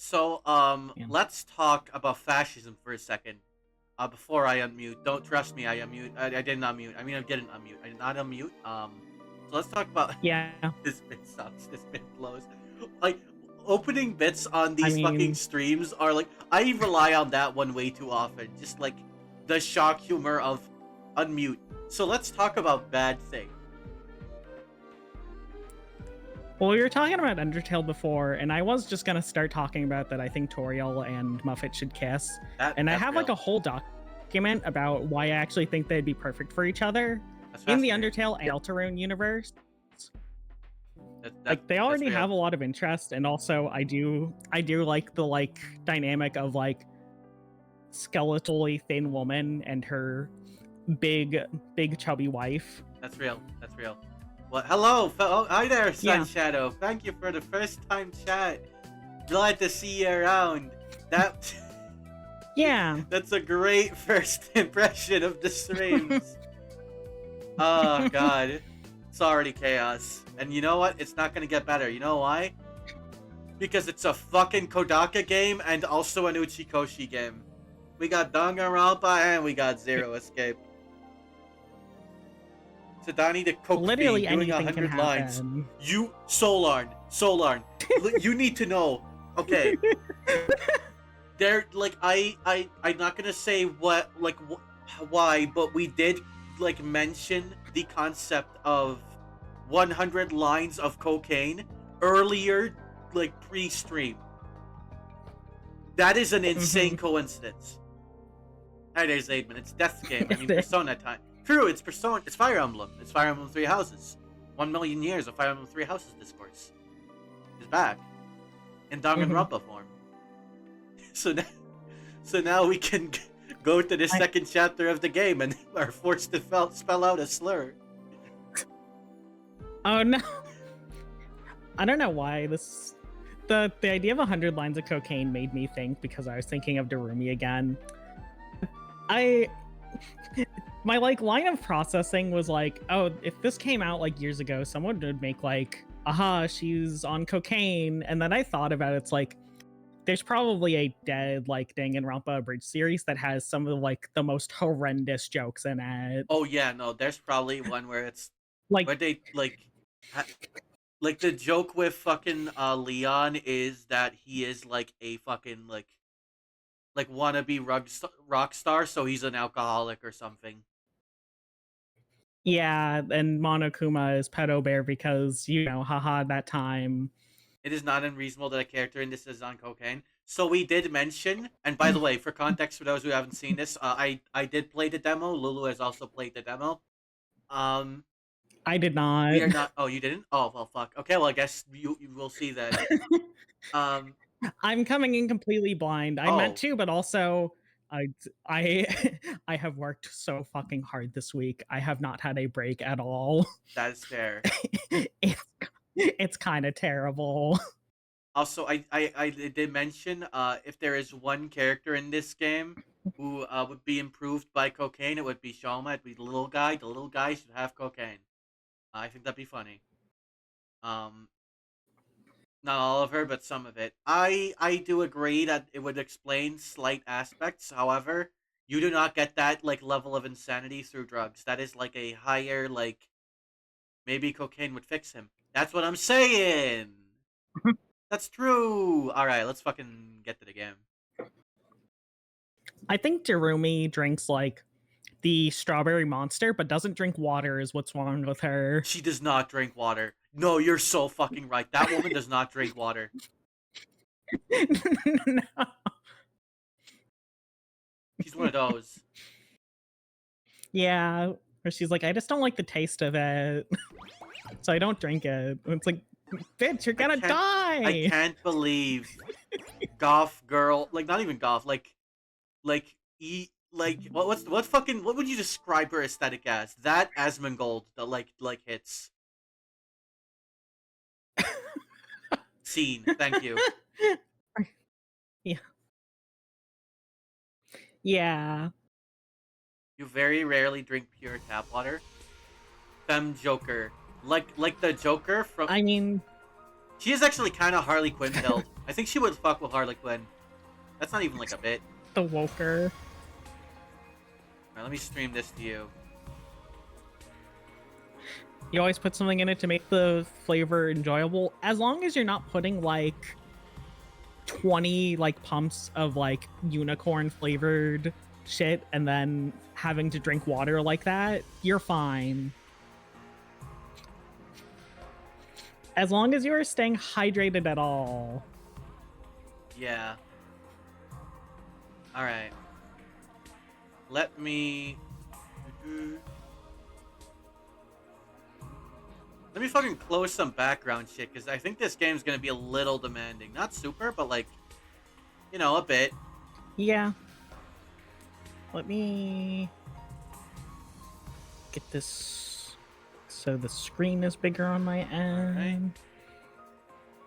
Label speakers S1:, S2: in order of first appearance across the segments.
S1: So,
S2: Yeah.
S1: let's talk about fascism for a second. Before I unmute, don't trust me. I unmute. I didn't unmute. I mean, I didn't unmute. I did not unmute. So let's talk about
S2: Yeah.
S1: this bit sucks. This bit blows. Like, opening bits on
S2: I
S1: these fucking
S2: mean,
S1: streams are like, I rely on that one way too often. Just like the shock humor of unmute. So let's talk about bad thing.
S2: well, we were talking about Undertale before, and I was just gonna start talking about that. I think Toriel and Muffet should kiss, and I have like a whole document about why I actually think they'd be perfect for each other in the Undertale and Deltarune universe. Like they already have a lot of interest, and also I do like the dynamic of like skeletally thin woman and her big chubby wife.
S1: That's real. That's real. Well, hello. Oh, hi there, Sun
S2: Yeah.
S1: Shadow. Thank you for the first time chat. Glad to see you around. That.
S2: Yeah.
S1: That's a great first impression of the streams. Oh god. It's already chaos. And you know what? It's not gonna get better. You know why? Because it's a fucking Kodaka game and also an Uchikoshi game. We got Danganronpa and we got Zero Escape. Tadani the Coke
S2: Literally
S1: doing
S2: anything
S1: 100
S2: can
S1: lines.
S2: happen.
S1: You Solarn, you need to know. Okay. There, like, I'm not gonna say what, like, why, but we did, like, mention the concept of 100 lines of cocaine earlier, like, pre-stream. That is an insane coincidence. Hi, there's Aidman. It's Death's game. I mean, Persona time. True, it's Persona. It's Fire Emblem. It's Fire Emblem Three Houses. 1 million years of Fire Emblem Three Houses discourse is back in Danganronpa form. So now we can go to the second chapter of the game and are forced to spell out a slur.
S2: Oh no! I don't know why this. The idea of 100 lines of cocaine made me think, because I was thinking of Darumi again. My like line of processing was like, oh, if this came out like years ago, someone would make like, aha, she's on cocaine. And then I thought about it, it's like, there's probably a dead like Danganronpa abridged series that has some of like the most horrendous jokes in it.
S1: Oh yeah, no, there's probably one where it's
S2: like
S1: where they like the joke with fucking Leon is that he is like a fucking like wannabe rock star, so he's an alcoholic or something.
S2: Yeah, and Monokuma is pedo bear because, you know, haha, that time.
S1: It is not unreasonable that a character in this is on cocaine. So we did mention, and by the way, for context for those who haven't seen this, I did play the demo. Lulu has also played the demo.
S2: I did not.
S1: We are not. Oh, you didn't? Oh well, fuck. Okay, well I guess you will see that.
S2: I'm coming in completely blind. I meant to, but also I have worked so fucking hard this week. I have not had a break at all.
S1: That is fair.
S2: It's kind of terrible.
S1: Also, I did mention if there is one character in this game who would be improved by cocaine, it would be Shoma. It'd be the little guy. The little guy should have cocaine. I think that'd be funny. Not all of her, but some of it. I do agree that it would explain slight aspects. However, you do not get that like level of insanity through drugs. That is like a higher like maybe cocaine would fix him. That's what I'm saying. That's true. All right, let's fucking get to the game.
S2: I think Darumi drinks like the strawberry monster, but doesn't drink water is what's wrong with her.
S1: She does not drink water. No, you're so fucking right. That woman does not drink water.
S2: No.
S1: She's one of those.
S2: Yeah, where she's like, I just don't like the taste of it, so I don't drink it. It's like, bitch, you're gonna die.
S1: I can't believe goth girl, like not even goth, what would you describe her aesthetic as? That Asmongold, the like hits. Scene. Thank you.
S2: Yeah. Yeah.
S1: You very rarely drink pure tap water. Femme Joker. Like the Joker from...
S2: I mean...
S1: She is actually kind of Harley Quinn build. I think she would fuck with Harley Quinn. That's not even like a bit.
S2: The woker.
S1: Alright, let me stream this to you.
S2: You always put something in it to make the flavor enjoyable, as long as you're not putting like 20 like pumps of like unicorn flavored shit and then having to drink water like that. You're fine. As long as you are staying hydrated at all.
S1: Yeah. Alright. Let me... Let me fucking close some background shit, because I think this game's gonna be a little demanding. Not super, but like, you know, a bit.
S2: Yeah. Let me get this so the screen is bigger on my end.
S1: Alright.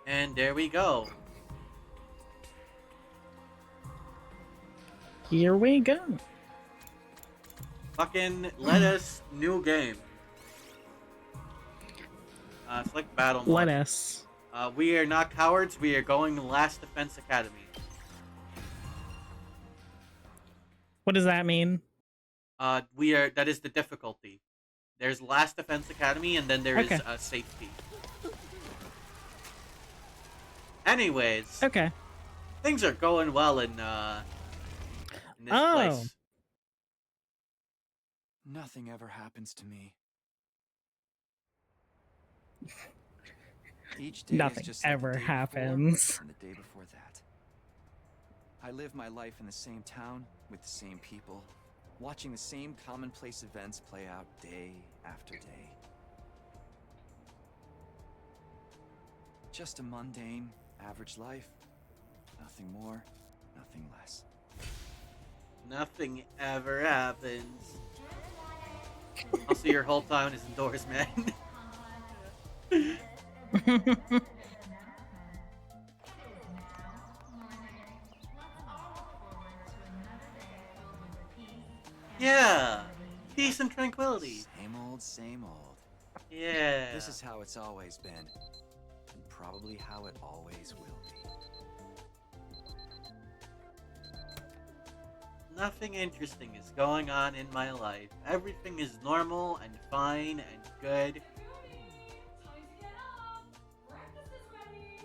S1: And there we go.
S2: Here we go.
S1: Fucking let us new game. Select battle mode.
S2: Let us.
S1: We are not cowards. We are going Last Defense Academy.
S2: What does that mean?
S1: That is the difficulty. There's Last Defense Academy, and then there is
S2: Okay.
S1: safety. Anyways,
S2: Okay.
S1: things are going well in this
S2: Oh.
S1: place.
S3: Nothing ever happens to me. Each day
S2: Nothing
S3: is just like the
S2: ever
S3: day before
S2: happens.
S3: and the day before that. I live my life in the same town with the same people, watching the same commonplace events play out day after day. Just a mundane, average life. Nothing more, nothing less.
S1: Nothing ever happens. Also, your whole town is indoors, man. Yeah, peace and tranquility.
S3: Same old, same old.
S1: Yeah.
S3: This is how it's always been, and probably how it always will be.
S1: Nothing interesting is going on in my life. Everything is normal and fine and good.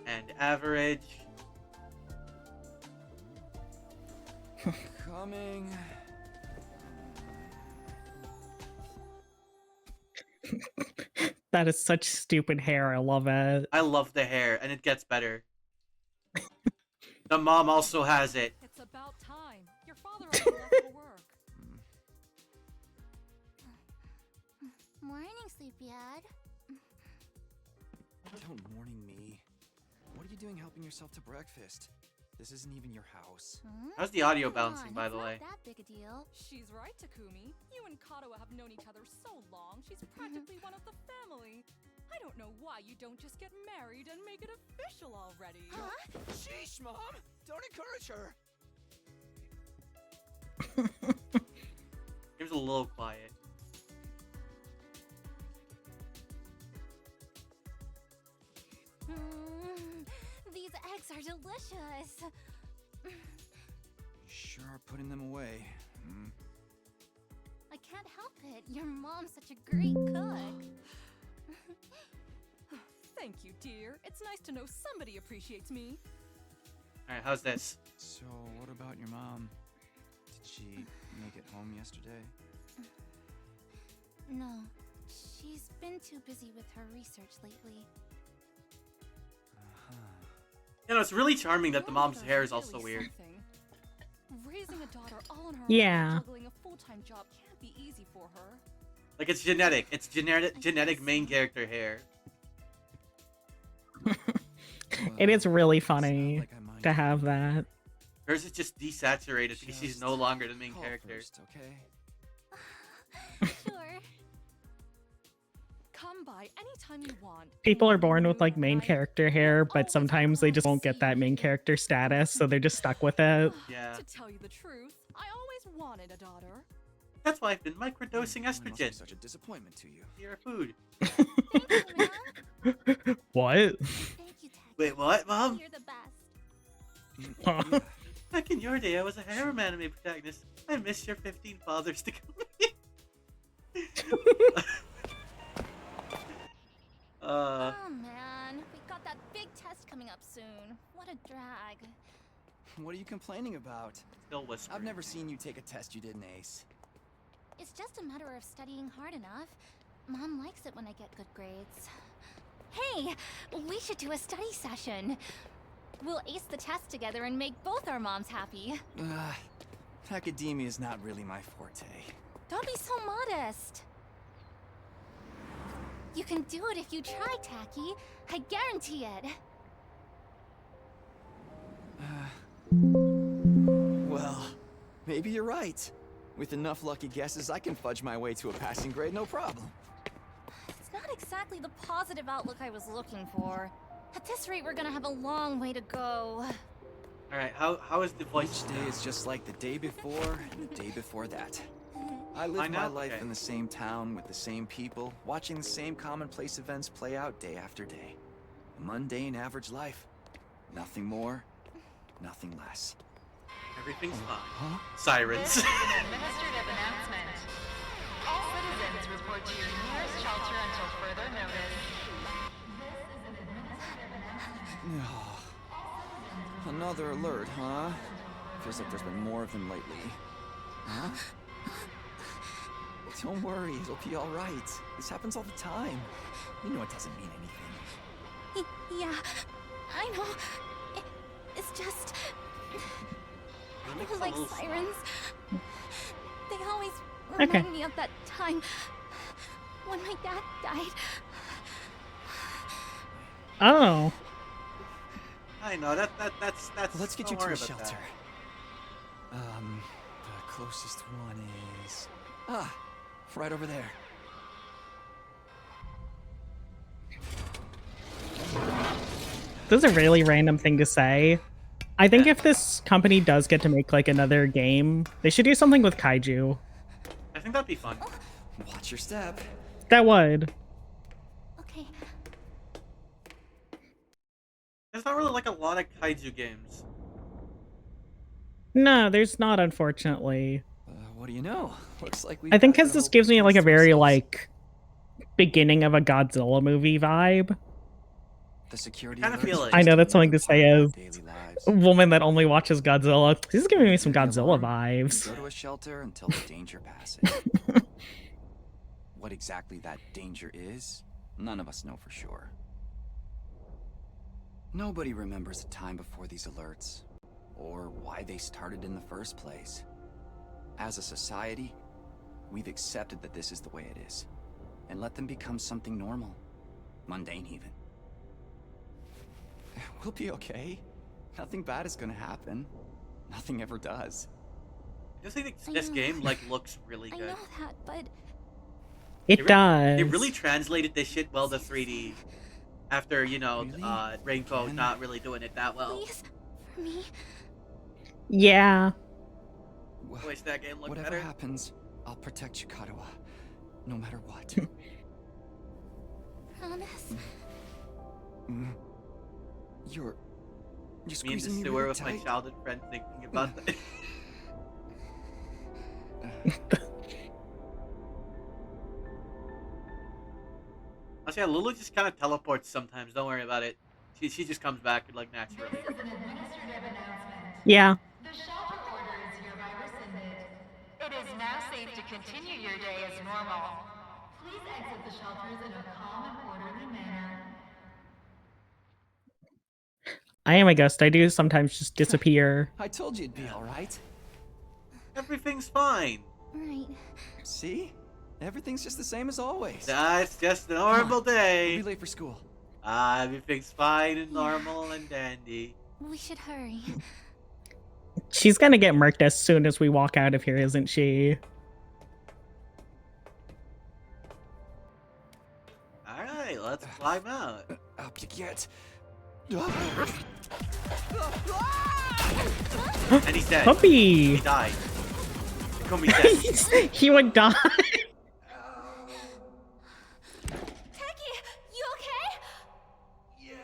S1: And average.
S3: Coming.
S2: That is such stupid hair. I love it.
S1: I love the hair, and it gets better. The mom also has it.
S4: It's about time. Your father already left for work.
S5: Morning, Sleepyhead.
S3: Don't morning me. What are you doing helping yourself to breakfast? This isn't even your house.
S1: How's the audio
S5: Come
S1: bouncing,
S5: on,
S1: by
S5: it's
S1: the
S5: not
S1: way?
S5: that big a deal.
S4: She's right, Takumi. You and Kato have known each other so long, she's practically one of the family. I don't know why you don't just get married and make it official already.
S5: Huh?
S3: Sheesh, Mom! Don't encourage her!
S1: It was a little quiet.
S5: These eggs are delicious.
S3: You sure are putting them away.
S5: I can't help it. Your mom's such a great cook.
S4: Thank you, dear. It's nice to know somebody appreciates me.
S1: Alright, how's this?
S3: So, what about your mom? Did she make it home yesterday?
S5: No, she's been too busy with her research lately.
S1: You know, it's really charming that
S4: Your
S1: the mom's
S4: mother's
S1: hair is also
S4: really
S1: weird.
S4: something. Raising a daughter all on her
S2: Yeah.
S4: own, juggling a full-time job can't be easy for her.
S1: Like, it's genetic. It's genetic main character hair.
S2: It is really
S3: It's not
S2: funny
S3: like I mind
S2: to have that.
S1: Hers is just desaturated because she's no longer the main
S3: Call
S1: character.
S3: first, okay?
S5: Sure.
S4: Come by anytime you want.
S2: People are born with
S4: Mood
S2: like main
S4: night.
S2: character hair, but
S4: Always
S2: sometimes they just
S4: glad to
S2: won't get
S4: see
S2: that
S4: you
S2: main
S4: here.
S2: character status, so they're just stuck with it.
S1: Yeah.
S4: To tell you the truth, I always wanted a daughter.
S1: That's why I've been microdosing
S3: I must be
S1: estrogen.
S3: such a disappointment to you.
S1: Your food.
S5: Thank you, Mom.
S2: What?
S5: Thank you, Ted.
S1: Wait, what, Mom?
S5: You're the best.
S2: Aw.
S1: Back in your day, I was a harem anime protagonist. I miss your 15 fathers to come.
S5: Oh man, we've got that big test coming up soon. What a drag.
S3: What are you complaining about?
S1: Still whispering.
S3: I've never seen you take a test you didn't ace.
S5: It's just a matter of studying hard enough. Mom likes it when I get good grades. Hey, we should do a study session. We'll ace the test together and make both our moms happy.
S3: Academia is not really my forte.
S5: Don't be so modest. You can do it if you try, Tacky. I guarantee it.
S3: Well, maybe you're right. With enough lucky guesses, I can fudge my way to a passing grade, no problem.
S5: It's not exactly the positive outlook I was looking for. At this rate, we're gonna have a long way to go.
S1: Alright, how is the voice?
S3: Each day is just like the day before and the day before that. I live my life in the same town with the same people, watching the same commonplace events play out day after day. A mundane, average life. Nothing more, nothing less.
S1: Everything's fine.
S3: Huh?
S1: Sirens.
S6: This is an administrative announcement. All citizens report to your nearest shelter until further notice. This is an administrative announcement.
S3: Another alert, huh? Feels like there's been more of them lately. Huh? Don't worry, it'll be alright. This happens all the time. You know it doesn't mean anything.
S5: Yeah, I know. It's just... I don't like sirens. They always remind me of that time when my dad died.
S2: Oh.
S1: I know that's.
S3: Let's get you
S1: don't
S3: to
S1: worry
S3: a
S1: about
S3: shelter.
S1: that.
S3: The closest one is... right over there.
S2: This is a really random thing to say. I think if this company does get to make like another game, they should do something with kaiju.
S1: I think that'd be fun.
S3: Watch your step.
S2: That would.
S5: Okay.
S1: There's not really like a lot of kaiju games.
S2: No, there's not, unfortunately.
S3: What do you know? Looks like we.
S2: I think because this gives me like a very like beginning of a Godzilla movie vibe.
S3: The security.
S1: Kinda feel it.
S2: I know that's something to say as
S3: daily lives.
S2: a woman that only watches Godzilla. This is giving me some Godzilla vibes.
S3: Go to a shelter until the danger passes. What exactly that danger is, none of us know for sure. Nobody remembers a time before these alerts, or why they started in the first place. As a society, we've accepted that this is the way it is, and let them become something normal, mundane even. We'll be okay. Nothing bad is gonna happen. Nothing ever does.
S1: I just think this game like looks really
S5: I
S1: good.
S5: know that, but
S2: It does.
S1: They really translated this shit well to 3D. After, you know,
S3: Really?
S1: Rainbow
S3: Again?
S1: not really doing it that well.
S5: please, for me.
S2: Yeah.
S1: Wish that game looked
S3: Whatever
S1: better.
S3: happens, I'll protect you, Katawa. No matter what.
S5: Promise.
S3: Mm. You're
S1: Me in the
S3: squeezing me
S1: sewer
S3: really
S1: with my
S3: tight.
S1: childhood friend thinking about that. Actually, yeah, Lulu just kind of teleports sometimes. Don't worry about it. She just comes back like naturally.
S6: This is an administrative announcement.
S2: Yeah.
S6: The shelter order is hereby rescinded. It is now safe to continue your day as normal. Please exit the shelters in a calm and orderly manner.
S2: I am a ghost. I do sometimes just disappear.
S3: I told you it'd be alright.
S1: Everything's fine.
S5: Right.
S3: See? Everything's just the same as always.
S1: That's just a normal
S3: We'll
S1: day.
S3: be late for school.
S1: Everything's fine and normal and dandy.
S5: We should hurry.
S2: She's gonna get murked as soon as we walk out of here, isn't she?
S1: Alright, let's climb out.
S3: Up you get.
S1: And he's dead.
S2: Puppy!
S1: He died. Komi's dead.
S2: He would die.
S5: Tacky, you okay?
S3: Yeah,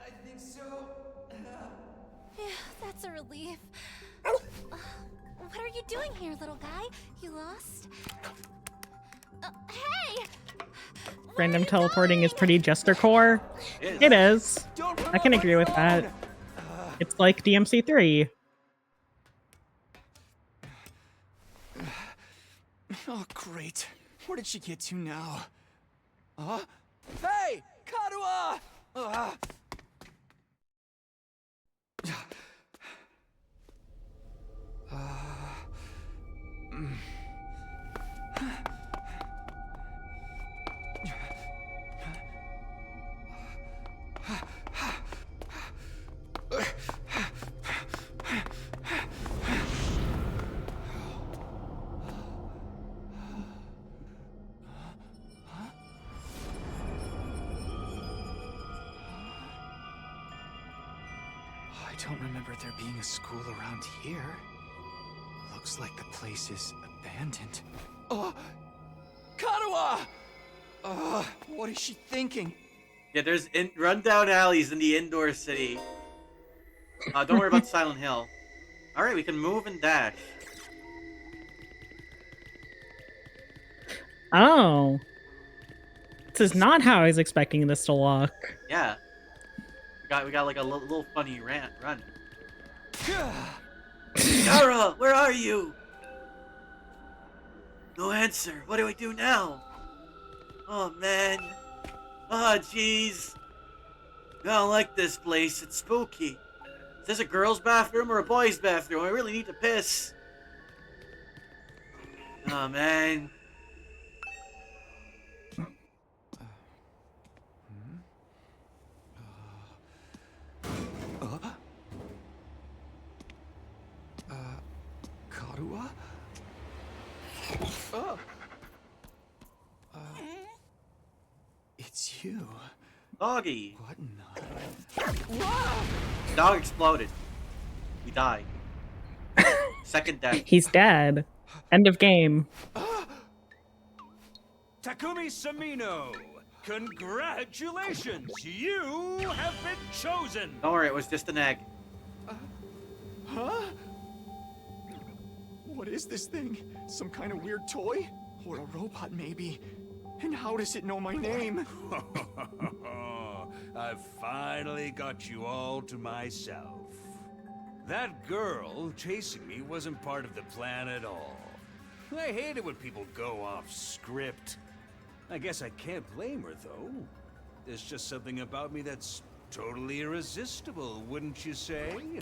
S3: I think so.
S5: Yeah, That's a relief. What are you doing here, little guy? You lost? Hey!
S2: Random teleporting is pretty jester core. It is. I can agree with that. It's like DMC3.
S3: Oh, great. Where did she get to now? Hey! Karuha! I don't remember there being a school around here. Looks like the place is abandoned. Karuha! What is she thinking?
S1: Yeah, there's rundown alleys in the indoor city. Don't worry about Silent Hill. Alright, we can move and dash.
S2: Oh. This is not how I was expecting this to look.
S1: Yeah. We got like a little funny run. Yara, where are you? No answer. What do I do now? Oh man. Oh jeez. I don't like this place. It's spooky. Is this a girl's bathroom or a boy's bathroom? I really need to piss. Oh man.
S3: Karuha? It's you.
S1: Doggy.
S3: What in
S1: The dog exploded. We died. Second death.
S2: He's dead. End of game.
S7: Takumi Samino, congratulations! You have been chosen!
S1: Don't worry, it was just an egg.
S3: Huh? What is this thing? Some kind of weird toy? Or a robot, maybe? And how does it know my name?
S7: I've finally got you all to myself. That girl chasing me wasn't part of the plan at all. I hate it when people go off script. I guess I can't blame her, though. There's just something about me that's totally irresistible, wouldn't you say?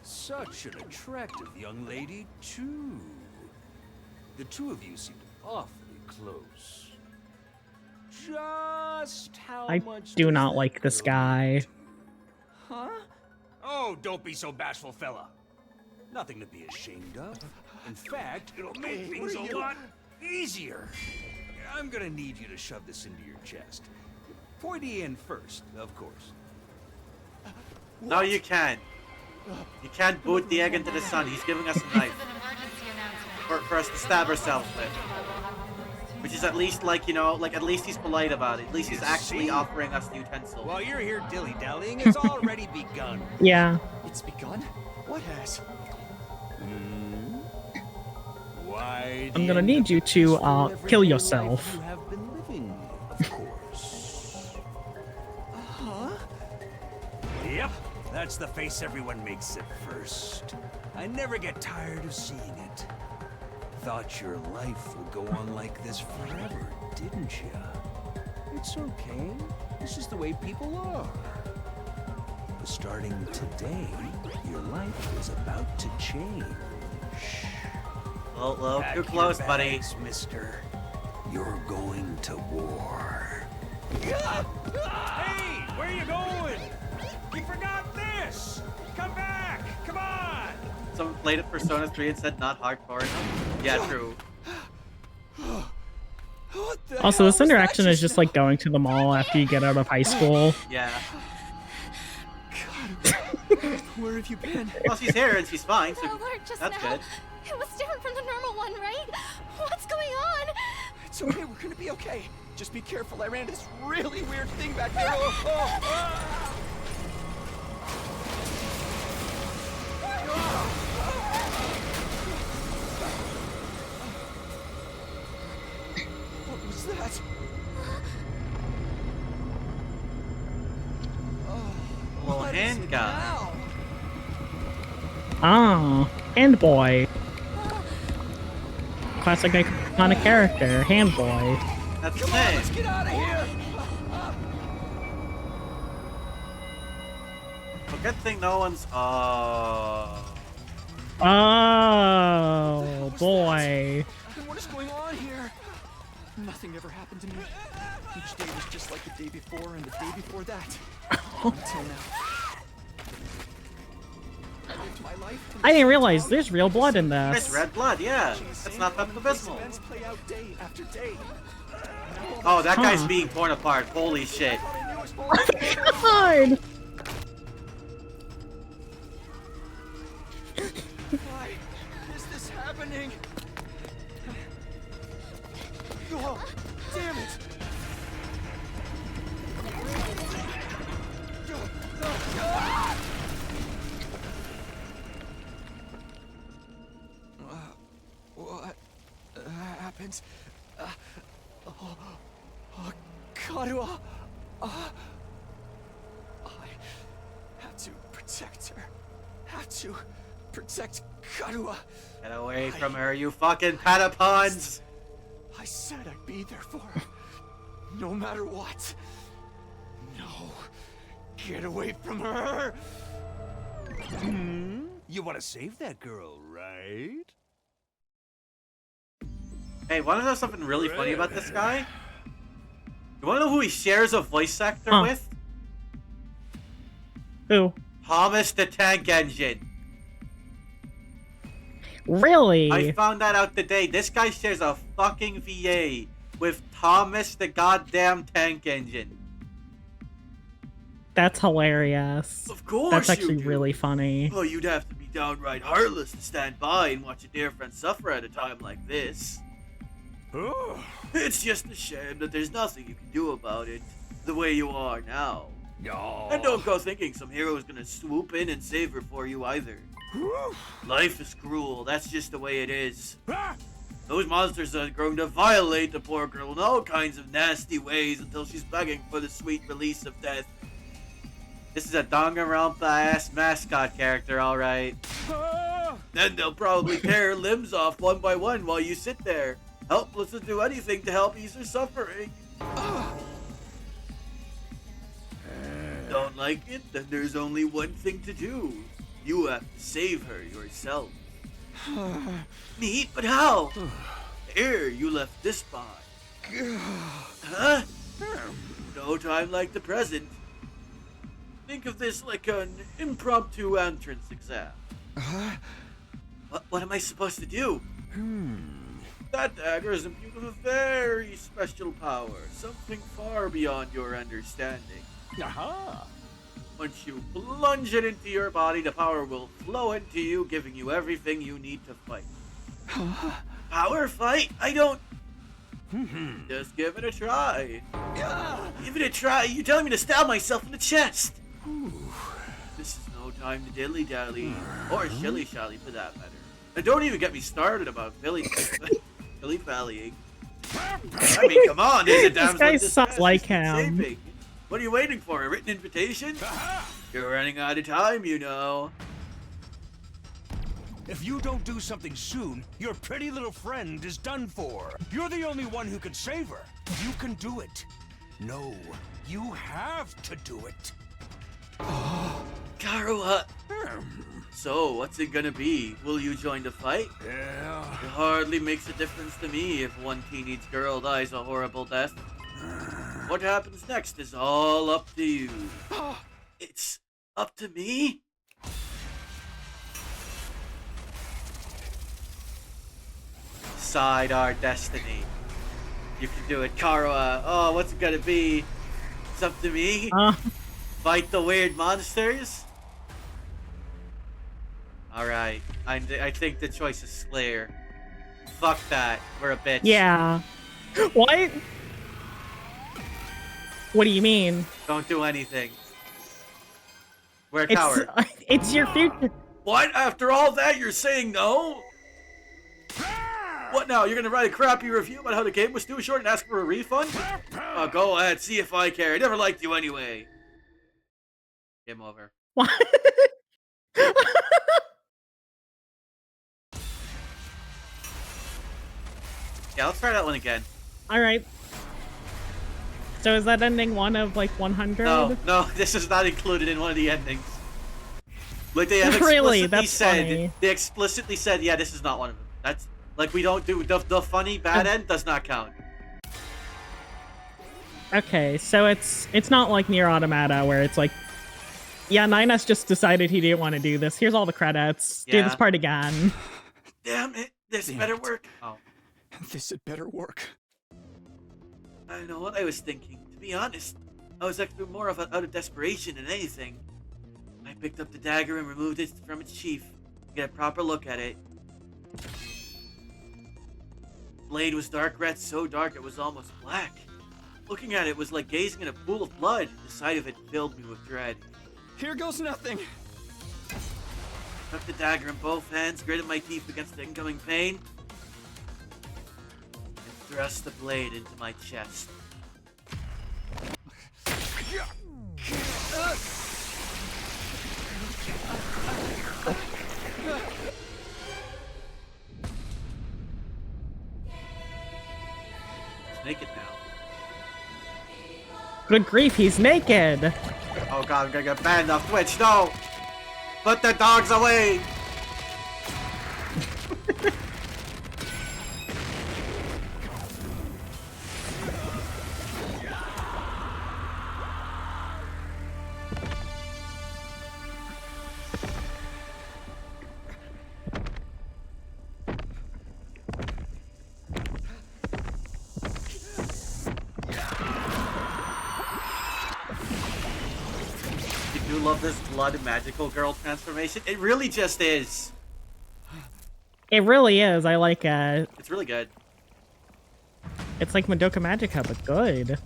S7: Such an attractive young lady, too. The two of you seem awfully close. Just how
S2: I
S7: much
S2: do
S7: does
S2: not
S7: that
S2: like this
S7: girl
S2: guy.
S7: need? Huh? Oh, don't be so bashful, fella. Nothing to be ashamed of. In fact, it'll make things a lot easier. I'm gonna need you to shove this into your chest. Pointy end first, of course.
S1: No, you can't. You can't boot the egg into the sun. He's giving us a knife for us to stab ourselves with. Which is at least like, you know, like at least he's polite about it. At least he's actually offering us the utensil.
S7: While you're here dilly-dallying, it's already begun.
S2: Yeah.
S3: It's begun? What has?
S7: Why
S2: I'm gonna need you to kill yourself.
S7: You have been living, of course.
S3: Huh?
S7: Yep, that's the face everyone makes at first. I never get tired of seeing it. Thought your life would go on like this forever, didn't you? It's okay. This is the way people are. But starting today, your life is about to change.
S1: Well,
S7: Pack
S1: too
S7: your
S1: close, buddy.
S7: bags, mister. You're going to war. Hey, where are you going? You forgot this! Come back! Come on!
S1: Someone played it Persona 3 and said not hardcore enough. Yeah, true.
S2: Also, this interaction is just like going to the mall after you get out of high school.
S1: Yeah.
S3: God, where have you been?
S1: Well, she's here and she's fine, so
S5: The alert just
S1: that's
S5: now.
S1: good.
S5: It was different from the normal one, right? What's going on?
S3: It's okay, we're gonna be okay. Just be careful, I ran into this really weird thing back there. Oh, oh,
S1: hand guy.
S2: Ah, hand boy. Classic iconic character, hand boy.
S1: That's the
S3: Come on,
S1: name.
S3: let's get out of here.
S1: Well, good thing no one's.
S2: Oh boy.
S3: What is going on here? Nothing ever happened to me. Each day was just like the day before and the day before that. Until now. I lived my life in the
S2: I didn't
S3: same
S2: realize
S3: town.
S2: there's real blood in
S1: There's
S2: this.
S1: red blood, yeah.
S3: Watching the
S1: That's
S3: same
S1: not that
S3: commonplace
S1: abysmal.
S3: events play out day after day.
S1: Oh, that guy's
S2: Huh.
S1: being torn apart. Holy shit.
S2: God.
S3: Why is this happening? Oh, damn it! What happened? Karua! I have to protect her. Have to protect Karua.
S1: Get away from her, you fucking patapons!
S3: I said I'd be there for her. No matter what. No. Get away from her!
S7: You want to save that girl, right?
S1: Hey, wanna know something really funny about this guy? You wanna know who he shares a voice actor with?
S2: Who?
S1: Thomas the Tank Engine.
S2: Really?
S1: I found that out today. This guy shares a fucking VA with Thomas the goddamn Tank Engine.
S2: That's hilarious.
S1: Of course
S2: That's actually
S1: you do.
S2: really funny.
S1: Oh, you'd have to be downright heartless to stand by and watch a dear friend suffer at a time like this.
S7: Oh.
S1: It's just a shame that there's nothing you can do about it, the way you are now.
S7: No.
S1: And don't go thinking some hero is gonna swoop in and save her for you either. Life is cruel, that's just the way it is. Those monsters are going to violate the poor girl in all kinds of nasty ways until she's begging for the sweet release of death. This is a Danganronpa-ass mascot character, alright. Then they'll probably tear her limbs off one by one while you sit there, helpless to do anything to help ease her suffering. Don't like it? Then there's only one thing to do. You have to save her yourself. Me? But how? Here, you left this behind. Huh? No time like the present. Think of this like an impromptu entrance exam. What am I supposed to do? That dagger is imbued with a very special power, something far beyond your understanding.
S7: Aha.
S1: Once you plunge it into your body, the power will flow into you, giving you everything you need to fight. Power fight? I don't... Just give it a try. Give it a try? You're telling me to stab myself in the chest. This is no time to dilly-dally, or shilly-shally for that matter. And don't even get me started about dilly-dallying. I mean, come on, there's a damsel
S2: guy
S1: in distress
S2: sounds like
S1: who's
S2: him.
S1: saving. What are you waiting for? A written invitation? You're running out of time, you know.
S7: If you don't do something soon, your pretty little friend is done for. You're the only one who can save her. You can do it. No, you have to do it.
S1: Karua. So, what's it gonna be? Will you join the fight?
S7: Yeah.
S1: It hardly makes a difference to me if one teenage girl dies a horrible death. What happens next is all up to you. It's up to me? Side our destiny. You can do it, Karua. Oh, what's it gonna be? It's up to me? Fight the weird monsters? Alright, I think the choice is clear. Fuck that, we're a bitch.
S2: Yeah. What? What do you mean?
S1: Don't do anything. We're a
S2: It's
S1: coward.
S2: it's your future.
S1: What? After all that, you're saying no? What now? You're gonna write a crappy review about how the game was too short and ask for a refund? Oh, go ahead, see if I care. I never liked you anyway. Game over.
S2: What?
S1: Yeah, let's try that one again.
S2: All right. So is that ending one of like 100?
S1: No, this is not included in one of the endings. Like they have
S2: Really?
S1: explicitly
S2: That's
S1: said,
S2: funny.
S1: they explicitly said, yeah, this is not one of them. That's like we don't do the funny bad end does not count.
S2: Okay, so it's not like Nier Automata where it's like, yeah, 9S just decided he didn't want to do this. Here's all the credits. Do this
S1: Yeah.
S2: part again.
S1: Damn it, this
S3: Damn
S1: better
S3: it.
S1: work. Oh,
S3: This had better work.
S1: I don't know what I was thinking. To be honest, I was acting more of out of desperation than anything. I picked up the dagger and removed it from its sheath to get a proper look at it. Blade was dark red, so dark it was almost black. Looking at it was like gazing in a pool of blood. The sight of it filled me with dread.
S3: Here goes nothing.
S1: Took the dagger in both hands, gritted my teeth against the incoming pain, and thrust the blade into my chest. He's naked now.
S2: Good grief, he's naked.
S1: Oh god, I'm gonna get banned off Twitch. No! Put the dogs away! I do love this blood magical girl transformation. It really just is.
S2: It really is. I like
S1: It's really good.
S2: it's like Madoka Magica, but good.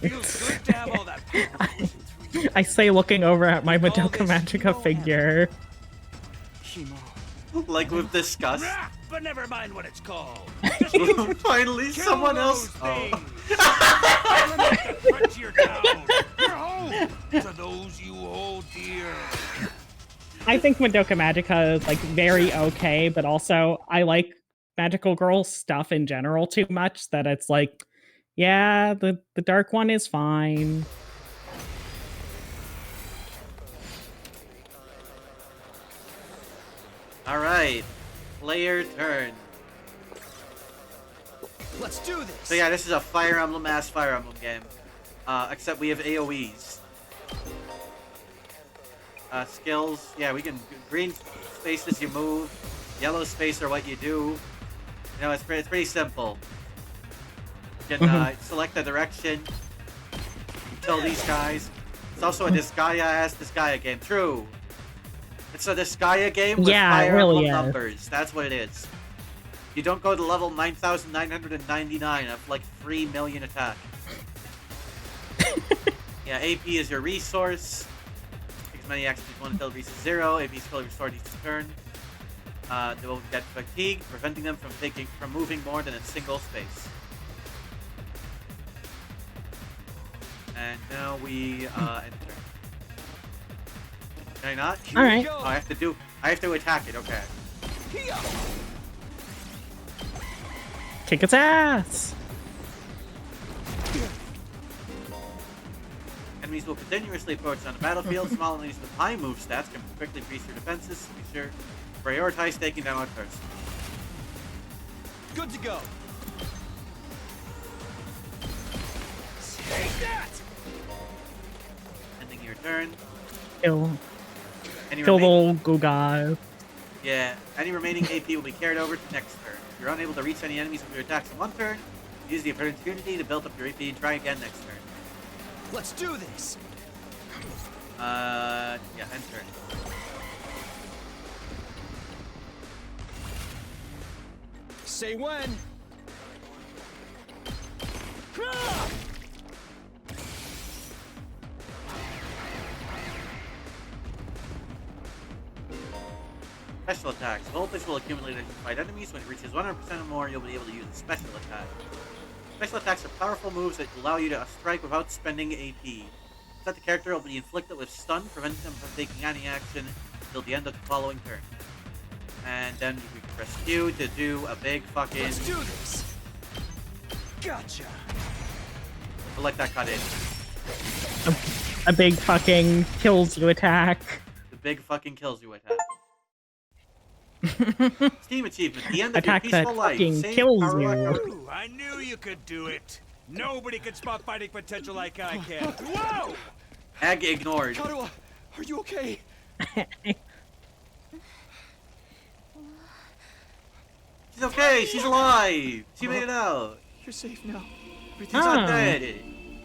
S7: Feels good to have all that power.
S2: I say looking over at my
S7: All
S2: Madoka
S7: this
S2: Magica
S7: Kimo
S2: figure.
S3: Kimo.
S1: Like with disgust.
S7: Rah, but never mind what it's called.
S1: Finally,
S7: Kill
S1: someone
S7: those
S1: else.
S7: things.
S1: Oh.
S7: Eliminate the threat to your town, your home, to those you hold dear.
S2: I think Madoka Magica is like very okay, but also I like magical girl stuff in general too much that it's like, yeah, the dark one is fine.
S1: All right, player turn.
S3: Let's do this.
S1: So yeah, this is a Fire Emblem ass Fire Emblem game. Except we have AoEs. Skills, yeah, we can green spaces you move, yellow space are what you do. You know, it's pretty simple. You can select the direction. Kill these guys. It's also a Disgaea game. True. It's a Disgaea game with
S2: Yeah, it
S1: Fire
S2: really
S1: Emblem
S2: is.
S1: numbers. That's what it is. You don't go to level 9,999 of like 3 million attack. Yeah, AP is your resource. Take as many actions as you want until it reaches 0. AP is fully restored each turn. They will get fatigue, preventing them from moving more than a single space. And now we enter. Can I not?
S2: All right.
S1: Oh, I have to attack it. Okay.
S2: Kick its ass.
S1: Enemies will continuously approach on the battlefield. Small enemies with high move stats can quickly increase your defenses. Be sure to prioritize taking them out first.
S3: Good to go.
S7: Take that!
S1: Ending your turn.
S2: Kill
S1: Any
S2: the
S1: remain-
S2: little goo guy.
S1: Yeah, any remaining AP will be carried over to next turn. If you're unable to reach any enemies with your attacks in one turn, use the opportunity to build up your AP and try again next turn.
S3: Let's do this.
S1: Yeah, end turn.
S3: Say when.
S1: Special attacks. Voltage will accumulate as you fight enemies. When it reaches 100% or more, you'll be able to use a special attack. Special attacks are powerful moves that allow you to strike without spending AP. Set the character will be inflicted with stun, preventing them from taking any action until the end of the following turn. And then we press Q to do a big fucking...
S3: Let's do this! Gotcha!
S1: I like that cut in.
S2: A big fucking kills you attack.
S1: The big fucking kills you attack. Steam achievement. The end of
S2: Attack
S1: your
S2: that
S1: peaceful life.
S2: fucking
S1: Save
S2: kills
S1: Karua.
S2: you.
S7: Ooh, I knew you could do it. Nobody can spot fighting potential like I can. Whoa!
S1: Egg ignored.
S3: Karua, are you okay?
S1: She's okay. She's alive. She made it out.
S3: You're safe now.
S1: She's
S3: Everything's
S1: not
S2: Ah.
S1: dead.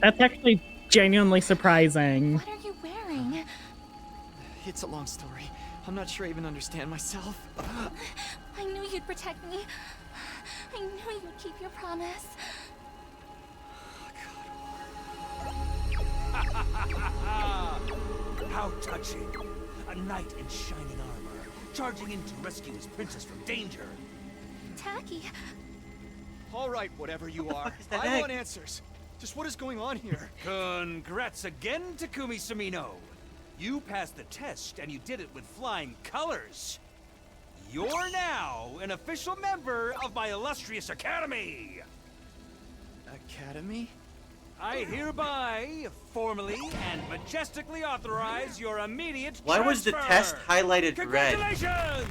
S2: That's actually genuinely surprising.
S5: What are you wearing?
S3: It's a long story. I'm not sure I even understand myself.
S5: I knew you'd protect me. I knew you'd keep your promise.
S7: How touching. A knight in shining armor, charging in to rescue his princess from danger.
S5: Tacky.
S3: All right, whatever you are.
S1: is that
S3: I
S1: egg?
S3: want answers. Just what is going on here?
S7: Congrats again, Takumi Sumino. You passed the test, and you did it with flying colors. You're now an official member of my illustrious academy.
S3: Academy?
S7: I hereby, formally and majestically authorize your immediate
S1: Why was the test
S7: transfer.
S1: highlighted red?
S7: Congratulations!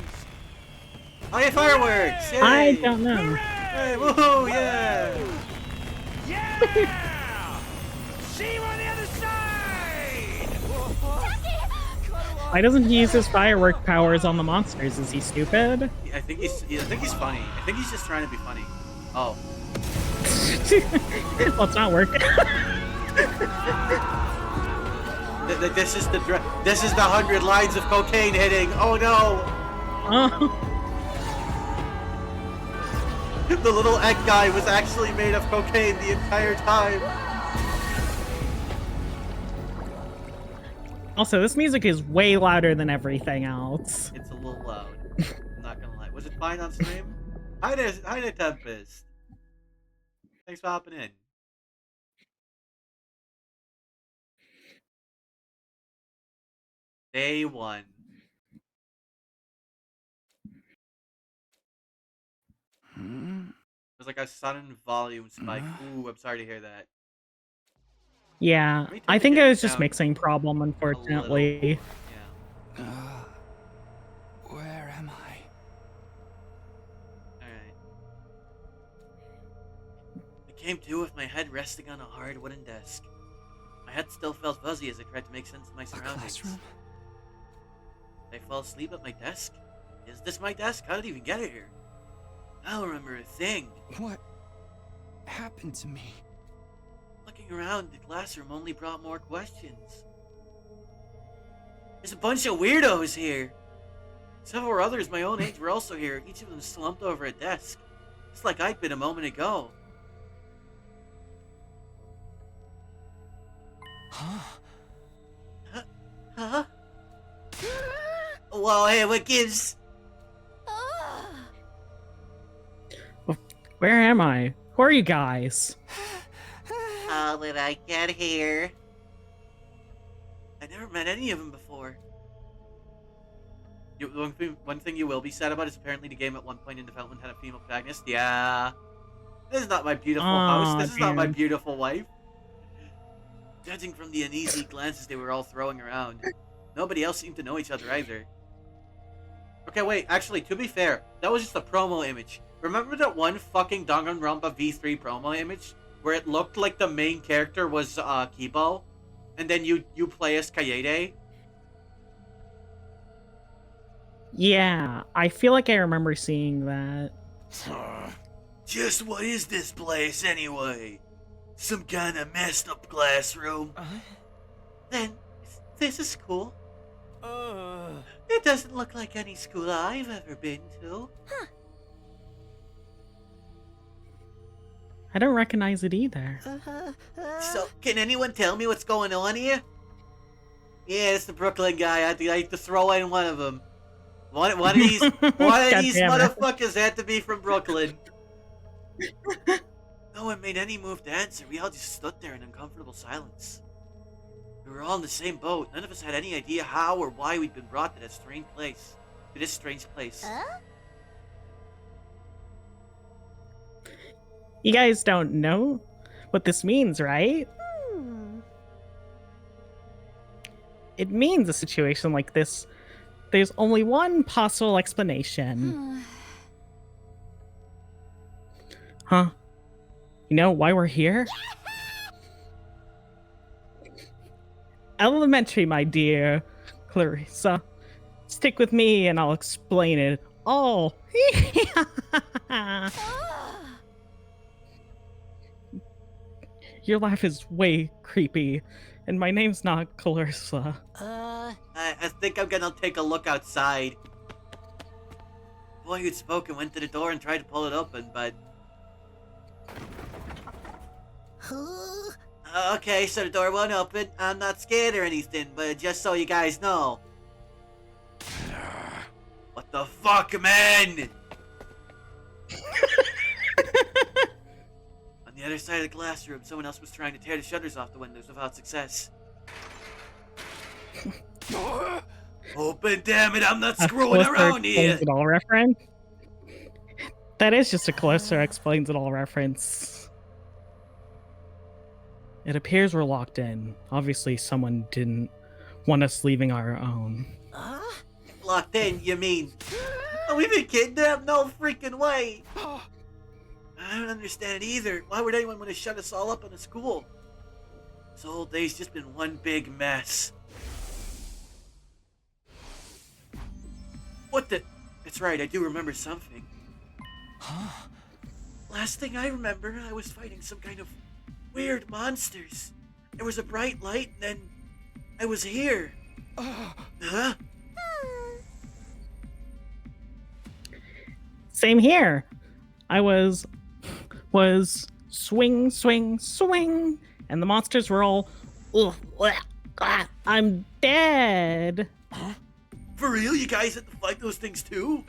S1: Oh yeah, fireworks! Yay!
S2: I don't know.
S1: Hey, woohoo! Yeah!
S7: Yeah! See you on the other side!
S2: Why doesn't he use his firework powers on the monsters? Is he stupid?
S1: I think he's funny. I think he's just trying to be funny. Oh.
S2: Well, it's not working.
S1: This is the 100 lines of cocaine hitting. Oh no!
S2: Oh.
S1: The little egg guy was actually made of cocaine the entire time.
S2: Also, this music is way louder than everything else.
S1: It's a little loud. I'm not gonna lie. Was it fine on stream? Hi there, Tempest. Thanks for hopping in. Day 1. It was like a sudden volume spike. Ooh, I'm sorry to hear that.
S2: Yeah,
S1: Let me
S2: I
S1: take
S2: think
S1: it
S2: it was just
S1: down
S2: mixing problem,
S1: a
S2: unfortunately.
S1: Yeah.
S3: Where am I?
S1: Alright. I came to with my head resting on a hard wooden desk. My head still felt fuzzy as I tried to make sense of my
S3: A
S1: surroundings.
S3: classroom?
S1: Did I fall asleep at my desk? Is this my desk? How did I even get it here? I don't remember a thing.
S3: What happened to me?
S1: Looking around, the classroom only brought more questions. There's a bunch of weirdos here. Several others my own age were also here, each of them slumped over a desk. Just like I'd been a moment ago.
S3: Huh?
S1: Huh? Well, hey, what gives?
S2: Where am I? Who are you guys?
S1: How did I get here? I never met any of them before. One thing you will be sad about is apparently the game at one point in development had a female protagonist. Yeah. This is not my beautiful house. This is not my
S2: dude.
S1: beautiful wife. Judging from the uneasy glances they were all throwing around, nobody else seemed to know each other either. Okay, wait, actually, to be fair, that was just a promo image. Remember that one fucking Danganronpa V3 promo image? Where it looked like the main character was Kibo? And then you play as Kaede?
S2: Yeah, I feel like I remember seeing that.
S1: Just what is this place anyway? Some kind of messed up classroom? Then, this is cool. It doesn't look like any school I've ever been to.
S2: I don't recognize it either.
S1: So, can anyone tell me what's going on here? Yeah, it's the Brooklyn guy. I had to throw in one of them. One of these
S2: God
S1: these
S2: damn it.
S1: motherfuckers had to be from Brooklyn. No one made any move to answer. We all just stood there in uncomfortable silence. We were all in the same boat. None of us had any idea how or why we'd been brought to that strange place. To this strange place.
S2: You guys don't know what this means, right? It means a situation like this, there's only one possible explanation. Huh? You know why we're here? Elementary, my dear Clarissa. Stick with me and I'll explain it all. Your laugh is way creepy, and my name's not Clarissa.
S1: I think I'm gonna take a look outside. The boy who'd spoken went to the door and tried to pull it open, but... Okay, so the door won't open. I'm not scared or anything, but just so you guys know. What the fuck, man? On the other side of the glass room, someone else was trying to tear the shutters off the windows without success. Open, damn it, I'm not screwing around here!
S2: It all reference? That is just a closer explains it all reference. It appears we're locked in. Obviously, someone didn't want us leaving our own.
S1: Locked in, you mean? Oh, we've been kidnapped? No freaking way! I don't understand it either. Why would anyone want to shut us all up in a school? This whole day's just been one big mess. What the? That's right, I do remember something. Last thing I remember, I was fighting some kind of weird monsters. There was a bright light, and then I was here. Huh?
S2: Same here. I was swing, swing, swing, and the monsters were all, I'm dead.
S1: For real? You guys had to fight those things too?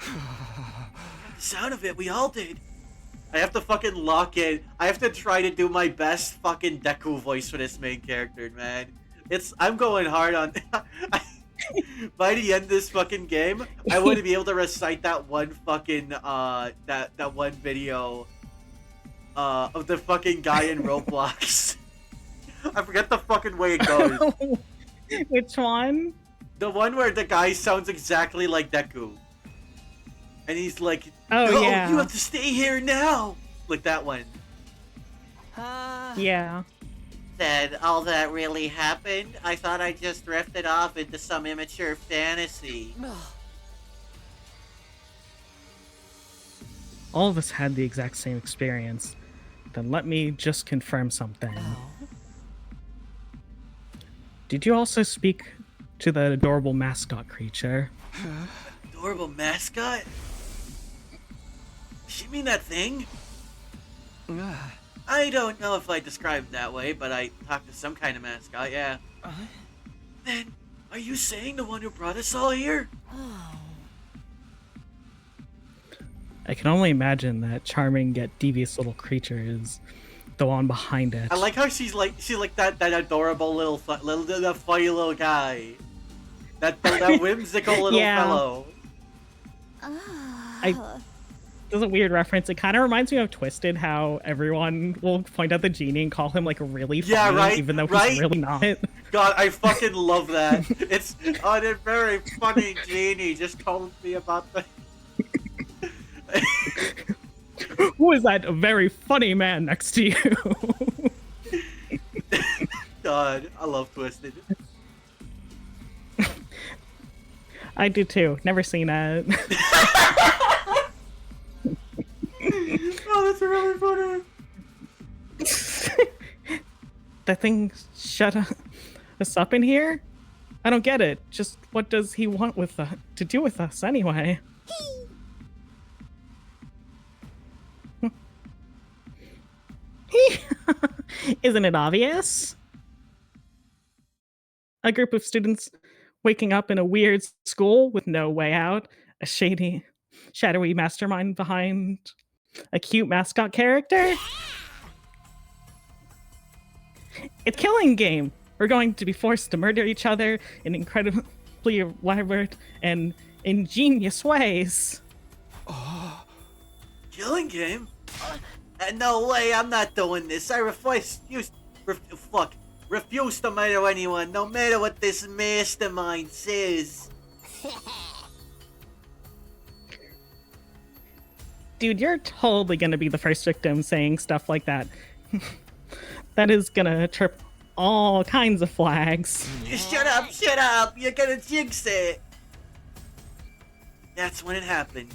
S1: The sound of it, we all did. I have to fucking lock in. I have to try to do my best fucking Deku voice for this main character, man. I'm going hard on... By the end of this fucking game, I want to be able to recite that one fucking, that one video, of the fucking guy in Roblox. I forget the fucking way it goes.
S2: Which one?
S1: The one where the guy sounds exactly like Deku. And he's like,
S2: oh,
S1: no,
S2: yeah.
S1: You have to stay here now. Like that one.
S2: Yeah.
S1: Said all that really happened? I thought I just drifted off into some immature fantasy.
S2: All of us had the exact same experience. Then let me just confirm something. Did you also speak to the adorable mascot creature?
S1: Adorable mascot? Does she mean that thing? I don't know if I described it that way, but I talked to some kind of mascot, yeah. Then, are you saying the one who brought us all here?
S2: I can only imagine that charming yet devious little creature is the one behind it.
S1: I like how she's like that adorable little funny little guy. That whimsical little fellow.
S2: There's a weird reference. It kind of reminds me of Twisted, how everyone will point out the genie and call him like really funny,
S1: yeah, right,
S2: even though
S1: right?
S2: he's really not.
S1: God, I fucking love that. It's a very funny genie. Just told me about the.
S2: Who is that very funny man next to you?
S1: God, I love Twisted.
S2: I do too. Never seen it.
S1: Oh, that's really funny.
S2: That thing shut us up in here? I don't get it. Just what does he want to do with us anyway? Isn't it obvious? A group of students waking up in a weird school with no way out, a shadowy mastermind behind a cute mascot character? It's Killing Game. We're going to be forced to murder each other in incredibly elaborate and ingenious ways.
S1: Killing Game? No way, I'm not doing this. I refuse to murder anyone, no matter what this mastermind says.
S2: Dude, you're totally gonna be the first victim saying stuff like that. That is gonna trip all kinds of flags.
S1: Shut up! You're gonna jinx it! That's when it happened.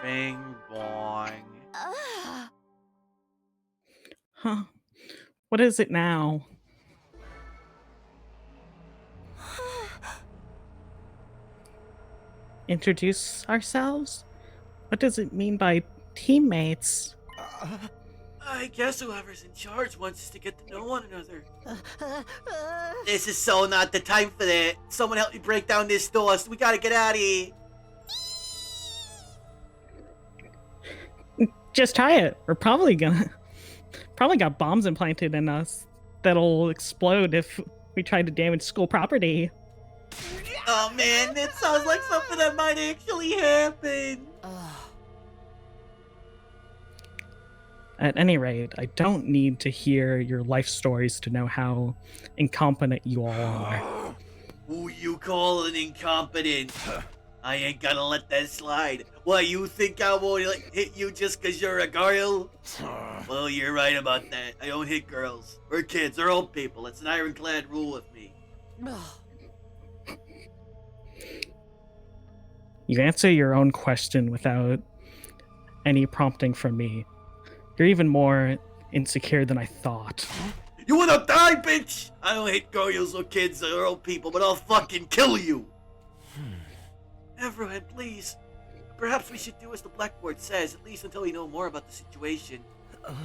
S1: Bing boing.
S2: Huh. What is it now? Introduce ourselves? What does it mean by teammates?
S1: I guess whoever's in charge wants us to get to know one another. This is so not the time for that. Someone help me break down this door. We gotta get out of here.
S2: Just try it. We're probably got bombs implanted in us that'll explode if we try to damage school property.
S1: Oh man, that sounds like something that might actually happen.
S2: At any rate, I don't need to hear your life stories to know how incompetent you all are.
S1: Who you calling incompetent? I ain't gonna let that slide. Why, you think I won't hit you just cause you're a girl? Well, you're right about that. I don't hit girls. Or kids, or old people. It's an ironclad rule with me.
S2: You answer your own question without any prompting from me. You're even more insecure than I thought.
S1: You wanna die, bitch? I don't hate girls or kids or old people, but I'll fucking kill you. Everyone, please. Perhaps we should do as the blackboard says, at least until we know more about the situation. It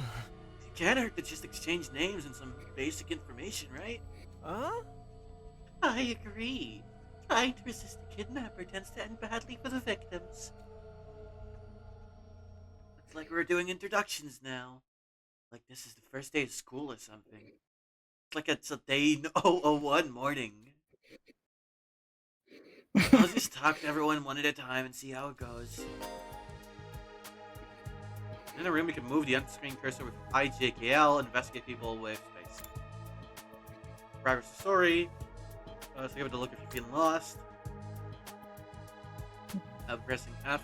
S1: can't hurt to just exchange names and some basic information, right? I agree. Trying to resist a kidnapper tends to end badly for the victims. Looks like we're doing introductions now. Like this is the first day of school or something. It's like it's a day 001 morning. I'll just talk to everyone one at a time and see how it goes. In the room, we can move the on-screen cursor with IJKL, investigate people with space. Progress the story. So give it a look if you're feeling lost. Pressing F.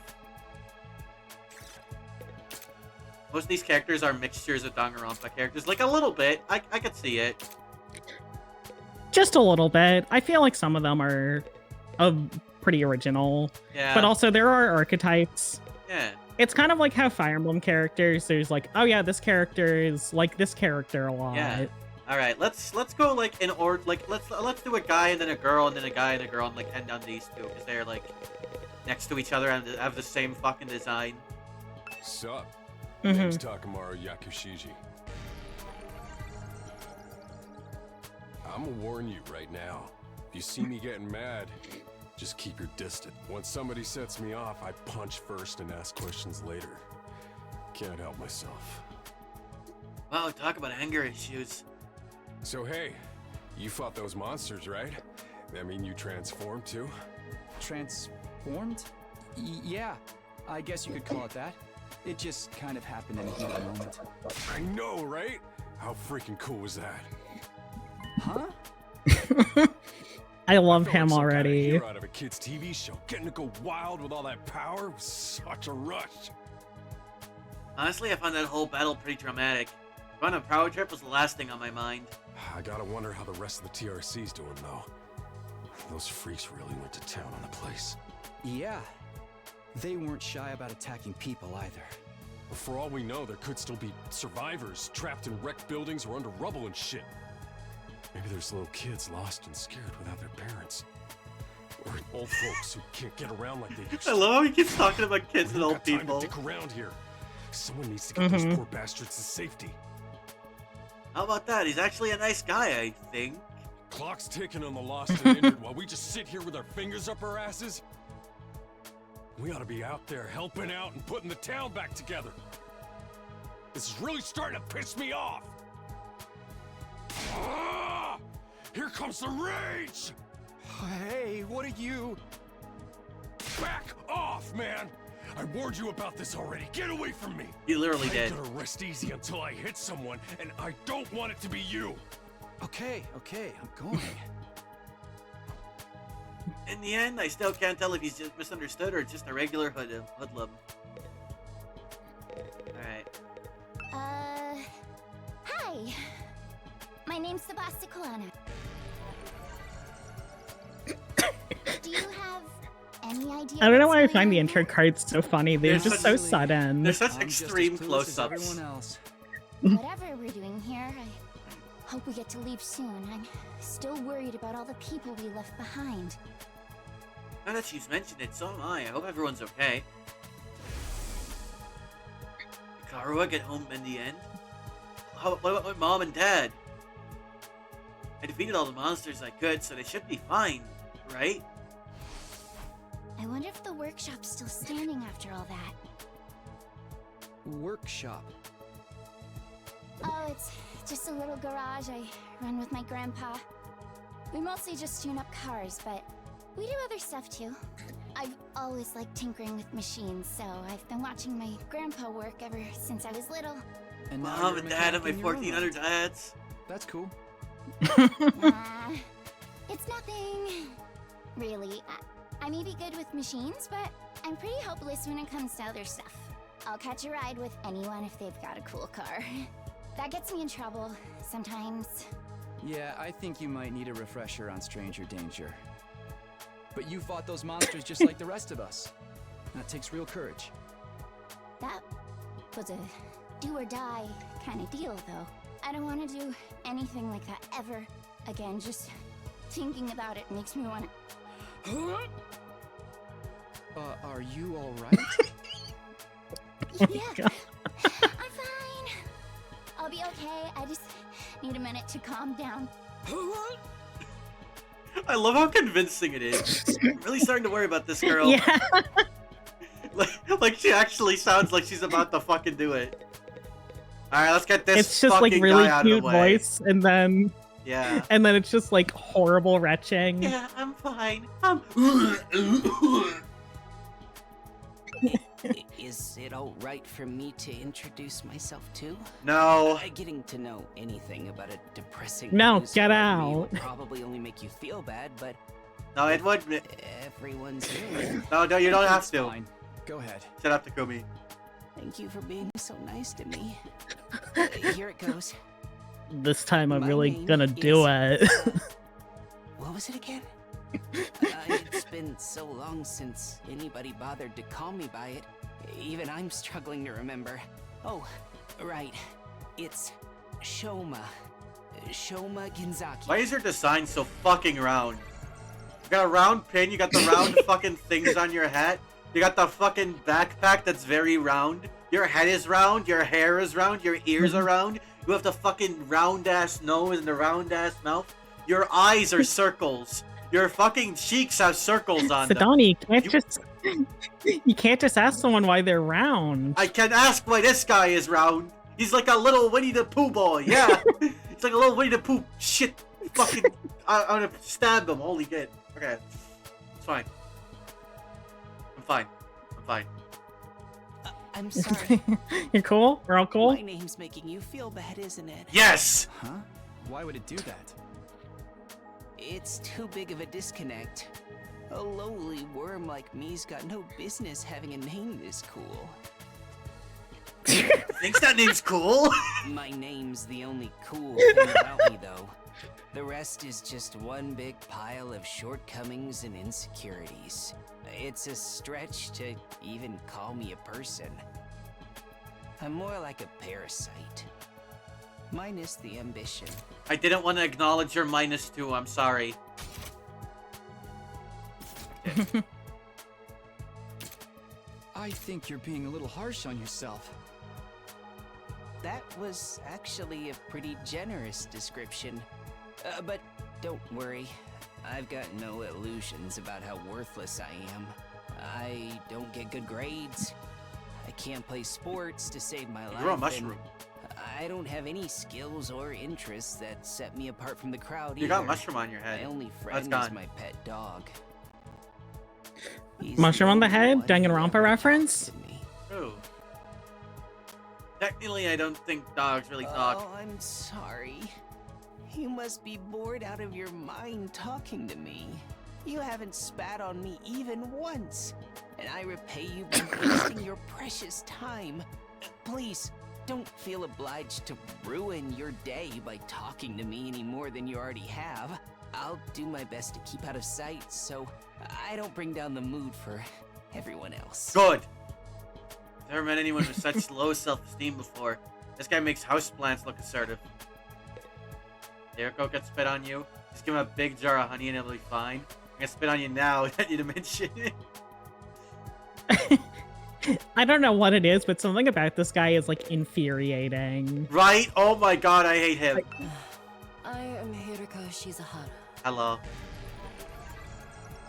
S1: Most of these characters are mixtures of Danganronpa characters. Like a little bit. I could see it.
S2: Just a little bit. I feel like some of them are pretty original.
S1: Yeah.
S2: But also there are archetypes.
S1: Yeah.
S2: It's kind of like how Fire Emblem characters, there's like, oh yeah, this character is like this character a lot.
S1: Yeah. All right, let's go like in order. Like let's do a guy and then a girl and then a guy and a girl and like end on these two because they're like next to each other and have the same fucking design.
S8: Sup? Name's Takamaru Yakushiji. I'ma warn you right now. If you see me getting mad, just keep your distance. When somebody sets me off, I punch first and ask questions later. Can't help myself.
S1: Wow, talk about anger issues.
S8: So hey, you fought those monsters, right? That mean you transformed too?
S3: Transformed? Yeah, I guess you could call it that. It just kind of happened in a heat of the moment.
S8: I know, right? How freaking cool was that?
S3: Huh?
S2: I love
S8: Felt
S2: him
S8: like some kind of
S2: already.
S8: hero out of a kid's TV show. Getting to go wild with all that power was such a rush.
S1: Honestly, I found that whole battle pretty dramatic. Going on a power trip was the last thing on my mind.
S8: I gotta wonder how the rest of the TRC's doing, though. Those freaks really went to town on the place.
S3: Yeah. They weren't shy about attacking people either.
S8: But for all we know, there could still be survivors trapped in wrecked buildings or under rubble and shit. Maybe there's little kids lost and scared without their parents. Or old folks who can't get around like they used to.
S1: I love how he keeps talking about kids
S8: We
S1: and
S8: don't
S1: old
S8: got time
S1: people.
S8: to dick around here. Someone needs to get those poor bastards to safety.
S1: How about that? He's actually a nice guy, I think.
S8: Clock's ticking on the lost and injured while we just sit here with our fingers up our asses. We ought to be out there helping out and putting the town back together. This is really starting to piss me off. Ah! Here comes the rage!
S3: Hey, what are you?
S8: Back off, man! I warned you about this already. Get away from me!
S1: You literally
S8: I
S1: did.
S8: ain't gonna rest easy until I hit someone, and I don't want it to be you.
S3: Okay, I'm going.
S1: In the end, I still can't tell if he's just misunderstood or just a regular hoodlum. Alright.
S5: Hi. My name's Sebasticolana. Do you have any idea?
S2: I don't know why I
S5: what's
S2: find the
S5: going on
S2: intro
S5: here?
S2: cards so funny. They're
S1: There's
S2: just
S1: such-
S2: so sudden.
S1: There's such
S3: I'm just as
S1: extreme
S3: clueless as
S1: close-ups.
S3: everyone else.
S5: Whatever we're doing here, I hope we get to leave soon. I'm still worried about all the people we left behind.
S1: Now that she's mentioned it, so am I. I hope everyone's okay. Did Karua get home in the end? What about my mom and dad? I defeated all the monsters I could, so they should be fine, right?
S5: I wonder if the workshop's still standing after all that.
S3: Workshop.
S5: Oh, it's just a little garage I run with my grandpa. We mostly just tune up cars, but we do other stuff too. I've always liked tinkering with machines, so I've been watching my grandpa work ever since I was little.
S3: And now
S1: Mom
S3: you're a
S1: and dad and my
S3: mechanic in your own
S1: 1400
S3: right.
S1: dads.
S3: That's cool.
S5: Nah, it's nothing. Really, I may be good with machines, but I'm pretty hopeless when it comes to other stuff. I'll catch a ride with anyone if they've got a cool car. That gets me in trouble sometimes.
S3: Yeah, I think you might need a refresher on stranger danger. But you fought those monsters just like the rest of us. That takes real courage.
S5: That was a do or die kind of deal, though. I don't want to do anything like that ever again. Just thinking about it makes me want to.
S3: Are you all right?
S5: Yeah, I'm fine. I'll be okay. I just need a minute to calm down.
S1: I love how convincing it is. I'm really starting to worry about this girl.
S2: Yeah.
S1: like she actually sounds like she's about to fucking do it. Alright, let's get this
S2: It's just
S1: fucking
S2: like really
S1: guy out of
S2: cute
S1: the way.
S2: voice, and then
S1: Yeah.
S2: it's just like horrible retching.
S1: Yeah, I'm fine.
S9: Is it alright for me to introduce myself too?
S1: No.
S9: Getting to know anything about a depressing
S2: No,
S9: news
S2: get
S9: about me
S2: out.
S9: will probably only make you feel bad, but
S1: No, it would.
S9: everyone's here.
S1: No, you don't have
S3: It's
S1: to.
S3: fine. Go ahead.
S1: Shut up, Takumi.
S9: Thank you for being so nice to me. Here it goes.
S2: This time I'm
S9: My
S2: really
S9: name
S2: gonna do it.
S9: is, what was it again? It's been so long since anybody bothered to call me by it. Even I'm struggling to remember. Oh, right. It's Shoma. Shoma Ginzaki.
S1: Why is your design so fucking round? You got a round pin, you got the round fucking things on your hat, you got the fucking backpack that's very round, your head is round, your hair is round, your ears are round, you have the fucking round ass nose and the round ass mouth, your eyes are circles, your fucking cheeks have circles on them.
S2: Sidani, you can't just ask someone why they're round.
S1: I can ask why this guy is round. He's like a little Winnie the Pooh boy, yeah. He's like a little Winnie the Pooh shit fucking I'm gonna stab him, holy shit. Okay. It's fine. I'm fine. I'm fine.
S9: I'm sorry.
S2: You're cool? We're all cool?
S9: My name's making you feel bad, isn't it?
S1: Yes!
S3: Huh? Why would it do that?
S9: It's too big of a disconnect. A lowly worm like me's got no business having a name this cool.
S1: Thinks that name's cool?
S9: My name's the only cool thing about me, though. The rest is just one big pile of shortcomings and insecurities. It's a stretch to even call me a person. I'm more like a parasite. Minus the ambition.
S1: I didn't want to acknowledge your -2, I'm sorry.
S3: I think you're being a little harsh on yourself.
S9: That was actually a pretty generous description. But don't worry, I've got no illusions about how worthless I am. I don't get good grades. I can't play sports to save my life.
S1: You're a
S9: and
S1: mushroom.
S9: I don't have any skills or interests that set me apart from the crowd.
S1: You
S9: either.
S1: got mushroom on your head.
S9: My only
S1: That's
S9: friend is
S1: gone.
S9: my pet dog. He's
S2: Mushroom on the
S9: only
S2: head?
S9: one who
S2: Danganronpa
S9: ever
S2: reference?
S9: talks to me.
S1: Ooh. Technically, I don't think dogs really talk.
S9: Oh, I'm sorry. You must be bored out of your mind talking to me. You haven't spat on me even once, and I repay you by wasting your precious time. Please, don't feel obliged to ruin your day by talking to me any more than you already have. I'll do my best to keep out of sight so I don't bring down the mood for everyone else.
S1: Good. Never met anyone with such low self-esteem before. This guy makes houseplants look assertive. Jericho gets spit on you. Just give him a big jar of honey and it'll be fine. I'm gonna spit on you now that you didn't mention it.
S2: I don't know what it is, but something about this guy is like infuriating.
S1: Right? Oh my god, I hate him.
S4: I am Rika Shizahara.
S1: Hello.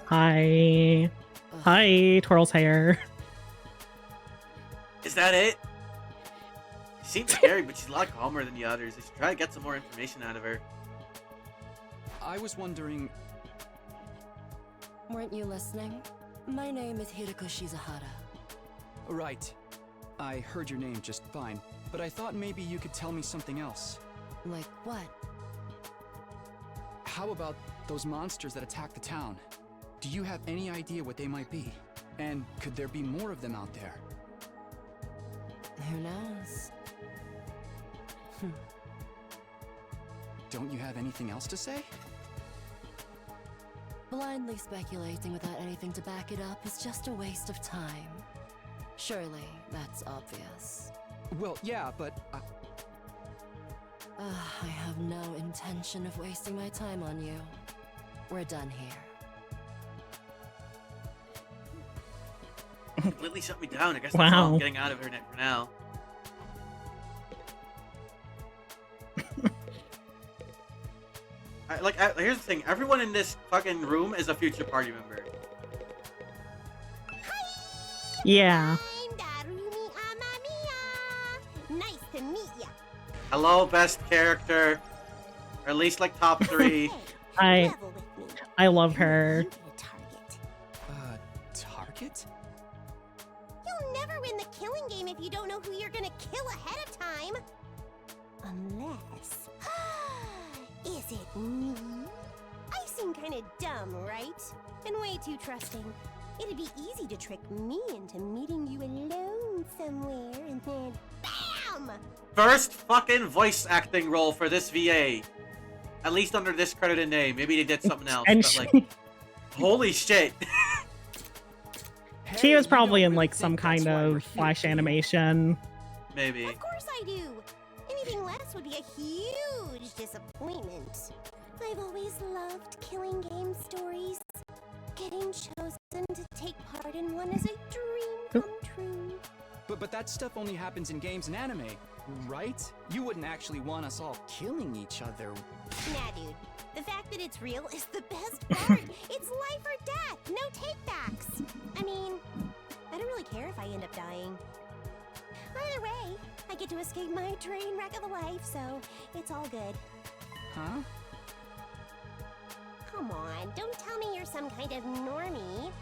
S2: Hi. Hi, twirls hair.
S1: Is that it? She seems scary, but she's a lot calmer than the others. I should try to get some more information out of her.
S10: I was wondering...
S4: Weren't you listening? My name is Hiriko Shizahara.
S10: Right. I heard your name just fine, but I thought maybe you could tell me something else.
S4: Like what?
S10: How about those monsters that attacked the town? Do you have any idea what they might be? And could there be more of them out there?
S4: Who knows?
S10: Don't you have anything else to say?
S4: Blindly speculating without anything to back it up is just a waste of time. Surely, that's obvious.
S10: Well, yeah, but...
S4: I have no intention of wasting my time on you. We're done here.
S1: Completely shut me down. I guess that's all
S2: Wow.
S1: I'm getting out of her for now. Here's the thing. Everyone in this fucking room is a future party member.
S2: Yeah.
S5: I'm Darumi Amamiya. Nice to meet ya.
S1: Hello, best character. Or at least like top 3.
S2: I
S5: Level with me.
S2: I love her.
S5: You get a target.
S10: Target?
S5: You'll never win the killing game if you don't know who you're gonna kill ahead of time. Unless... Is it me? I seem kinda dumb, right? And way too trusting. It'd be easy to trick me into meeting you alone somewhere and then BAM!
S1: First fucking voice acting role for this VA. At least under this credited name. Maybe they did something else.
S2: And
S1: But like, holy shit.
S2: she was probably in like some kind of flash animation.
S1: Maybe.
S5: Of course I do. Anything less would be a huge disappointment. I've always loved killing game stories. Getting chosen to take part in one is a dream come true.
S10: But that stuff only happens in games and anime, right? You wouldn't actually want us all killing each other.
S5: Nah, dude. The fact that it's real is the best part. It's life or death. No takebacks. I mean, I don't really care if I end up dying. Either way, I get to escape my train wreck of a life, so it's all good.
S10: Huh?
S5: Come on, don't tell me you're some kind of normie.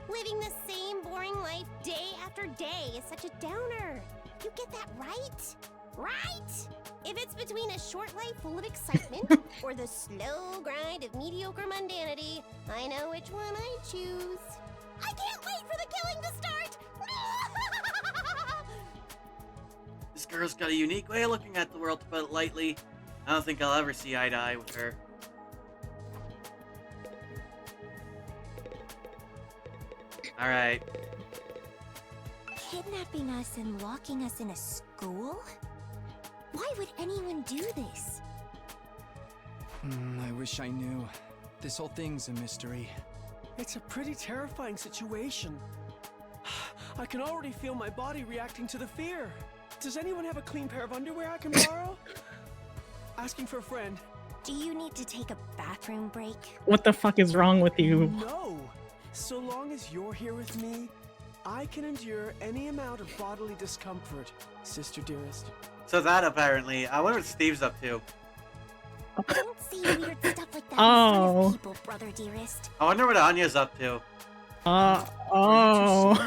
S5: Living the same boring life day after day is such a downer. You get that right? Right? If it's between a short life full of excitement or the slow grind of mediocre mundanity, I know which one I choose. I can't wait for the killing to start!
S1: This girl's got a unique way of looking at the world, to put it lightly. I don't think I'll ever see eye to eye with her. Alright.
S5: Kidnapping us and locking us in a school? Why would anyone do this?
S10: I wish I knew. This whole thing's a mystery.
S11: It's a pretty terrifying situation. I can already feel my body reacting to the fear. Does anyone have a clean pair of underwear I can borrow? Asking for a friend.
S5: Do you need to take a bathroom break?
S2: What the fuck is wrong with you?
S11: No! So long as you're here with me, I can endure any amount of bodily discomfort, sister dearest.
S1: So that apparently, I wonder what Steve's up to.
S5: Don't say weird stuff like that in front of people, brother dearest.
S1: I wonder what Anya's up to.
S11: Oh,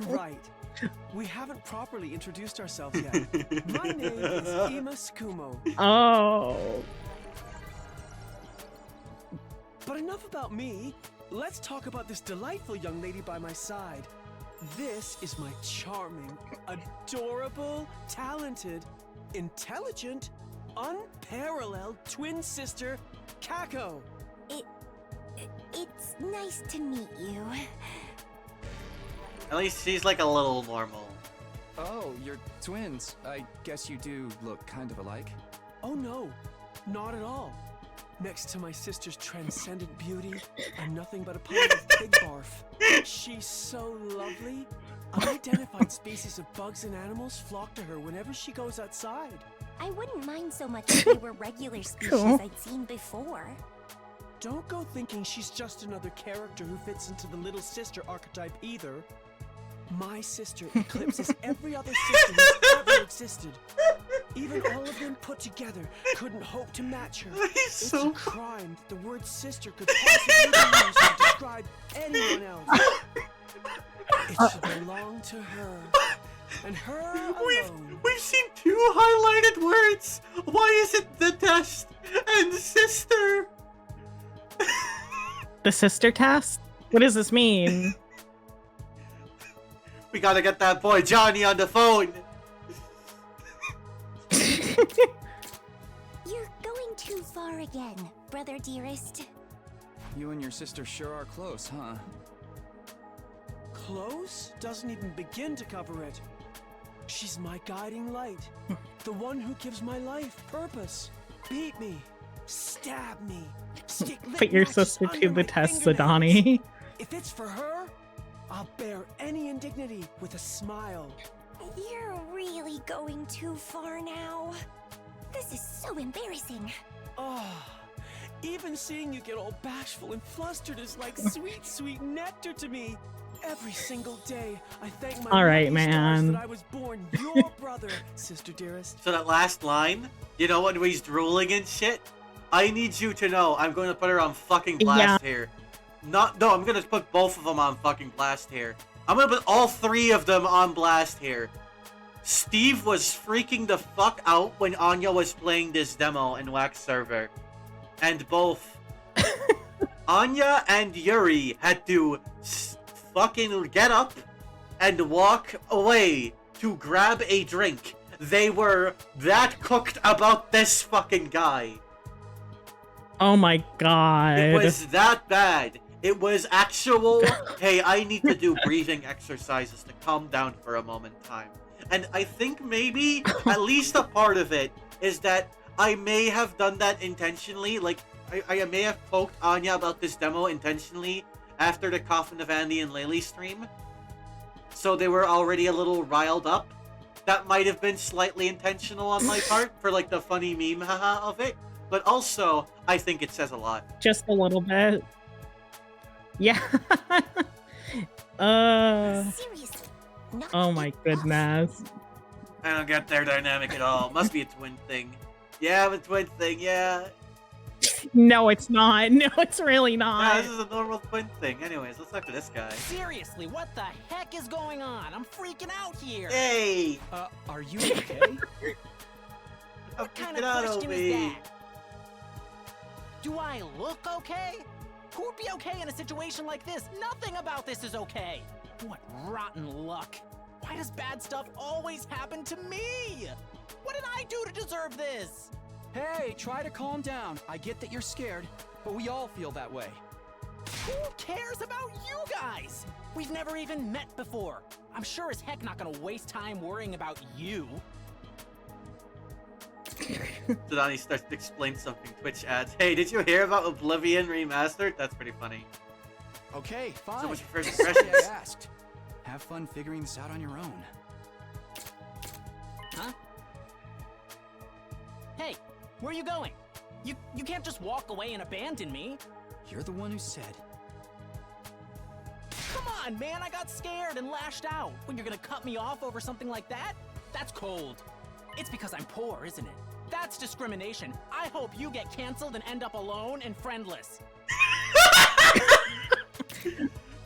S11: right. We haven't properly introduced ourselves yet. My name is Ima Skumo.
S2: Oh.
S11: But enough about me. Let's talk about this delightful young lady by my side. This is my charming, adorable, talented, intelligent, unparalleled twin sister, Kako.
S5: It's nice to meet you.
S1: At least she's like a little normal.
S10: Oh, you're twins. I guess you do look kind of alike.
S11: Oh no, not at all. Next to my sister's transcendent beauty, I'm nothing but a pile of pig barf. She's so lovely. Unidentified species of bugs and animals flock to her whenever she goes outside.
S5: I wouldn't mind so much if they were regular species I'd seen before.
S11: Don't go thinking she's just another character who fits into the little sister archetype either. My sister eclipses every other sister who's ever existed. Even all of them put together couldn't hope to match her. It's a crime that the word sister could possibly be used to describe anyone else. It should belong to her. And her alone.
S1: We've seen 2 highlighted words. Why is it the test and sister?
S2: The sister test? What does this mean?
S1: We gotta get that boy Johnny on the phone.
S5: You're going too far again, brother dearest.
S10: You and your sister sure are close, huh?
S11: Close doesn't even begin to cover it. She's my guiding light. The one who gives my life purpose. Beat me. Stab me. Stick
S2: Put your sister to the test, Sadani.
S11: If it's for her, I'll bear any indignity with a smile.
S5: You're really going too far now. This is so embarrassing.
S11: Oh, even seeing you get all bashful and flustered is like sweet, sweet nectar to me. Every single day, I thank my
S2: Alright,
S11: lucky stars
S2: man.
S11: that I was born your brother, sister dearest.
S1: So that last line, you know when he's drooling and shit? I need you to know I'm going to put her on fucking blast here. No, I'm going to put both of them on fucking blast here. I'm going to put all 3 of them on blast here. Steve was freaking the fuck out when Anya was playing this demo in Wax server. And both Anya and Yuri had to fucking get up and walk away to grab a drink. They were that cooked about this fucking guy.
S2: Oh my god.
S1: It was that bad. It was actual, hey, I need to do breathing exercises to calm down for a moment time. And I think maybe, at least a part of it, is that I may have done that intentionally. Like, I may have poked Anya about this demo intentionally after the Coffin of Andy and Laylee stream. So they were already a little riled up. That might have been slightly intentional on my part for, like, the funny meme haha of it. But also, I think it says a lot.
S2: Just a little bit. Yeah.
S5: Seriously.
S2: Oh my goodness.
S1: I don't get their dynamic at all. Must be a twin thing. Yeah, a twin thing, yeah.
S2: No, it's not. No, it's really not.
S1: Yeah, this is a normal twin thing. Anyways, let's talk to this guy.
S12: Seriously, what the heck is going on? I'm freaking out here.
S1: Hey!
S10: Are you okay?
S12: What kind of question is that? Do I look okay? Who would be okay in a situation like this? Nothing about this is okay. What rotten luck. Why does bad stuff always happen to me? What did I do to deserve this?
S10: Hey, try to calm down. I get that you're scared, but we all feel that way.
S12: Who cares about you guys? We've never even met before. I'm sure as heck not gonna waste time worrying about you.
S1: Sadani starts to explain something. Twitch ads. Hey, did you hear about Oblivion Remastered? That's pretty funny.
S10: Okay, fine.
S1: So what's your first
S10: Sorry
S1: impressions?
S10: I asked. Have fun figuring this out on your own.
S12: Huh? Hey, where are you going? You can't just walk away and abandon me.
S10: You're the one who said.
S12: on, man, I got scared and lashed out. When you're gonna cut me off over something like that? That's cold. It's because I'm poor, isn't it? That's discrimination. I hope you get canceled and end up alone and friendless.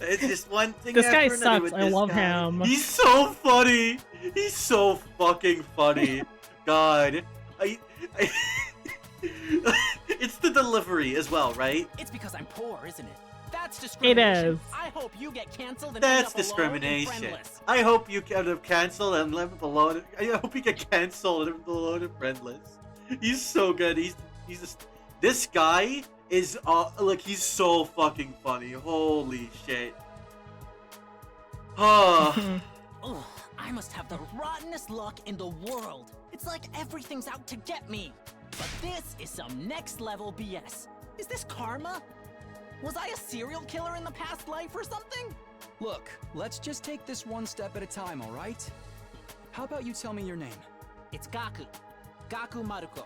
S1: It's just one thing.
S2: This guy
S1: after another
S2: sucks.
S1: with
S2: I
S1: this
S2: love
S1: guy.
S2: him.
S1: He's so funny. He's so fucking funny. God, it's the delivery as well, right?
S12: It's because I'm poor, isn't it? That's discrimination.
S2: It is.
S12: I hope you get canceled and
S1: That's
S12: end up alone and
S1: discrimination.
S12: friendless.
S1: I hope you get canceled and live alone. I hope you get canceled and live alone and friendless. He's so good. He's just, this guy is like, he's so fucking funny. Holy shit. Oh.
S12: Ugh, I must have the rottenest luck in the world. It's like everything's out to get me. But this is some next level BS. Is this karma? Was I a serial killer in the past life or something?
S10: Look, let's just take this one step at a time, all right? How about you tell me your name?
S12: It's Gaku. Gaku Maruko.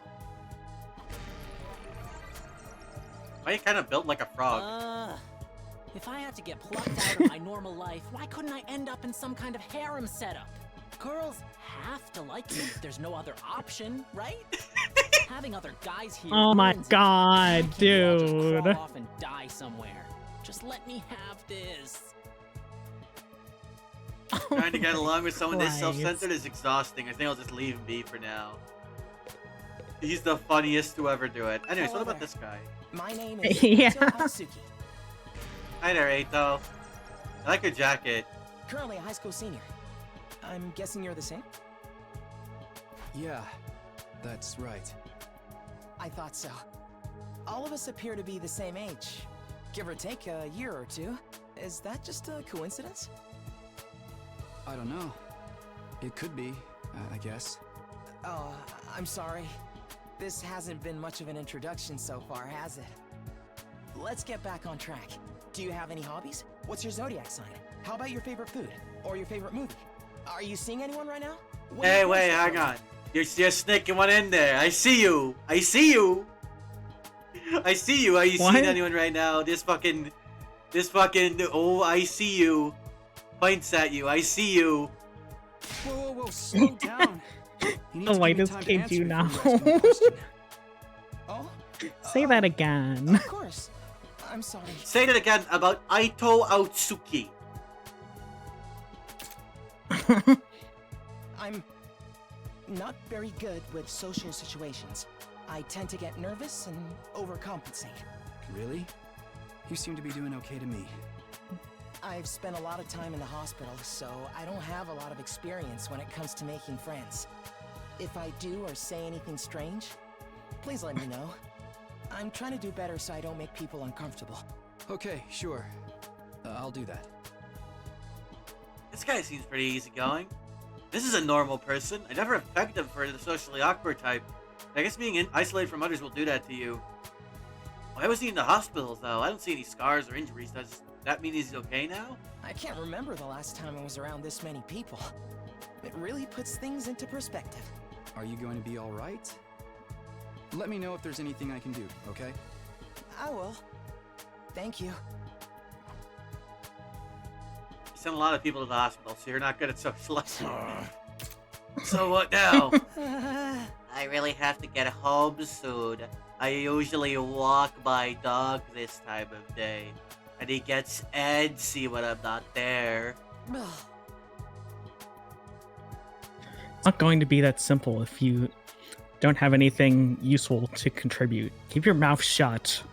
S1: Why you kind of built like a frog?
S12: If I had to get plucked out of my normal life, why couldn't I end up in some kind of harem setup? Girls have to like me if there's no other option, right? Having other guys here.
S2: Oh my
S12: ruins it.
S2: god,
S12: Why can't we all just
S2: dude.
S12: crawl off and die somewhere? Just let me have this.
S1: Trying to get along with someone this
S2: Christ.
S1: self-centered is exhausting. I think I'll just leave him be for now. He's the funniest to ever do it. Anyways, what about this guy?
S12: My name is
S2: Yeah.
S12: Eito Hatsuki.
S1: Hi there, Eito. I like your jacket.
S12: Currently a high school senior. I'm guessing you're the same?
S10: Yeah, that's right.
S12: I thought so. All of us appear to be the same age. Give or take a year or two. Is that just a coincidence?
S10: I don't know. It could be, I guess.
S12: Oh, I'm sorry. This hasn't been much of an introduction so far, has it? Let's get back on track. Do you have any hobbies? What's your zodiac sign? How about your favorite food? Or your favorite movie? Are you seeing anyone right now?
S1: Hey, wait, hang on. You're sneaking one in there. I see you. I see you. I see you. Are you
S2: What?
S1: seeing anyone right now? This fucking, oh, I see you. Points at you. I see you.
S10: Whoa, slow down. You need
S2: The
S10: to give me
S2: whitest
S10: time to
S2: kid
S10: answer
S2: you
S10: before
S2: know.
S10: ask me a question.
S12: Oh?
S2: Say that again.
S12: Of course. I'm sorry.
S1: Say that again about Aito Aotsuki.
S12: I'm not very good with social situations. I tend to get nervous and overcompensate.
S10: Really? You seem to be doing okay to me.
S12: I've spent a lot of time in the hospital, so I don't have a lot of experience when it comes to making friends. If I do or say anything strange, please let me know. I'm trying to do better so I don't make people uncomfortable.
S10: Okay, sure. I'll do that.
S1: This guy seems pretty easygoing. This is a normal person. I never affect him for the socially awkward type. I guess being isolated from others will do that to you. Why was he in the hospital, though? I don't see any scars or injuries. Does that mean he's okay now?
S12: I can't remember the last time I was around this many people. It really puts things into perspective.
S10: Are you going to be all right? Let me know if there's anything I can do, okay?
S12: I will. Thank you.
S1: You sent a lot of people to the hospital, so you're not good at socializing. So what now? I really have to get home soon. I usually walk my dog this time of day, and he gets antsy when I'm not there.
S2: It's not going to be that simple if you don't have anything useful to contribute. Keep your mouth shut.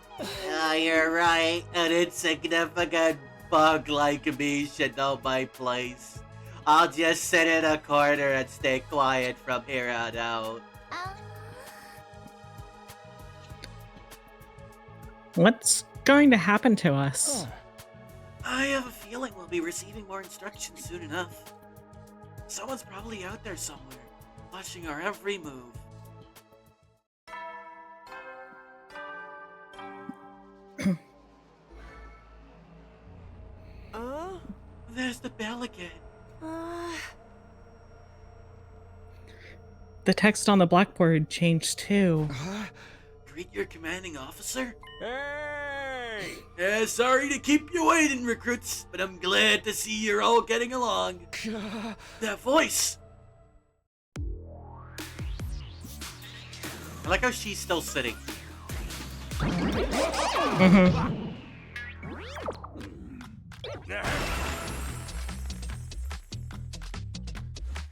S1: You're right. An insignificant bug like me should know my place. I'll just sit in a corner and stay quiet from here on out.
S2: What's going to happen to us?
S1: I have a feeling we'll be receiving more instructions soon enough. Someone's probably out there somewhere, watching our every move. There's the bell again.
S2: The text on the blackboard changed too.
S1: Greet your commanding officer?
S7: Hey! way.
S1: Yeah, sorry to keep you waiting, recruits, but I'm glad to see you're all getting along. That voice! I like how she's still sitting.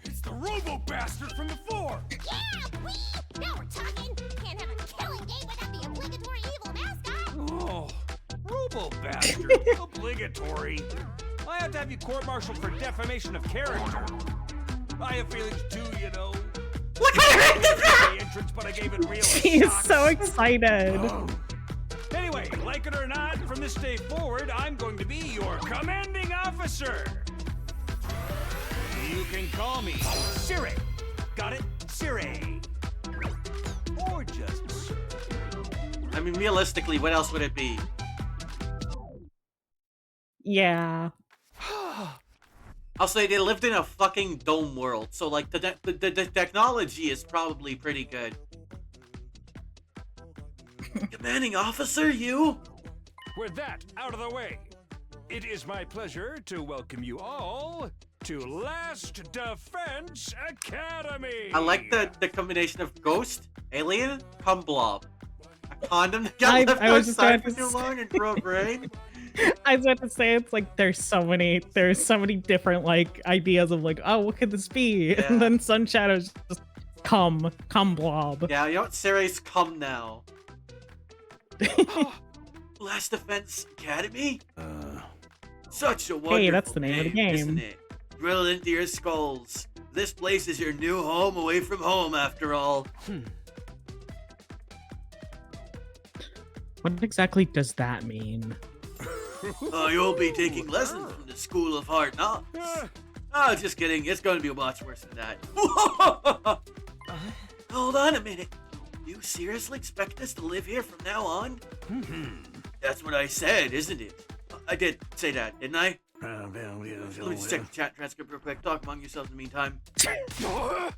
S7: It's the robo-bastard from before!
S5: Yeah, now we're talking. Can't have a killing game without the obligatory evil mascot.
S7: Oh, robo-bastard. Obligatory. I have to have you court-martialed for defamation of character. I have feelings too, you know.
S1: Look at her!
S7: Entrance, but I gave it real
S2: She is
S7: shots.
S2: so excited.
S7: Anyway, like it or not, from this day forward, I'm going to be your commanding officer. You can call me Siri. Got it? Siri. Or just Sir.
S1: I mean, realistically, what else would it be?
S2: Yeah.
S1: I'll say they lived in a fucking dome world, so like the technology is probably pretty good. Commanding officer, you?
S7: With that out of the way, it is my pleasure to welcome you all to Last Defense Academy.
S1: I like the combination of ghost, alien, cum blob. A condom that got left
S2: I was just
S1: outside
S2: about
S1: for
S2: to
S1: too long and grew a brain.
S2: I was about to say it's like there's so many different like ideas of like, oh, what could this be?
S1: Yeah.
S2: And then Sun Shadow's just cum blob.
S1: Yeah, you know what? Siri's cum now. Last Defense Academy? Such a wonderful
S2: Hey, that's the name of the game.
S1: Isn't it? Drill into your skulls. This place is your new home away from home, after all.
S2: What exactly does that mean?
S1: Oh, you'll be taking lessons from the School of Hard Knocks. Oh, just kidding. It's going to be much worse than that. Hold on a minute. You seriously expect us to live here from now on? That's what I said, isn't it? I did say that, didn't I? Let me just check the chat transcript real quick. Talk among yourselves in the meantime.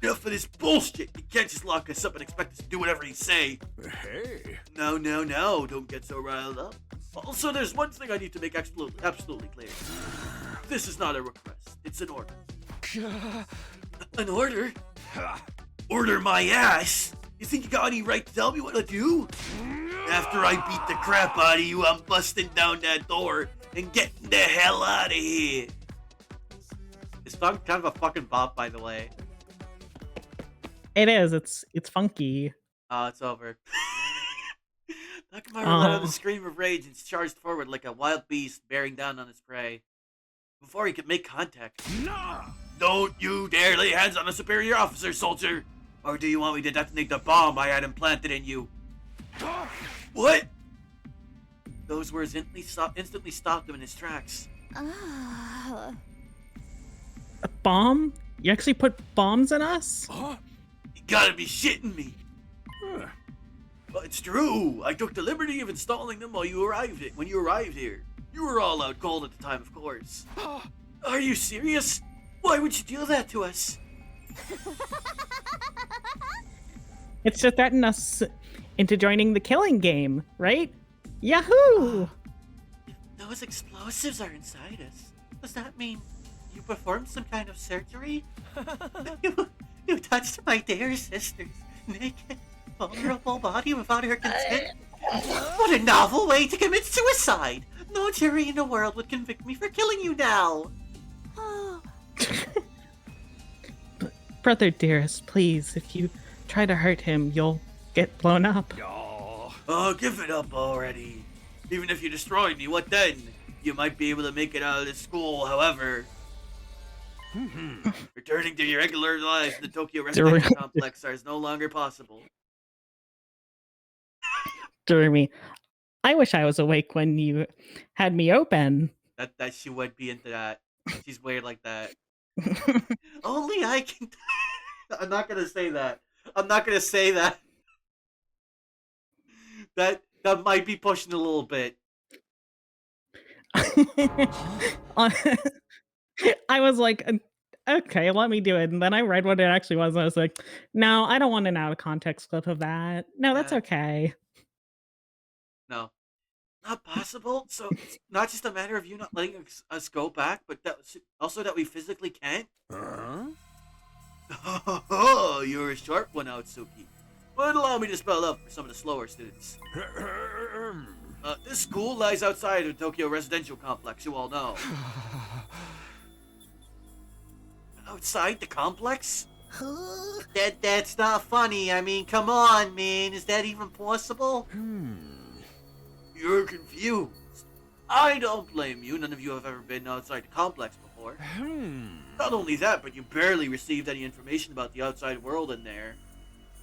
S1: Enough of this bullshit. You can't just lock us up and expect us to do whatever you say.
S7: Hey.
S1: No. Don't get so riled up. Also, there's one thing I need to make absolutely clear. This is not a request. It's an order. An order? Order my ass? You think you got any right to tell me what to do? After I beat the crap out of you, I'm busting down that door and getting the hell out of here. It's kind of a fucking bop, by the way.
S2: It is. It's funky.
S1: Oh, it's over. Nakamaru let out a scream of rage and charged forward like a wild beast bearing down on its prey. Before he could make contact.
S7: No!
S1: Don't you dare lay hands on a superior officer, soldier! Or do you want me to detonate the bomb I had implanted in you? What? Those words instantly stopped him in his tracks.
S2: A bomb? You actually put bombs in us?
S1: You gotta be shitting me. But it's true. I took the liberty of installing them when you arrived here. You were all out cold at the time, of course. Are you serious? Why would you do that to us?
S2: It's to threaten us into joining the killing game, right? Yahoo!
S1: Those explosives are inside us. Does that mean you performed some kind of surgery? you touched my dear sister's naked, vulnerable body without her consent? What a novel way to commit suicide! No jury in the world would convict me for killing you now!
S2: Brother dearest, please, if you try to hurt him, you'll get blown up.
S1: Oh, give it up already. Even if you destroyed me, what then? You might be able to make it out of this school, however. Returning to your regular life in the Tokyo Residential Complex is no longer possible.
S2: Jeremy, I wish I was awake when you had me open.
S1: That she would be into that. She's weird like that. Only I can... I'm not gonna say that. I'm not gonna say that. That might be pushing a little bit.
S2: I was like, okay, let me do it. And then I read what it actually was, and I was like, no, I don't want an out of context clip of that. No, that's okay.
S1: No. Not possible? So it's not just a matter of you not letting us go back, but also that we physically can't?
S7: Huh?
S1: Oh, you're a sharp one, Outsuki. But allow me to spell up for some of the slower students. This school lies outside of Tokyo residential complex, you all know. Outside the complex? That's not funny. I mean, come on, man. Is that even possible? You're confused. I don't blame you. None of you have ever been outside the complex before. Not only that, but you barely received any information about the outside world in there.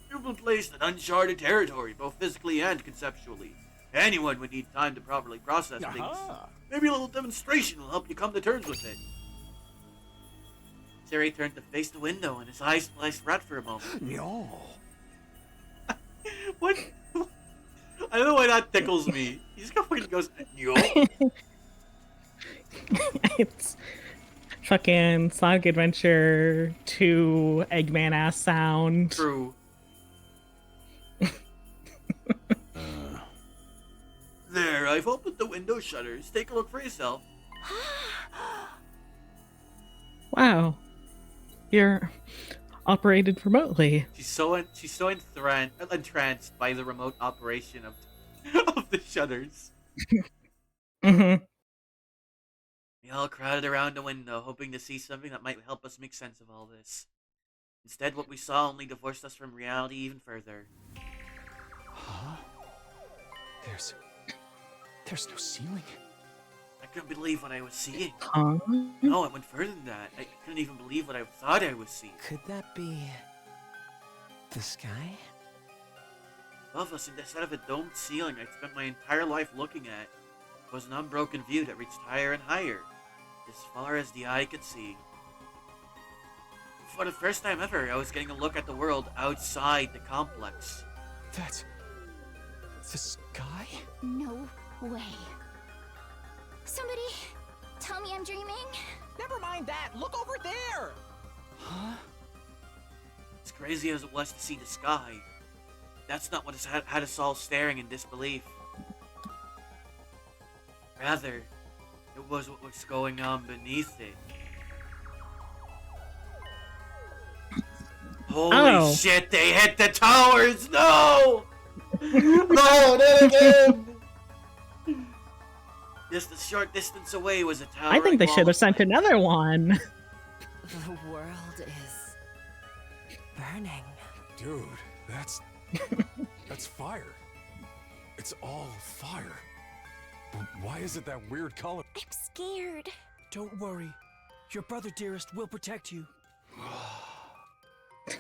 S1: You've been placed in uncharted territory, both physically and conceptually. Anyone would need time to properly process things. Maybe a little demonstration will help you come to terms with it. Terry turned to face the window, and his eyes splashed red for a moment.
S7: No.
S1: What? I don't know why that tickles me. He just fucking goes, yo.
S2: It's fucking Sonic Adventure 2 Eggman ass sound.
S1: True. There, I've opened the window shutters. Take a look for yourself.
S2: Wow. You're operated remotely.
S1: She's so entranced by the remote operation of the shutters.
S2: Mm-hmm.
S1: We all crowded around the window, hoping to see something that might help us make sense of all this. Instead, what we saw only divorced us from reality even further.
S10: Huh? There's no ceiling.
S1: I couldn't believe what I was seeing.
S2: Huh?
S1: No, it went further than that. I couldn't even believe what I thought I was seeing.
S9: Could that be the sky?
S1: Above us, instead of a domed ceiling I'd spent my entire life looking at, was an unbroken view that reached higher and higher, as far as the eye could see. For the first time ever, I was getting a look at the world outside the complex.
S10: That's the sky?
S5: No way. Somebody tell me I'm dreaming?
S12: Never mind that. Look over there.
S10: Huh?
S1: As crazy as it was to see the sky, that's not what had us all staring in disbelief. Rather, it was what was going on beneath it. Holy shit, they hit the towers! No! No, not again! Just a short distance away was a tower.
S2: I think they should have sent another one.
S9: The world is burning.
S8: Dude, that's fire. It's all fire. But why is it that weird color?
S5: I'm scared.
S11: Don't worry. Your brother dearest will protect you.
S1: The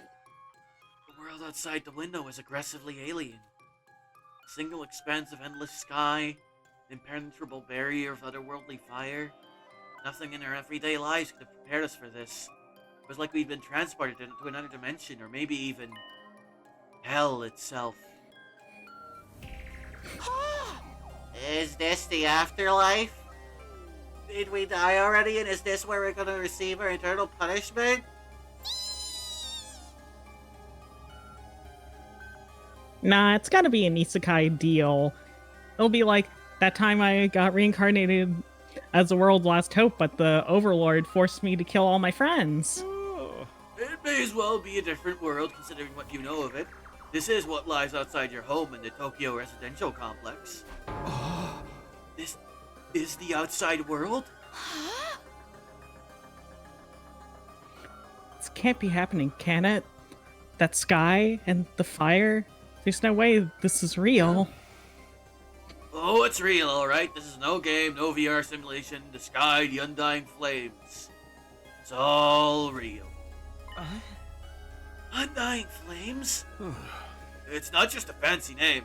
S1: world outside the window was aggressively alien. A single expanse of endless sky, an impenetrable barrier of otherworldly fire. Nothing in our everyday lives could have prepared us for this. It was like we'd been transported into another dimension, or maybe even hell itself. Is this the afterlife? Did we die already, and is this where we're gonna receive our eternal punishment?
S2: Nah, it's gotta be an isekai deal. It'll be like that time I got reincarnated as the world's last hope, but the Overlord forced me to kill all my friends.
S1: It may as well be a different world, considering what you know of it. This is what lies outside your home in the Tokyo residential complex. This is the outside world?
S2: This can't be happening, can it? That sky and the fire? There's no way this is real.
S1: Oh, it's real, alright. This is no game, no VR simulation. The sky, the undying flames. It's all real. Undying flames? It's not just a fancy name.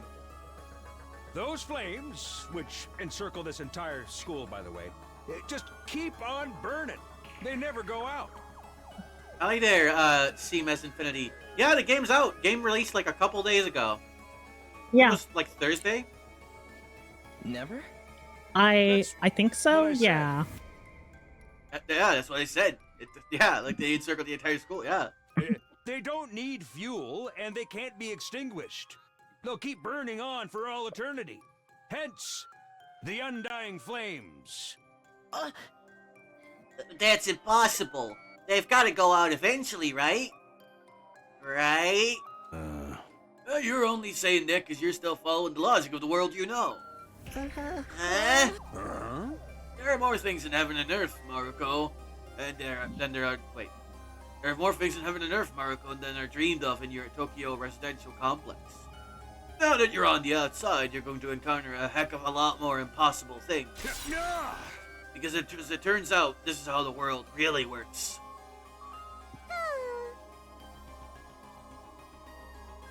S7: Those flames, which encircle this entire school, by the way, just keep on burning. They never go out.
S1: Hi there, CMS Infinity. Yeah, the game's out. Game released like a couple days ago.
S2: Yeah.
S1: It was like Thursday?
S9: Never?
S2: I think so, yeah.
S1: Yeah, that's what I said. Yeah, like they encircled the entire school, yeah.
S7: They don't need fuel, and they can't be extinguished. They'll keep burning on for all eternity. Hence, The undying flames.
S1: That's impossible. They've got to go out eventually, right? Right? You're only saying that because you're still following the logic of the world you know. Huh? There are more things in heaven and earth, Maruko, and there are more things in heaven and earth, Maruko, than are dreamed of in your Tokyo residential complex. Now that you're on the outside, you're going to encounter a heck of a lot more impossible things. Because as it turns out, this is how the world really works.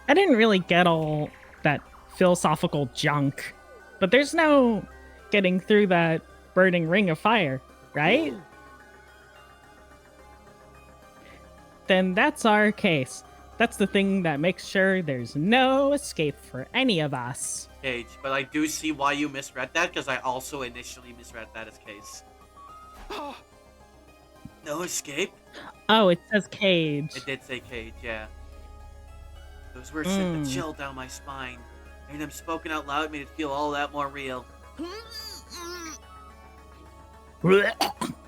S2: I didn't really get all that philosophical junk, but there's no getting through that burning ring of fire, right? Then that's our case. That's the thing that makes sure there's no escape for any of us.
S1: Cage, but I do see why you misread that, because I also initially misread that as case. No escape?
S2: Oh, it says cage.
S1: It did say cage, yeah. Those words sent a chill down my spine. Hearing them spoken out loud made it feel all that more real.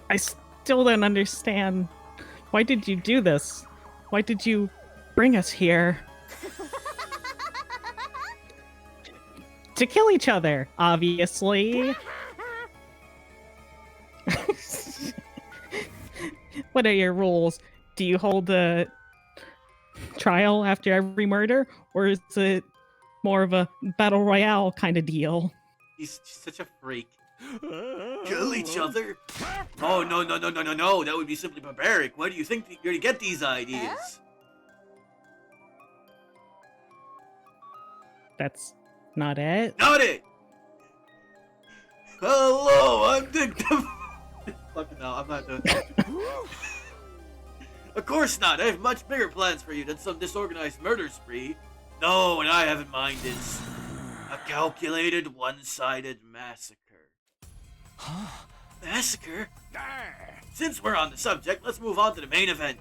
S2: I still don't understand. Why did you do this? Why did you bring us here? To kill each other, obviously. What are your rules? Do you hold a trial after every murder, or is it more of a battle royale kind of deal?
S1: He's such a freak. Kill each other? Oh, no. That would be simply barbaric. Where do you think you're gonna get these ideas?
S2: That's not it.
S1: Not it! Hello, I'm the... Fucking no, I'm not doing that. Of course not. I have much bigger plans for you than some disorganized murder spree. No, what I have in mind is a calculated, one-sided massacre.
S3: Huh?
S1: Massacre? Since we're on the subject, let's move on to the main event.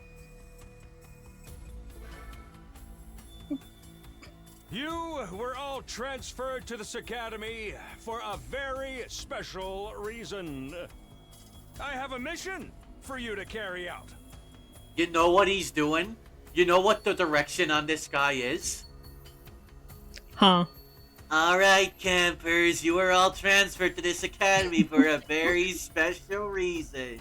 S7: You were all transferred to this academy for a very special reason. I have a mission for you to carry out.
S1: You know what he's doing? You know what the direction on this guy is?
S2: Huh.
S1: Alright, campers, you are all transferred to this academy for a very special reason.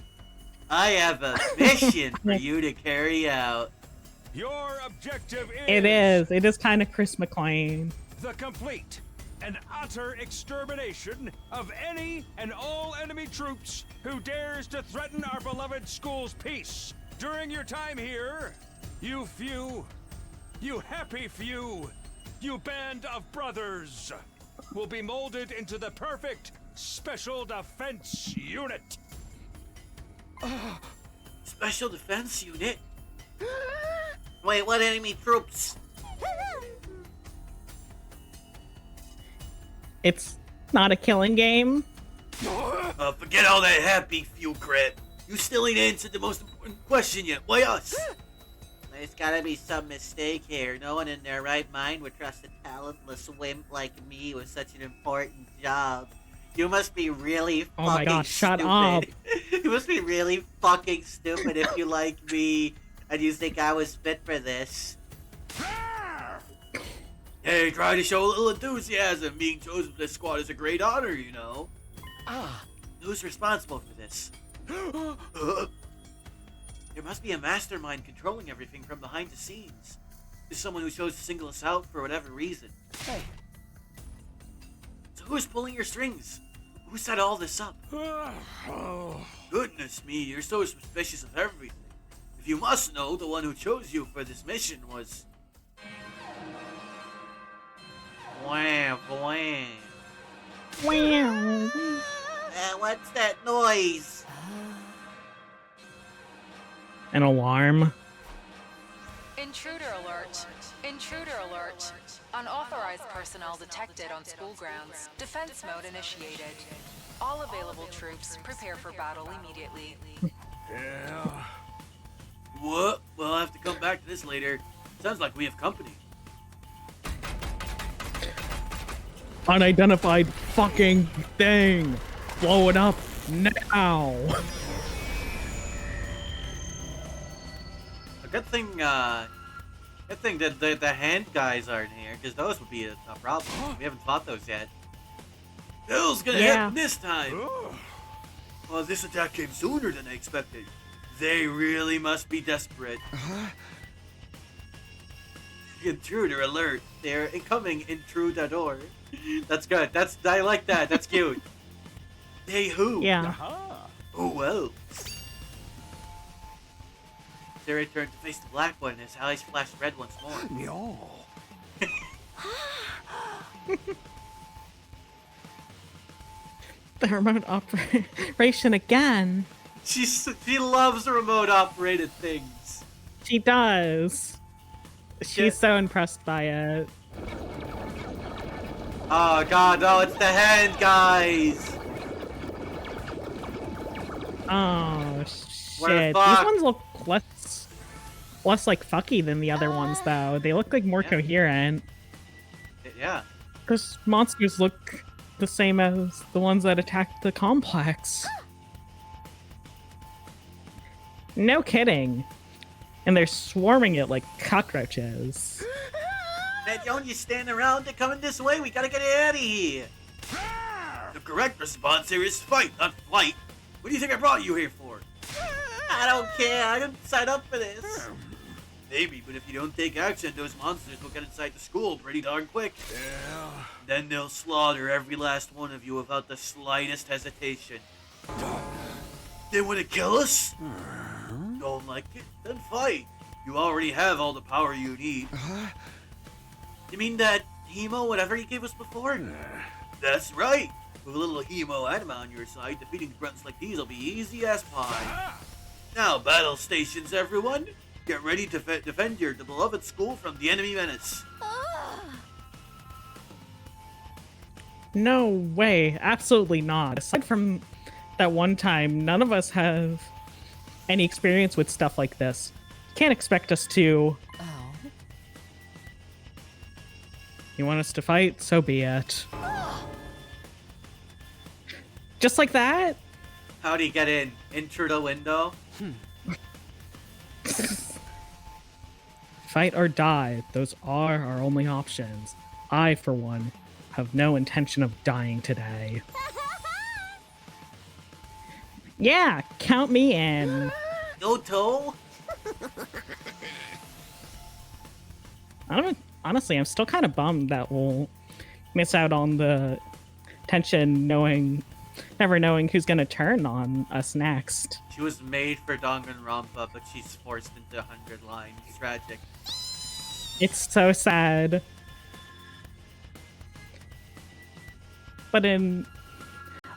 S1: I have a mission for you to carry out.
S7: Your objective is...
S2: It is kind of Chris McClane.
S7: The complete and utter extermination of any and all enemy troops who dares to threaten our beloved school's peace. During your time here, you happy few, you band of brothers, will be molded into the perfect special defense unit.
S1: Special defense unit? Wait, what enemy troops?
S2: It's not a killing game.
S1: Forget all that happy few crap. You still ain't answered the most important question yet. Why us? There's gotta be some mistake here. No one in their right mind would trust a talentless wimp like me with such an important job. You must be really fucking
S2: Oh my gosh, shut
S1: stupid.
S2: up.
S1: You must be really fucking stupid if you like me and you think I was fit for this. Hey, try to show a little enthusiasm. Being chosen for this squad is a great honor, you know. Who's responsible for this? There must be a mastermind controlling everything from behind the scenes. There's someone who chose to single us out for whatever reason. Hey. So who's pulling your strings? Who set all this up? Goodness me, you're so suspicious of everything. If you must know, the one who chose you for this mission was... Wham, wham.
S2: Wow.
S1: What's that noise?
S2: An alarm.
S4: Intruder alert. Intruder alert. Unauthorized personnel detected on school grounds. Defense mode initiated. All available troops prepare for battle immediately.
S7: Yeah.
S1: What? Well, I'll have to come back to this later. Sounds like we have company.
S2: Unidentified fucking thing. Blow it up now.
S1: A good thing that the hand guys aren't here, because those would be a problem. We haven't fought those yet. Hell's gonna happen this time! Well, this attack came sooner than I expected. They really must be desperate. Intruder alert. They're incoming intruder. That's good. I like that. That's cute. Hey, who?
S2: Yeah.
S1: Who else? They turned to face the black one, his eyes flashed red once more.
S7: No.
S2: The remote operation again.
S1: She loves remote operated things.
S2: She does. She's so impressed by it.
S1: Oh god, no, it's the hand guys.
S2: Oh shit. These ones look less like fucky than the other ones though. They look like more coherent.
S1: Yeah.
S2: Those monsters look the same as the ones that attacked the complex. No kidding. And they're swarming it like cockroaches.
S1: Man, don't you stand around? They're coming this way. We gotta get out of here. The correct response here is fight, not flight. What do you think I brought you here for? I don't care. I didn't sign up for this. Maybe, but if you don't take action, those monsters will get inside the school pretty darn quick. Yeah. Then they'll slaughter every last one of you without the slightest hesitation. They want to kill us? Don't like it? Then fight. You already have all the power you need. You mean that hemo, whatever you gave us before? That's right. With a little hemo anima on your side, defeating grunts like these will be easy as pie. Now, battle stations, everyone. Get ready to defend your beloved school from the enemy menace.
S2: No way. Absolutely not. Aside from that one time, none of us have any experience with stuff like this. Can't expect us to. You want us to fight? So be it. Just like that?
S1: How'd he get in? In through the window?
S2: Fight or die. Those are our only options. I, for one, have no intention of dying today. Yeah, count me in.
S1: No toe?
S2: Honestly, I'm still kind of bummed that we'll miss out on the tension never knowing who's gonna turn on us next.
S1: She was made for Danganronpa, but she's forced into 100 lines. Tragic.
S2: It's so sad. But in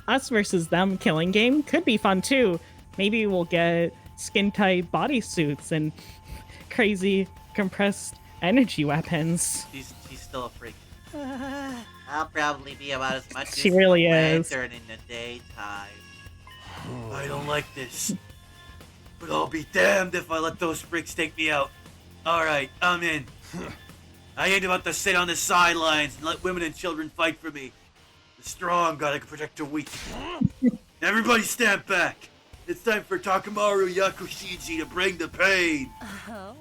S2: us versus them killing game could be fun too. Maybe we'll get skin-tight bodysuits and crazy compressed energy weapons.
S1: She's still a freak. I'll probably be about as much
S2: She
S1: as
S2: really
S1: a
S2: is.
S1: lantern in the daytime. I don't like this. But I'll be damned if I let those freaks take me out. Alright, I'm in. I ain't about to sit on the sidelines and let women and children fight for me. The strong gotta protect the weak. Everybody stand back. It's time for Takamaru Yakushiji to bring the pain.
S5: Oh.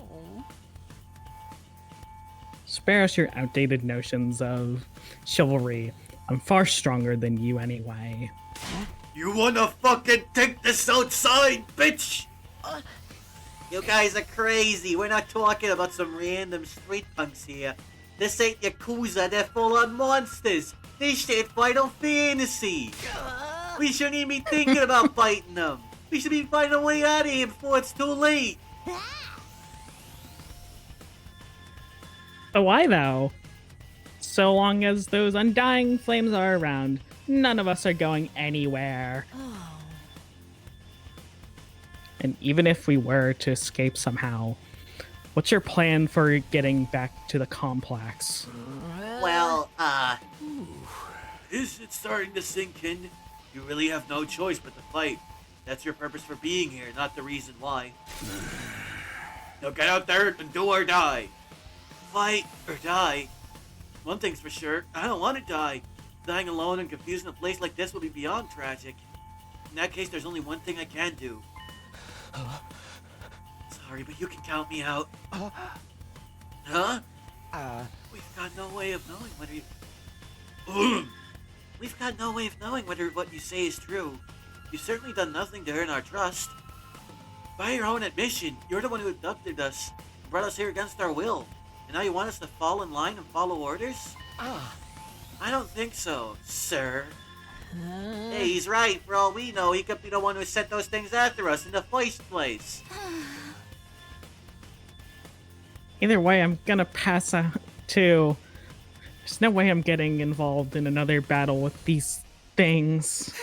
S2: Spare us your outdated notions of chivalry. I'm far stronger than you anyway.
S1: You wanna fucking take this outside, bitch? You guys are crazy. We're not talking about some random street punks here. This ain't Yakuza, they're full-on monsters. This shit Final Fantasy. We shouldn't even be thinking about fighting them. We should be finding a way out of here before it's too late.
S2: But why though? So long as those undying flames are around, none of us are going anywhere. And even if we were to escape somehow, what's your plan for getting back to the complex?
S1: Well, is it starting to sink in? You really have no choice but to fight. That's your purpose for being here, not the reason why. Now get out there and do or die. Fight or die. One thing's for sure, I don't want to die. Dying alone and confused in a place like this would be beyond tragic. In that case, there's only one thing I can do. Sorry, but you can count me out. Huh? We've got no way of knowing whether you... We've got no way of knowing whether what you say is true. You've certainly done nothing to earn our trust. By your own admission, you're the one who abducted us and brought us here against our will. And now you want us to fall in line and follow orders? I don't think so, sir. Hey, he's right. For all we know, he could be the one who sent those things after us in the first place.
S2: Either way, I'm gonna pass out too. There's no way I'm getting involved in another battle with these things.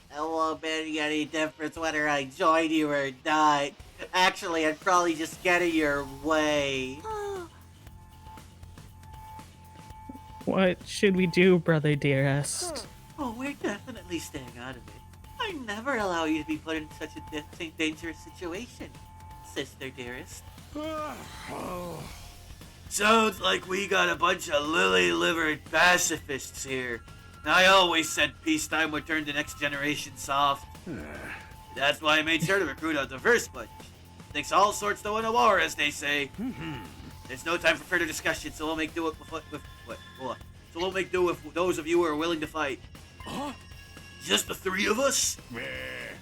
S1: It won't make any difference whether I join you or not. Actually, I'd probably just get in your way.
S2: What should we do, brother dearest?
S1: Oh, we're definitely staying out of it. I never allow you to be put in such a dangerous situation, sister dearest. Sounds like we got a bunch of lily-livered pacifists here. I always said peacetime would turn the next generation soft. That's why I made sure to recruit a diverse bunch. Takes all sorts to win a war, as they say. There's no time for further discussion, so we'll make do with those of you who are willing to fight. Just the three of us?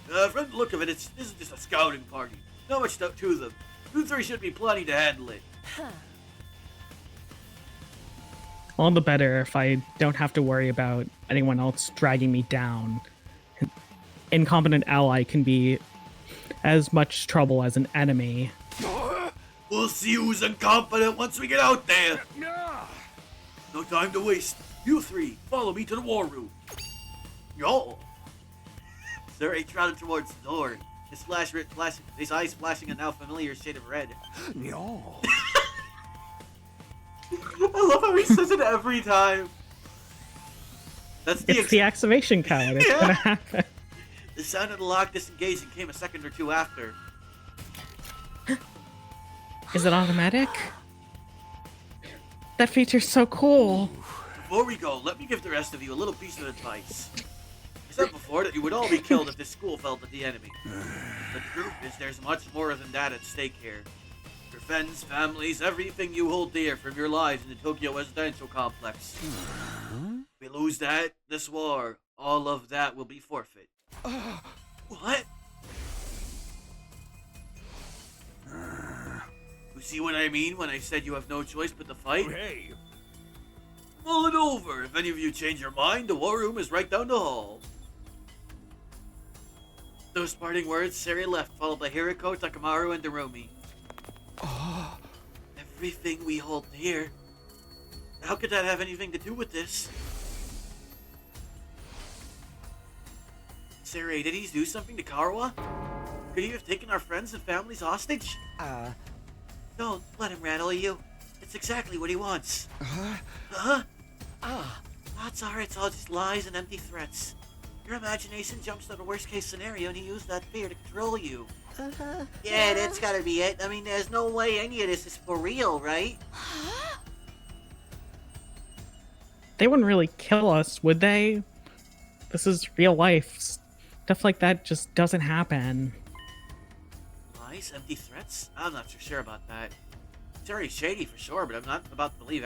S1: From the look of it, this is just a scouting party. Not much to them. You three should be plenty to handle it.
S2: All the better if I don't have to worry about anyone else dragging me down. An incompetent ally can be as much trouble as an enemy.
S1: We'll see who's incompetent once we get out there. No time to waste. You three, follow me to the war room. Yo. Sir, he trotted towards the door. His eyes flashing a now familiar shade of red.
S7: No.
S1: I love how he says it every time. It's
S2: the activation code. It's gonna happen.
S1: The sound of the lock disengaging came a second or two after.
S2: Is it automatic? That feature's so cool.
S1: Before we go, let me give the rest of you a little piece of advice. I said before that you would all be killed if this school fell to the enemy. The truth is there's much more than that at stake here. Your friends, families, everything you hold dear from your lives in the Tokyo residential complex. If we lose that, this war, all of that will be forfeit. What? You see what I mean when I said you have no choice but to fight?
S7: Hey.
S1: Mull it over. If any of you change your mind, the war room is right down the hall. Those parting words, Sari left, followed by Hiriko, Takamaru, and Darumi. Everything we hold dear. How could that have anything to do with this? Sari, did he do something to Karawa? Could he have taken our friends and families hostage? Don't let him rattle you. It's exactly what he wants. Odds are it's all just lies and empty threats. Your imagination jumps to the worst case scenario and he used that fear to control you. Yeah, that's gotta be it. I mean, there's no way any of this is for real, right?
S2: They wouldn't really kill us, would they? This is real life. Stuff like that just doesn't happen.
S1: Lies? Empty threats? I'm not so sure about that. It's already shady for sure, but I'm not about to believe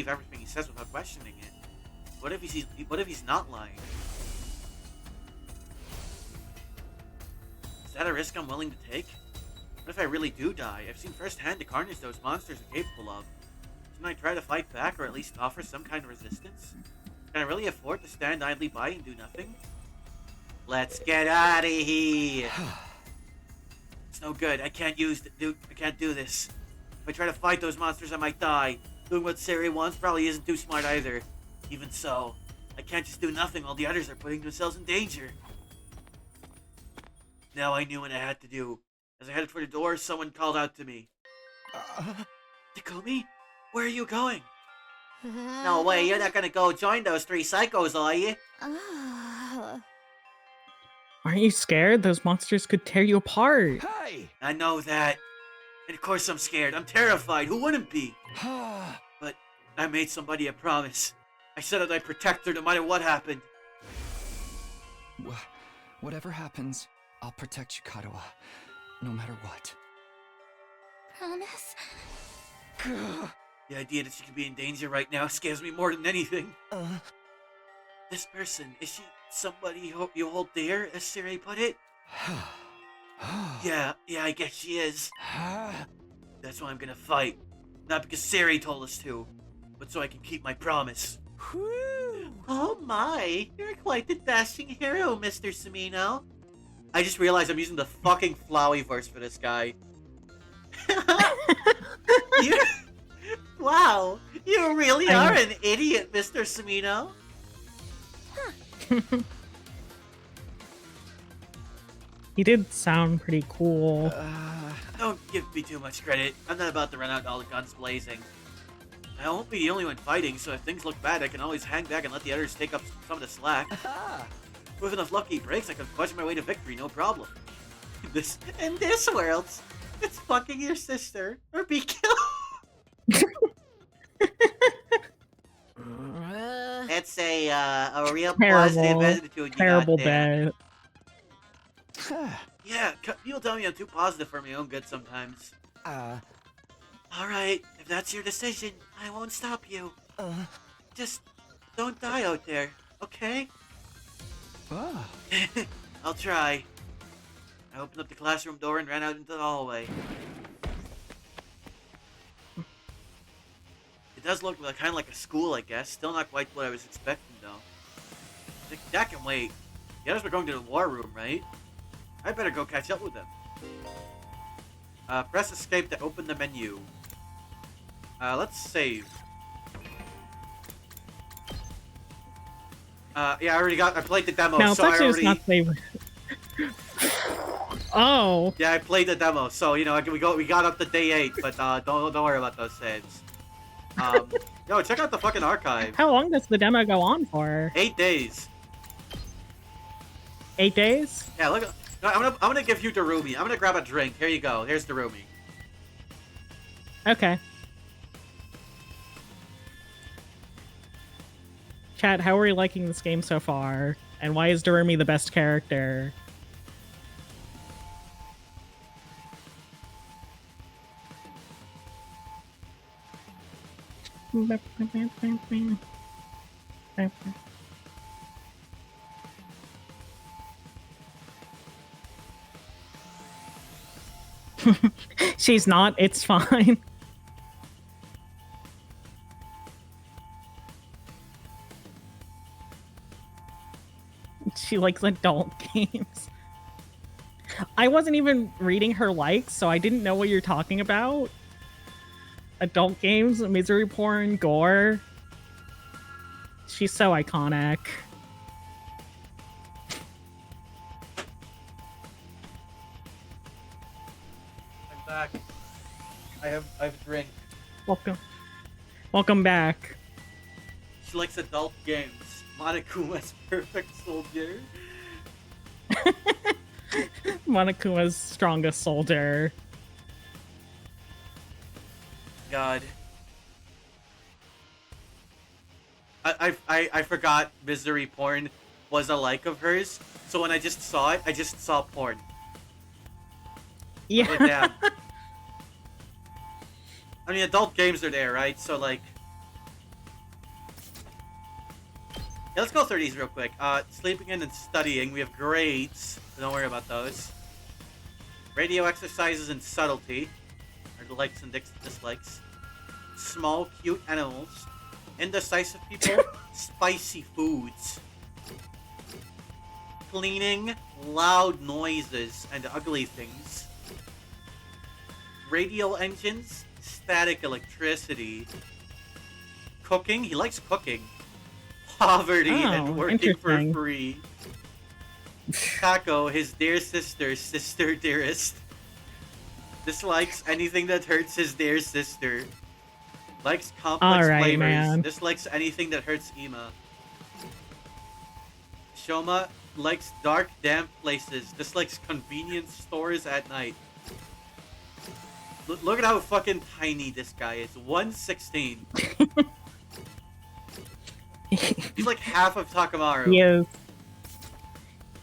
S1: everything he says without questioning it. What if he's not lying? Is that a risk I'm willing to take? What if I really do die? I've seen firsthand the carnage those monsters are capable of. Shouldn't I try to fight back or at least offer some kind of resistance? Can I really afford to stand idly by and do nothing? Let's get out of here! It's no good. I can't do this. If I try to fight those monsters, I might die. Doing what Sari wants probably isn't too smart either. Even so, I can't just do nothing while the others are putting themselves in danger. Now I knew what I had to do. As I headed for the door, someone called out to me. Takumi? Where are you going? No way, you're not gonna go join those three psychos, are you?
S2: Aren't you scared? Those monsters could tear you apart.
S7: Hey!
S1: I know that. And of course I'm scared. I'm terrified. Who wouldn't be? But I made somebody a promise. I said that I'd protect her no matter what happened.
S10: Whatever happens, I'll protect you, Katawa. No matter what.
S5: Promise?
S1: The idea that she could be in danger right now scares me more than anything. This person, is she somebody you hold dear, as Siri put it? Yeah, I guess she is. That's why I'm gonna fight. Not because Siri told us to, but so I can keep my promise. Oh my, you're quite the dashing hero, Mr. Sumino. I just realized I'm using the fucking Flowey verse for this guy. Wow, you really are an idiot, Mr. Sumino.
S2: He did sound pretty cool.
S1: Don't give me too much credit. I'm not about to run out all the guns blazing. I won't be the only one fighting, so if things look bad, I can always hang back and let the others take up some of the slack. With enough lucky breaks, I can punch my way to victory, no problem. In this world, it's fucking your sister or be killed. It's a real positive attitude.
S2: Terrible bet.
S1: Yeah, people tell me I'm too positive for my own good sometimes. Alright, if that's your decision, I won't stop you. Just don't die out there, okay? I'll try. I opened up the classroom door and ran out into the hallway. It does look like, kind of like a school, I guess. Still not quite what I was expecting, though. That can wait. The others were going to the war room, right? I better go catch up with them. Press escape to open the menu. Let's save. Yeah, I played the demo,
S2: No,
S1: so I already...
S2: not favorite. Oh.
S1: Yeah, I played the demo, so, you know, we got up to day 8, but don't worry about those saves. Yo, check out the fucking archive.
S2: How long does the demo go on for?
S1: 8 days.
S2: 8 days?
S1: Yeah, look. I'm gonna give you Darumi. I'm gonna grab a drink. Here you go. Here's Darumi.
S2: Okay. Chat, how are you liking this game so far? And why is Darumi the best character? She's not, it's fine. She likes adult games. I wasn't even reading her likes, so I didn't know what you're talking about. Adult games, misery porn, gore. She's so iconic.
S1: I'm back. I have a drink.
S2: Welcome back.
S1: She likes adult games. Monokuma's perfect soldier.
S2: Monokuma's strongest soldier.
S1: God. I forgot misery porn was a like of hers, so when I just saw it, I just saw porn.
S2: Yeah.
S1: Like, damn. I mean, adult games are there, right? So, like... Yeah, let's go through these real quick. Sleeping in and studying. We have grades. So don't worry about those. Radio exercises and subtlety. Are the likes and dislikes. Small, cute animals. Indecisive people. Spicy foods. Cleaning. Loud noises and ugly things. Radial engines. Static electricity. Cooking. He likes cooking. Poverty and working for free. Kako, his dear sister dearest. Dislikes anything that hurts his dear sister. Likes complex flavors. Man. Dislikes anything that hurts Ima. Shoma likes dark, damp places. Dislikes convenience stores at night. Look at how fucking tiny this guy is. 116. He's like half of Takamaru.
S2: He is.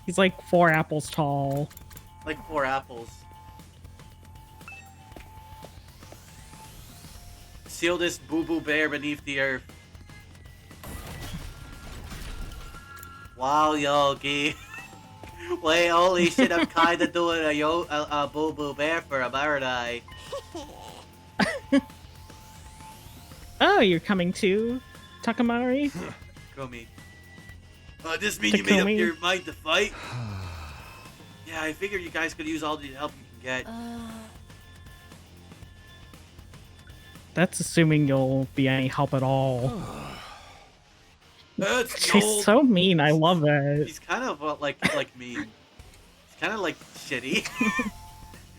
S2: He's like 4 apples tall.
S1: Like 4 apples. Seal this boo-boo bear beneath the earth. Wow, Yogi. Wait, holy shit, I'm kinda doing a boo-boo bear for a Maradai.
S2: Oh, you're coming too, Takamari?
S1: Takumi. This mean you made up your mind to fight? Yeah, I figured you guys could use all the help you can get.
S2: That's assuming you'll be any help at all. She's so mean. I love it.
S1: He's kind of like mean. He's kind of like shitty.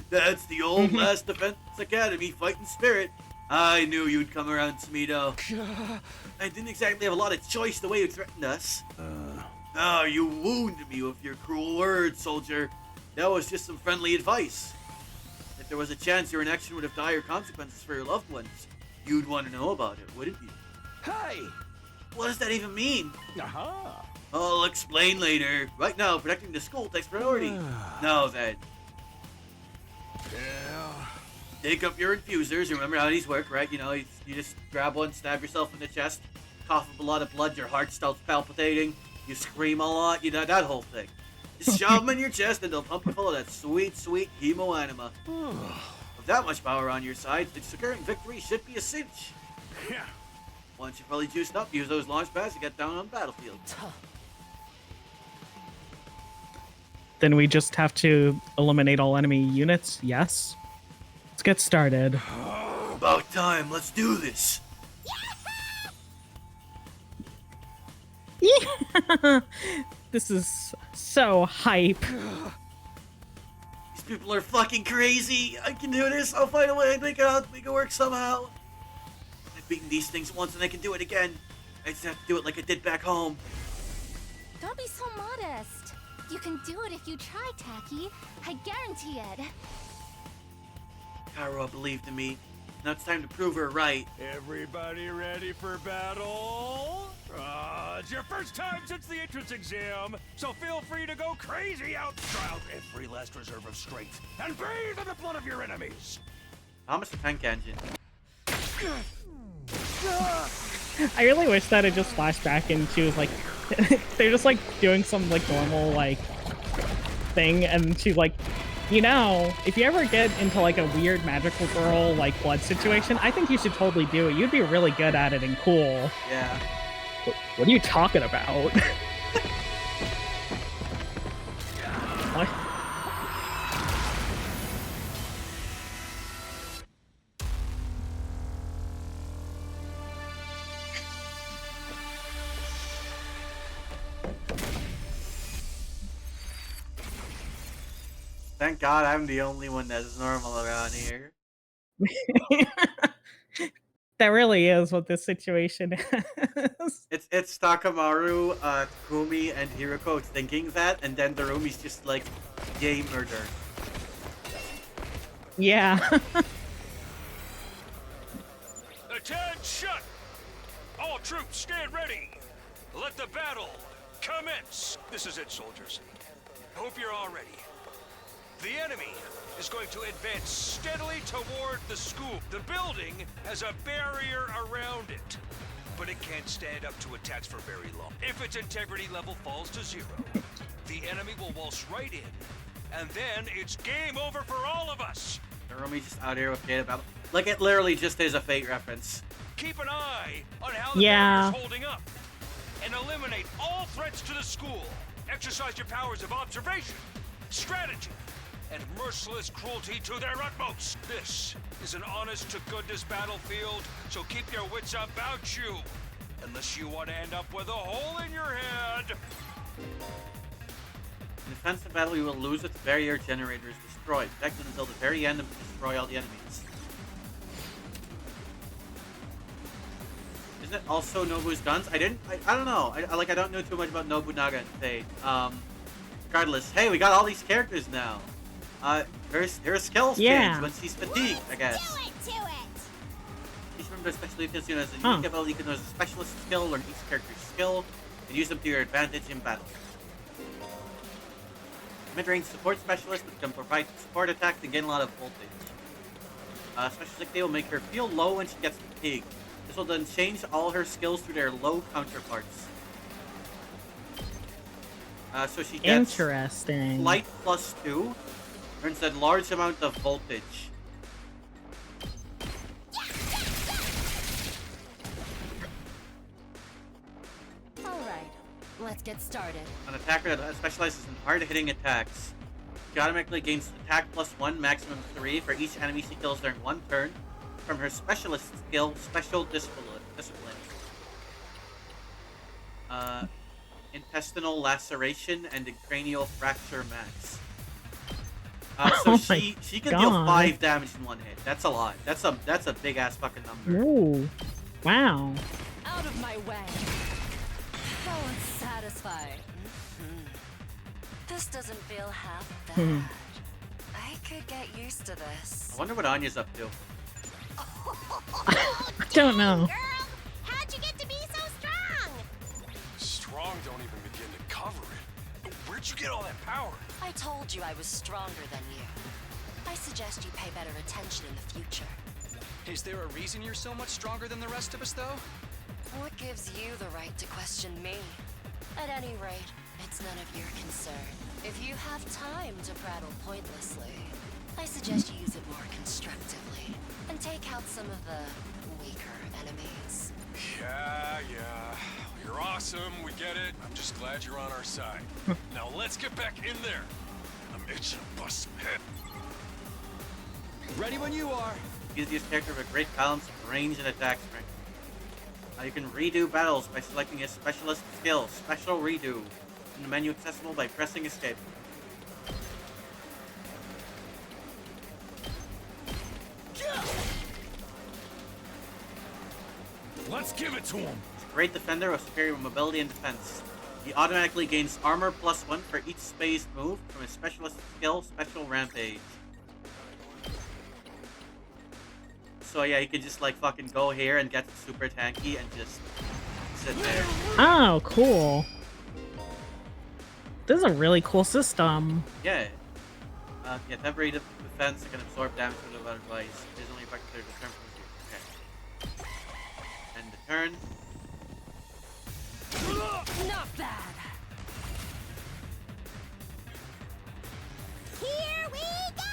S1: That's the old Last Defense Academy fighting spirit. I knew you'd come around, Smeedo. I didn't exactly have a lot of choice the way you threatened us. Oh, you wounded me with your cruel words, soldier. That was just some friendly advice. If there was a chance your inaction would have dire consequences for your loved ones, you'd want to know about it, wouldn't you?
S7: Hey!
S1: What does that even mean? I'll explain later. Right now, protecting the school takes priority. Now then.
S7: Yeah.
S1: Take up your infusers. Remember how these work, right? You know, you just grab one, stab yourself in the chest, cough up a lot of blood, your heart starts palpitating, you scream a lot, you know, that whole thing. Just shove them in your chest and they'll pump you full of that sweet, sweet hemo anima. With that much power on your side, securing victory should be a cinch.
S7: Yeah.
S1: Once you're fully juiced up, use those launch pads to get down on the battlefield.
S2: Then we just have to eliminate all enemy units, yes? Let's get started.
S1: About time, let's do this.
S2: Yeah! This is so hype.
S1: These people are fucking crazy. I can do this. I'll find a way. Make it work somehow. I've beaten these things once and I can do it again. I just have to do it like I did back home.
S5: Don't be so modest. You can do it if you try, Taki. I guarantee it.
S1: Kara believed in me. Now it's time to prove her right.
S7: Everybody ready for battle? It's your first time since the entrance exam, so feel free to go crazy out. Try out every last reserve of strength and breathe in the blood of your enemies.
S1: Thomas the Tank Engine.
S2: I really wish that it just flashed back and she was like, they're just like doing some like normal like thing, and she's like, you know, if you ever get into like a weird magical girl like blood situation, I think you should totally do it. You'd be really good at it and cool.
S1: Yeah.
S2: What are you talking about? What?
S1: Thank God I'm the only one that's normal around here.
S2: That really is what this situation is.
S1: It's Takamaru, Takumi, and Hiroko thinking that, and then Darumi's just like, yay, murder.
S2: Yeah.
S7: Attention! All troops stand ready. Let the battle commence. This is it, soldiers. Hope you're all ready. The enemy is going to advance steadily toward the school. The building has a barrier around it, but it can't stand up to attacks for very long. If its integrity level falls to 0, the enemy will waltz right in, and then it's game over for all of us.
S1: Darumi just out here with Fate Battle. Like, it literally just is a Fate reference.
S7: Keep an eye on how the barrier is holding up, and eliminate all threats to the school. Exercise your powers of observation, strategy, and merciless cruelty to their utmost. This is an honest-to-goodness battlefield, so keep your wits about you, unless you want to end up with a hole in your head.
S1: In defensive battle, you will lose its barrier generator is destroyed. Protect it until the very end and destroy all the enemies. Isn't it also Nobu's guns? I don't know. I don't know too much about Nobunaga and Fate. Regardless, hey, we got all these characters now. Her skills change when she's fatigued, I guess.
S5: Do it!
S1: She's from after a special defense unit has a unique ability, you can use a specialist skill, learn each character's skill, and use them to your advantage in battle. Mid-range support specialist that can provide support attacks and gain a lot of voltage. Special Sick will make her feel low when she gets fatigued. This will then change all her skills to their low counterparts. So she gets
S2: interesting.
S1: Flight +2, earns a large amount of voltage.
S5: Alright, let's get started.
S1: An attacker that specializes in hard-hitting attacks. She automatically gains attack +1, maximum 3 for each enemy she kills during one turn from her specialist skill, Special Discipline. Intestinal laceration and a cranial fracture max. So she can deal 5 damage in one hit. That's a lot. That's a big ass fucking number.
S2: Ooh. Wow.
S5: Out of my way. Oh, it's satisfying. This doesn't feel half bad. I could get used to this.
S1: I wonder what Anya's up to.
S2: I don't know.
S5: Girl, how'd you get to be so strong?
S8: Strong don't even begin to cover it. Where'd you get all that power?
S5: I told you I was stronger than you. I suggest you pay better attention in the future.
S10: Is there a reason you're so much stronger than the rest of us, though?
S5: What gives you the right to question me? At any rate, it's none of your concern. If you have time to prattle pointlessly, I suggest you use it more constructively and take out some of the weaker enemies.
S8: Yeah. You're awesome, we get it. I'm just glad you're on our side. Now let's get back in there. I'm itching to bust some head.
S10: Ready when you are.
S1: Use this character with great balance of range and attack strength. You can redo battles by selecting a specialist skill, Special Redo, in the menu accessible by pressing Escape.
S8: Let's give it to him.
S1: He's a great defender with superior mobility and defense. He automatically gains armor +1 for each spaced move from his specialist skill, Special Rampage. So yeah, he can just like fucking go here and get super tanky and just sit there.
S2: Oh, cool. This is a really cool system.
S1: Yeah. Temporary defense that can absorb damage without advice. It is only effective to return from the okay. End the turn.
S5: Not bad. Here we go.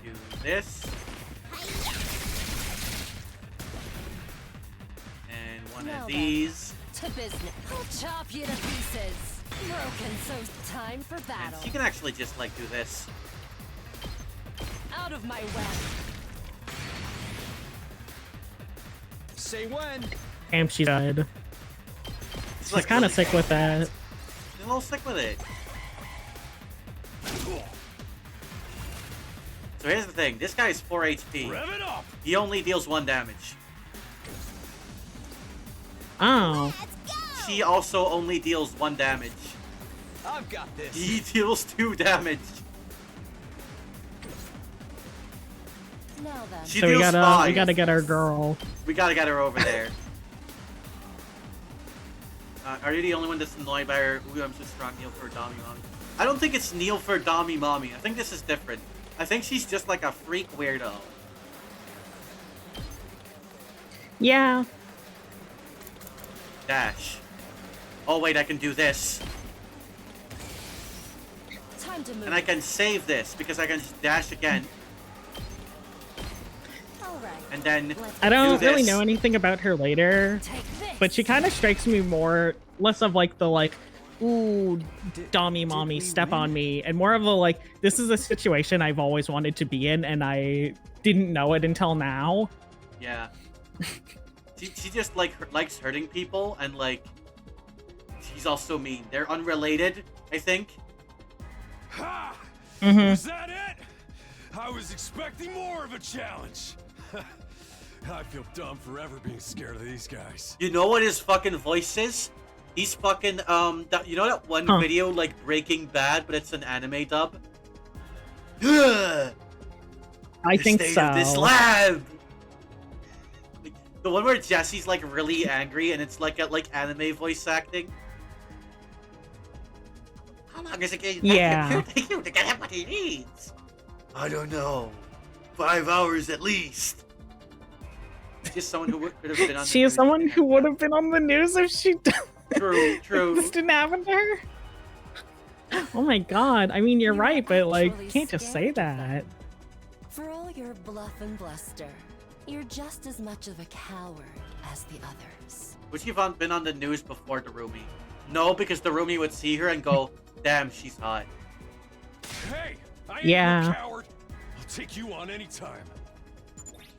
S1: Do this. And one of these.
S5: To business. I'll chop you to pieces. Broken, so time for battle.
S1: And she can actually just like do this.
S5: Out of my way.
S10: Say when.
S2: Damn, she died. She's
S1: like
S2: kind of
S1: really
S2: sick with that.
S1: She's a little sick with it. So here's the thing. This guy's 4 HP.
S8: Rev it up.
S1: He only deals 1 damage.
S2: Oh.
S1: She also only deals 1 damage.
S10: I've got this.
S1: He deals 2 damage.
S5: Now then.
S1: She
S2: So we
S1: deals
S2: gotta
S1: 5.
S2: we gotta get our girl.
S1: We gotta get her over there. Are you the only one that's annoyed by her? Ooh, I'm so strong. Kneel for Dami Mommy. I don't think it's kneel for Dami Mommy. I think this is different. I think she's just like a freak weirdo.
S2: Yeah.
S1: Dash. Oh wait, I can do this.
S5: Time to move.
S1: And I can save this because I can just dash again.
S5: All right.
S1: And then
S2: I don't
S1: do
S2: really
S1: this.
S2: know anything about her later,
S5: Take this.
S2: but she kind of strikes me more less of like the like, ooh, Dami Mommy,
S10: we
S2: step
S10: win?
S2: on me, and more of a like, this is a situation I've always wanted to be in, and I didn't know it until now.
S1: Yeah. she just like likes hurting people and like she's also mean. They're unrelated, I think.
S8: Ha!
S2: Mhm.
S8: Was that it? I was expecting more of a challenge. I feel dumb forever being scared of these guys.
S1: You know what his fucking voice is? He's fucking you know that one video like Breaking Bad, but it's an anime dub? Ugh!
S2: I
S1: the
S2: think
S1: state
S2: so.
S1: of this lab. Like, the one where Jesse's like really angry and it's like anime voice acting. How long is it getting
S2: Yeah.
S1: to get him what he needs? I don't know. 5 hours at least. Just someone who could have been on.
S2: She is someone who would have been on the news if she
S1: True.
S2: this didn't happen to her. Oh my god. I mean, you're right, but like, you can't just say that.
S13: For all your bluff and bluster, you're just as much of a coward as the others.
S1: Would Yvonne been on the news before Darumi? No, because Darumi would see her and go, "Damn, she's hot."
S8: Hey, I ain't
S2: Yeah.
S8: no coward. I'll take you on any time.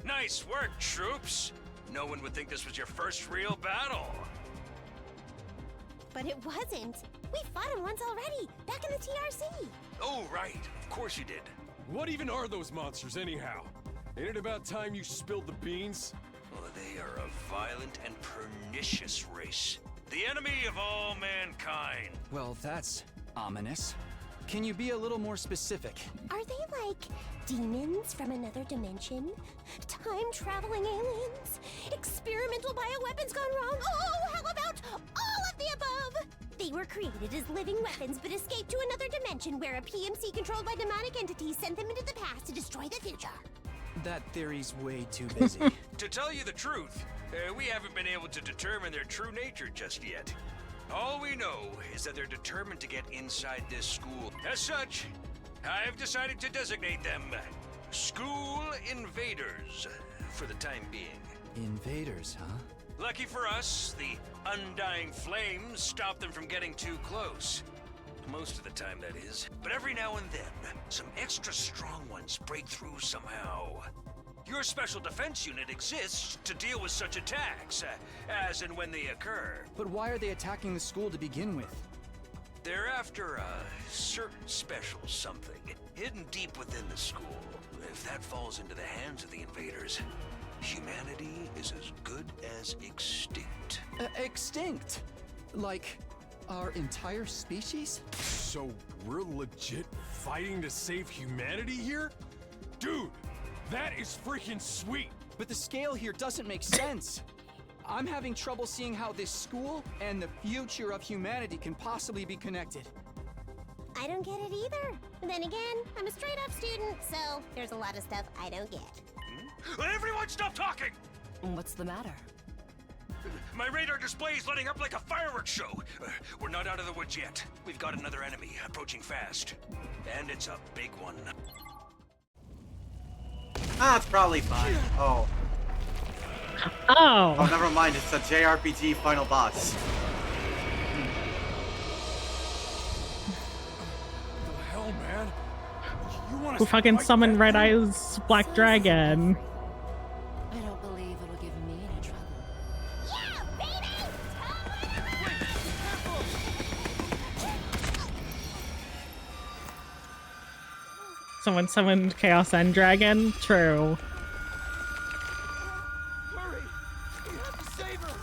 S7: Nice work, troops. No one would think this was your first real battle.
S5: But it wasn't. We fought him once already, back in the TRC.
S7: Oh, right. Of course you did.
S8: What even are those monsters anyhow? Ain't it about time you spilled the beans?
S7: Well, they are a violent and pernicious race. The enemy of all mankind.
S10: Well, that's ominous. Can you be a little more specific?
S5: Are they like demons from another dimension? Time-traveling aliens? Experimental bioweapons gone wrong? Oh, how about all of the above? They were created as living weapons but escaped to another dimension where a PMC controlled by demonic entities sent them into the past to destroy the future.
S10: That theory's way too busy.
S7: To tell you the truth, we haven't been able to determine their true nature just yet. All we know is that they're determined to get inside this school. As such, I've decided to designate them School Invaders for the time being.
S10: Invaders, huh?
S7: Lucky for us, the undying flames stop them from getting too close. Most of the time, that is. But every now and then, some extra strong ones break through somehow. Your special defense unit exists to deal with such attacks, as and when they occur.
S10: But why are they attacking the school to begin with?
S7: They're after a certain special something, hidden deep within the school. If that falls into the hands of the invaders, humanity is as good as extinct.
S10: Extinct? Like, our entire species?
S8: So we're legit fighting to save humanity here? Dude, that is freaking sweet!
S10: But the scale here doesn't make sense. I'm having trouble seeing how this school and the future of humanity can possibly be connected.
S5: I don't get it either. Then again, I'm a straight-up student, so there's a lot of stuff I don't get.
S7: Everyone stop talking!
S13: What's the matter?
S7: My radar display is lighting up like a fireworks show. We're not out of the woods yet. We've got another enemy approaching fast. And it's a big one.
S1: Ah, it's probably fine. Oh.
S2: Oh.
S1: Oh, never mind. It's a JRPG final boss.
S8: The hell, man? You want
S2: Who fucking summoned Red Eye's Black Dragon?
S13: I don't believe it'll give me any trouble.
S5: Yeah, baby!
S2: Someone summoned Chaos End Dragon? True.
S11: Hurry! We have to save her!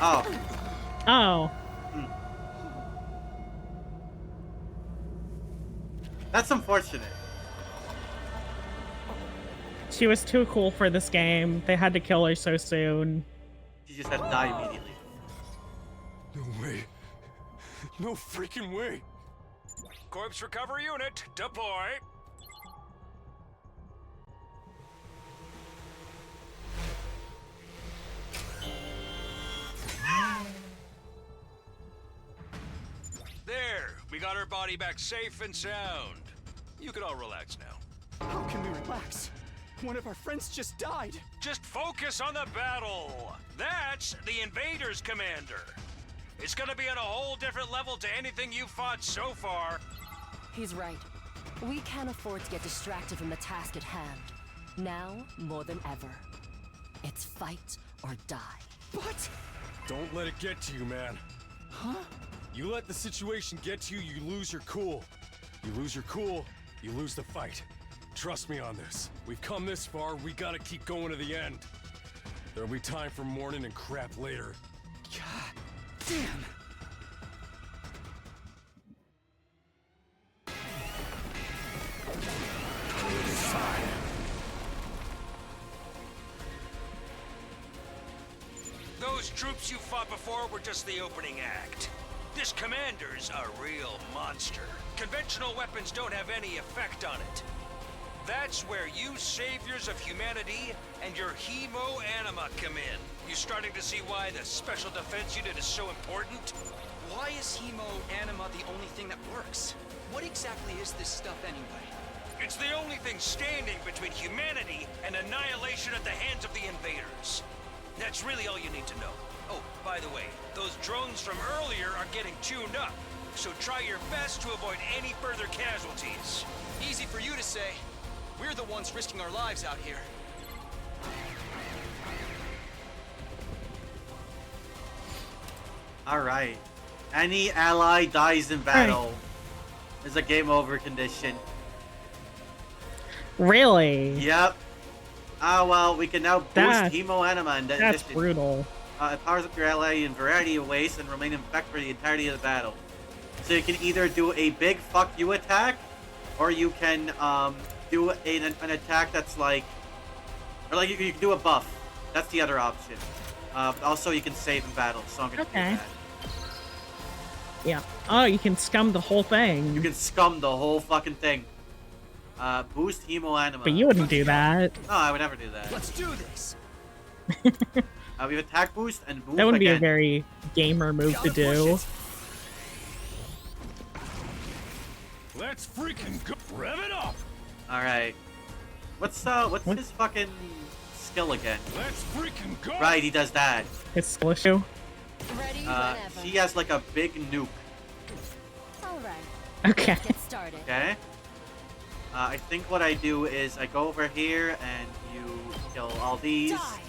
S1: Oh.
S2: Oh.
S1: That's unfortunate.
S2: She was too cool for this game. They had to kill her so soon.
S1: She just had to die immediately.
S8: No way. No freaking way.
S7: Corpse recovery unit, deploy. There, we got her body back safe and sound. You can all relax now.
S10: How can we relax? One of our friends just died.
S7: Just focus on the battle. That's the Invaders, Commander. It's gonna be on a whole different level to anything you've fought so far.
S13: He's right. We can't afford to get distracted from the task at hand. Now, more than ever. It's fight or die.
S10: What?
S8: Don't let it get to you, man.
S10: Huh?
S8: You let the situation get to you, you lose your cool. You lose your cool, you lose the fight. Trust me on this. We've come this far, we gotta keep going to the end. There'll be time for mourning and crap later.
S10: God damn.
S7: side. Those troops you fought before were just the opening act. This commander's a real monster. Conventional weapons don't have any effect on it. That's where you saviors of humanity and your hemo-anima come in. You starting to see why the Special Defense Unit is so important?
S10: Why is hemo-anima the only thing that works? What exactly is this stuff anyway?
S7: It's the only thing standing between humanity and annihilation at the hands of the invaders. That's really all you need to know. Oh, by the way, those drones from earlier are getting tuned up, so try your best to avoid any further casualties.
S10: Easy for you to say. We're the ones risking our lives out here.
S1: Alright. Any ally dies in battle is a game over condition.
S2: Really?
S1: Yep. Ah, well, we can now boost hemo-anima and
S2: that's brutal.
S1: It powers up your ally in a variety of ways and remain infected for the entirety of the battle. So you can either do a big fuck you attack, or you can do an attack that's like, or like you can do a buff. That's the other option. Also, you can save in battle, so I'm gonna do that.
S2: Yeah. Oh, you can scum the whole thing.
S1: You can scum the whole fucking thing. Boost hemo-anima.
S2: But you wouldn't do that.
S1: No, I would never do that.
S10: Let's do this.
S1: We have attack boost and move
S2: That wouldn't
S1: again.
S2: be a very gamer move to do.
S8: Let's freaking go. Rev it up.
S1: All right. What's his fucking skill again?
S8: Let's freaking go.
S1: Right, he does that.
S2: His skill issue.
S13: Ready
S1: he has like a big nuke.
S13: All right.
S2: Okay.
S13: Let's get started.
S1: Okay. I think what I do is I go over here and you kill all these.
S13: Die.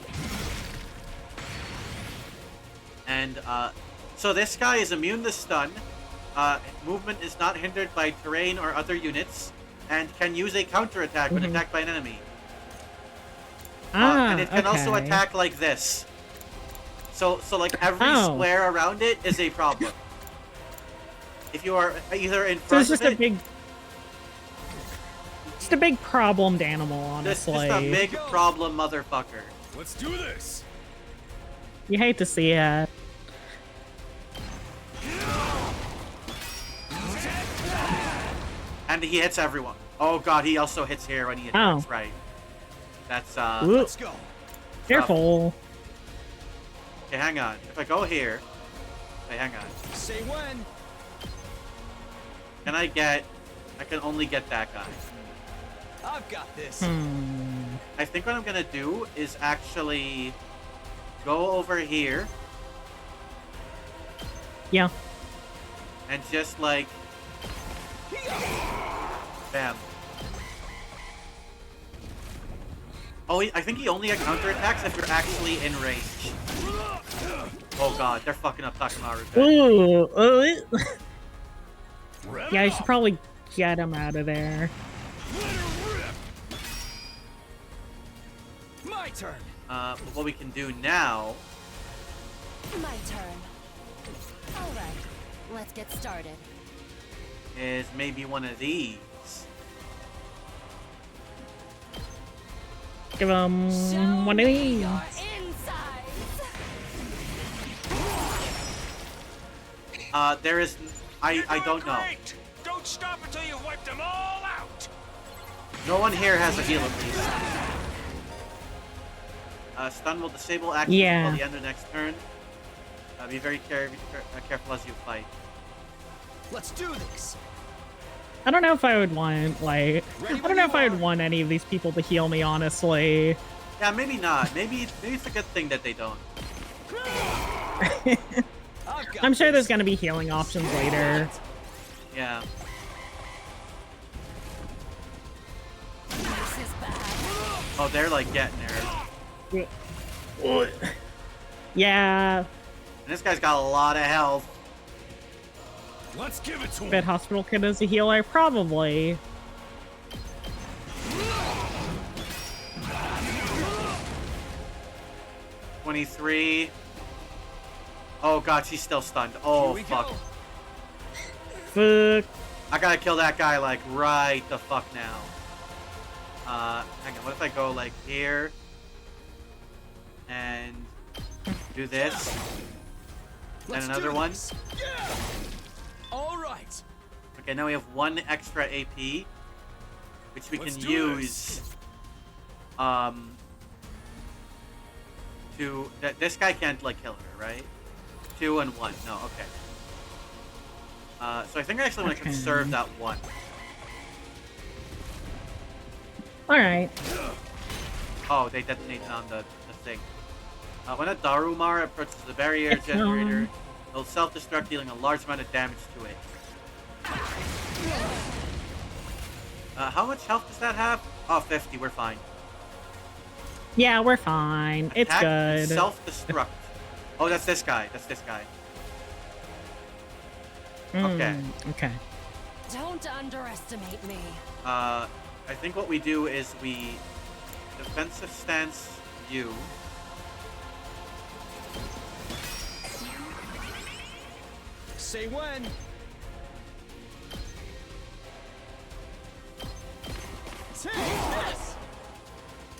S1: And so this guy is immune to stun. Movement is not hindered by terrain or other units, and can use a counterattack when attacked by an enemy. And it can also attack like this. So like every square around it is a problem. If you are either in front
S2: so it's
S1: of it,
S2: just a big problemed animal, honestly.
S1: Just a big problem motherfucker.
S8: Let's do this.
S2: You hate to see it.
S1: And he hits everyone. Oh god, he also hits here when he attacks, right. That's
S2: let's go. Careful.
S1: Okay, hang on. If I go here, okay, hang on.
S10: Say when.
S1: I can only get that guy.
S10: I've got this.
S1: I think what I'm gonna do is actually go over here.
S2: Yeah.
S1: And just like bam. Oh, I think he only counterattacks if you're actually in range. Oh god, they're fucking up Takamaru.
S2: Ooh. Yeah, I should probably get him out of there.
S10: My turn.
S1: But what we can do now
S13: My turn. All right. Let's get started.
S1: is maybe one of these.
S2: Give him one of these.
S1: There is... I don't know.
S7: Don't stop until you've wiped them all out.
S1: No one here has a heal at least. Stun will disable action until the end of the next turn. Be very careful as you fight.
S10: Let's do this.
S2: I don't know if I would want, like... I don't know if I would want any of these people to heal me, honestly.
S1: Yeah, maybe not. Maybe it's a good thing that they don't.
S2: I'm sure there's gonna be healing options later.
S1: Yeah. Oh, they're like getting there.
S2: Yeah.
S1: And this guy's got a lot of health.
S8: Let's give it to him.
S2: Bet Hospital Kid is a healer? Probably.
S1: $23. Oh god, she's still stunned. Oh fuck.
S2: Fuck.
S1: I gotta kill that guy like right the fuck now. Hang on, what if I go like here and do this and another one?
S10: Yeah. All right.
S1: Okay, now we have 1 extra AP, which we can use to this guy can't like kill her, right? 2 and 1. No, okay. So I think I actually want to conserve that 1.
S2: Alright.
S1: Oh, they detonated on the thing. When a Darumar approaches the barrier generator, it'll self-destruct, dealing a large amount of damage to it. How much health does that have? Oh, 50, we're fine.
S2: Yeah, we're fine. It's good.
S1: Self-destruct. Oh, that's this guy. That's this guy. Okay.
S2: Okay.
S13: Don't underestimate me.
S1: I think what we do is we defensive stance you.
S10: Say when. Take this.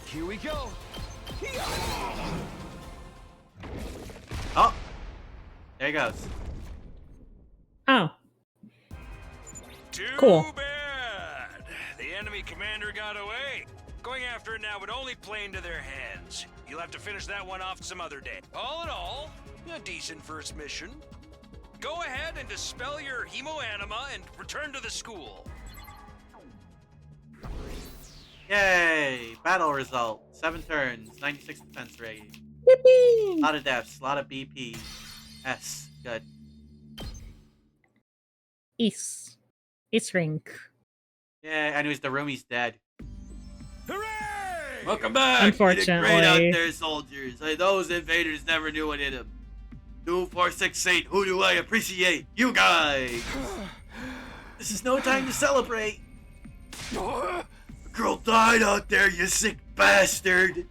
S10: Here we go.
S1: Oh, there he goes.
S2: Oh.
S7: Too
S2: Cool.
S7: bad. The enemy commander got away. Going after it now would only play into their hands. You'll have to finish that one off some other day. All in all, a decent first mission. Go ahead and dispel your hemo-anima and return to the school.
S1: Yay! Battle result. 7 turns, 96 defense rate.
S2: Yippee!
S1: A lot of deaths, a lot of BP. S. Good.
S2: East rink.
S1: Yeah, anyways, the roomie's dead.
S7: Hooray!
S1: Welcome back! You did
S2: Unfortunately.
S1: great out there, soldiers. Those invaders never knew what hit them. 2, 4, 6, 8. Who do I appreciate? You guys! This is no time to celebrate. A girl died out there, you sick bastard!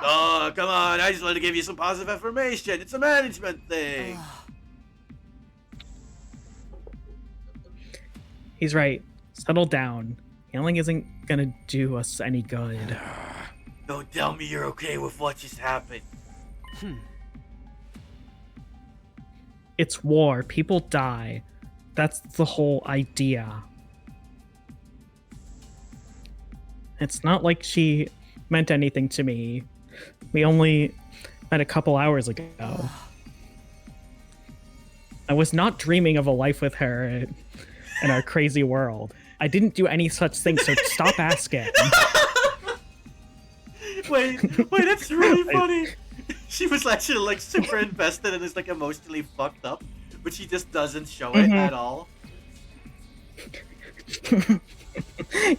S1: Oh, come on. I just wanted to give you some positive information. It's a management thing.
S2: He's right. Settle down. Healing isn't gonna do us any good.
S1: Don't tell me you're okay with what just happened.
S2: It's war. People die. That's the whole idea. It's not like she meant anything to me. We only met a couple hours ago. I was not dreaming of a life with her in our crazy world. I didn't do any such thing, so stop asking.
S1: Wait, that's really funny. She was actually like super invested and is like emotionally fucked up, but she just doesn't show it at all.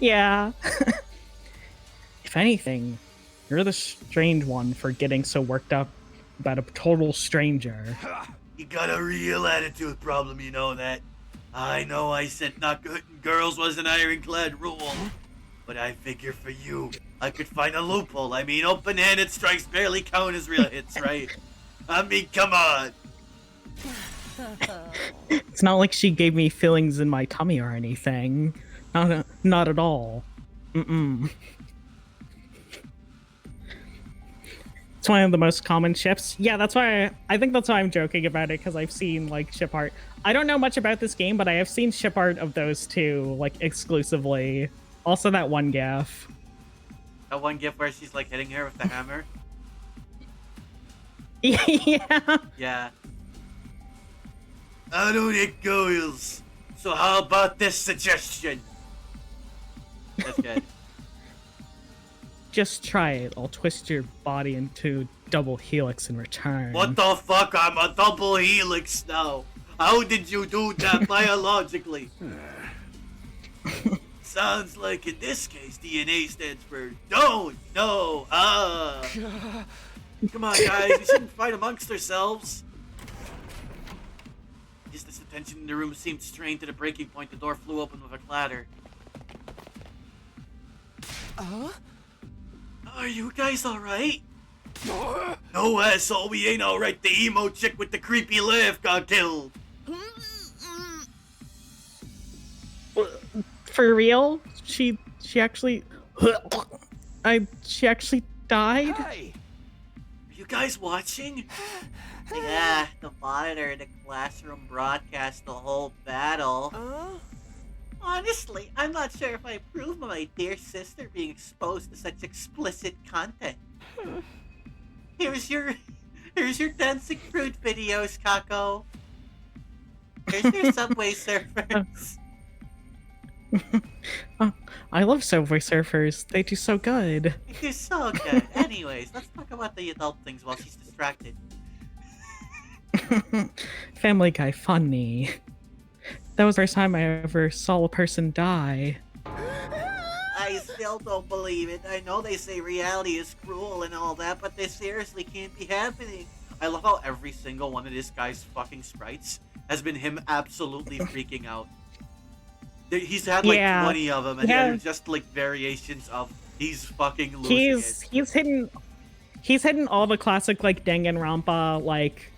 S2: Yeah. If anything, you're the strange one for getting so worked up about a total stranger.
S1: You got a real attitude problem, you know that. I know I said not good girls was an ironclad rule, but I figure for you, I could find a loophole. I mean, open-handed strikes barely count as real hits, right? I mean, come on.
S2: It's not like she gave me feelings in my tummy or anything. Not at all. It's one of the most common ships. Yeah, that's why I think that's why I'm joking about it, because I've seen like ship art. I don't know much about this game, but I have seen ship art of those two, like exclusively. Also that one gif.
S1: That one gif where she's like hitting her with the hammer?
S2: Yeah.
S1: Yeah. I don't hit girls. So how about this suggestion? That's good.
S2: Just try it. I'll twist your body into double helix in return.
S1: What the fuck? I'm a double helix now. How did you do that biologically? Sounds like in this case DNA stands for don't know. Come on, guys. We shouldn't fight amongst ourselves. Just as the tension in the room seemed strained to the breaking point, the door flew open with a clatter. Are you guys alright? No, asshole, we ain't alright. The emo chick with the creepy laugh got killed.
S2: For real? She actually... She actually died?
S10: Hey!
S1: Are you guys watching? Yeah, the monitor in the classroom broadcast the whole battle. Honestly, I'm not sure if I approve of my dear sister being exposed to such explicit content. Here's your dancing fruit videos, Kako. Here's your Subway Surfers.
S2: I love Subway Surfers. They do so good.
S1: They do so good. Anyways, let's talk about the adult things while she's distracted.
S2: Family Guy funny. That was the first time I ever saw a person die.
S1: I still don't believe it. I know they say reality is cruel and all that, but this seriously can't be happening. I love how every single one of this guy's fucking sprites has been him absolutely freaking out. He's had like 20 of them, and they're just like variations of he's fucking losing it.
S2: He's hitting all the classic like Danganronpa like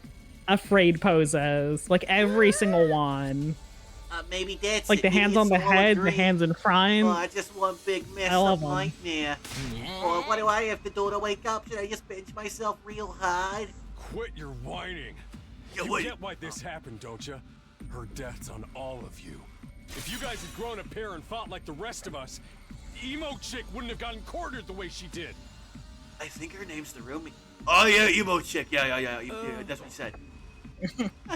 S2: afraid poses, like every single one.
S1: Maybe that's
S2: like the hands on the head, the hands in front.
S1: Oh, I just one big mess of nightmare. Well, what do I have to do to wake up? Should I just pinch myself real hard?
S8: Quit your whining. You get why this happened, don't you? Her death's on all of you. If you guys had grown a pair and fought like the rest of us, Emo Chick wouldn't have gotten quartered the way she did.
S1: I think her name's the roomie. Oh yeah, Emo Chick. Yeah, that's what she said.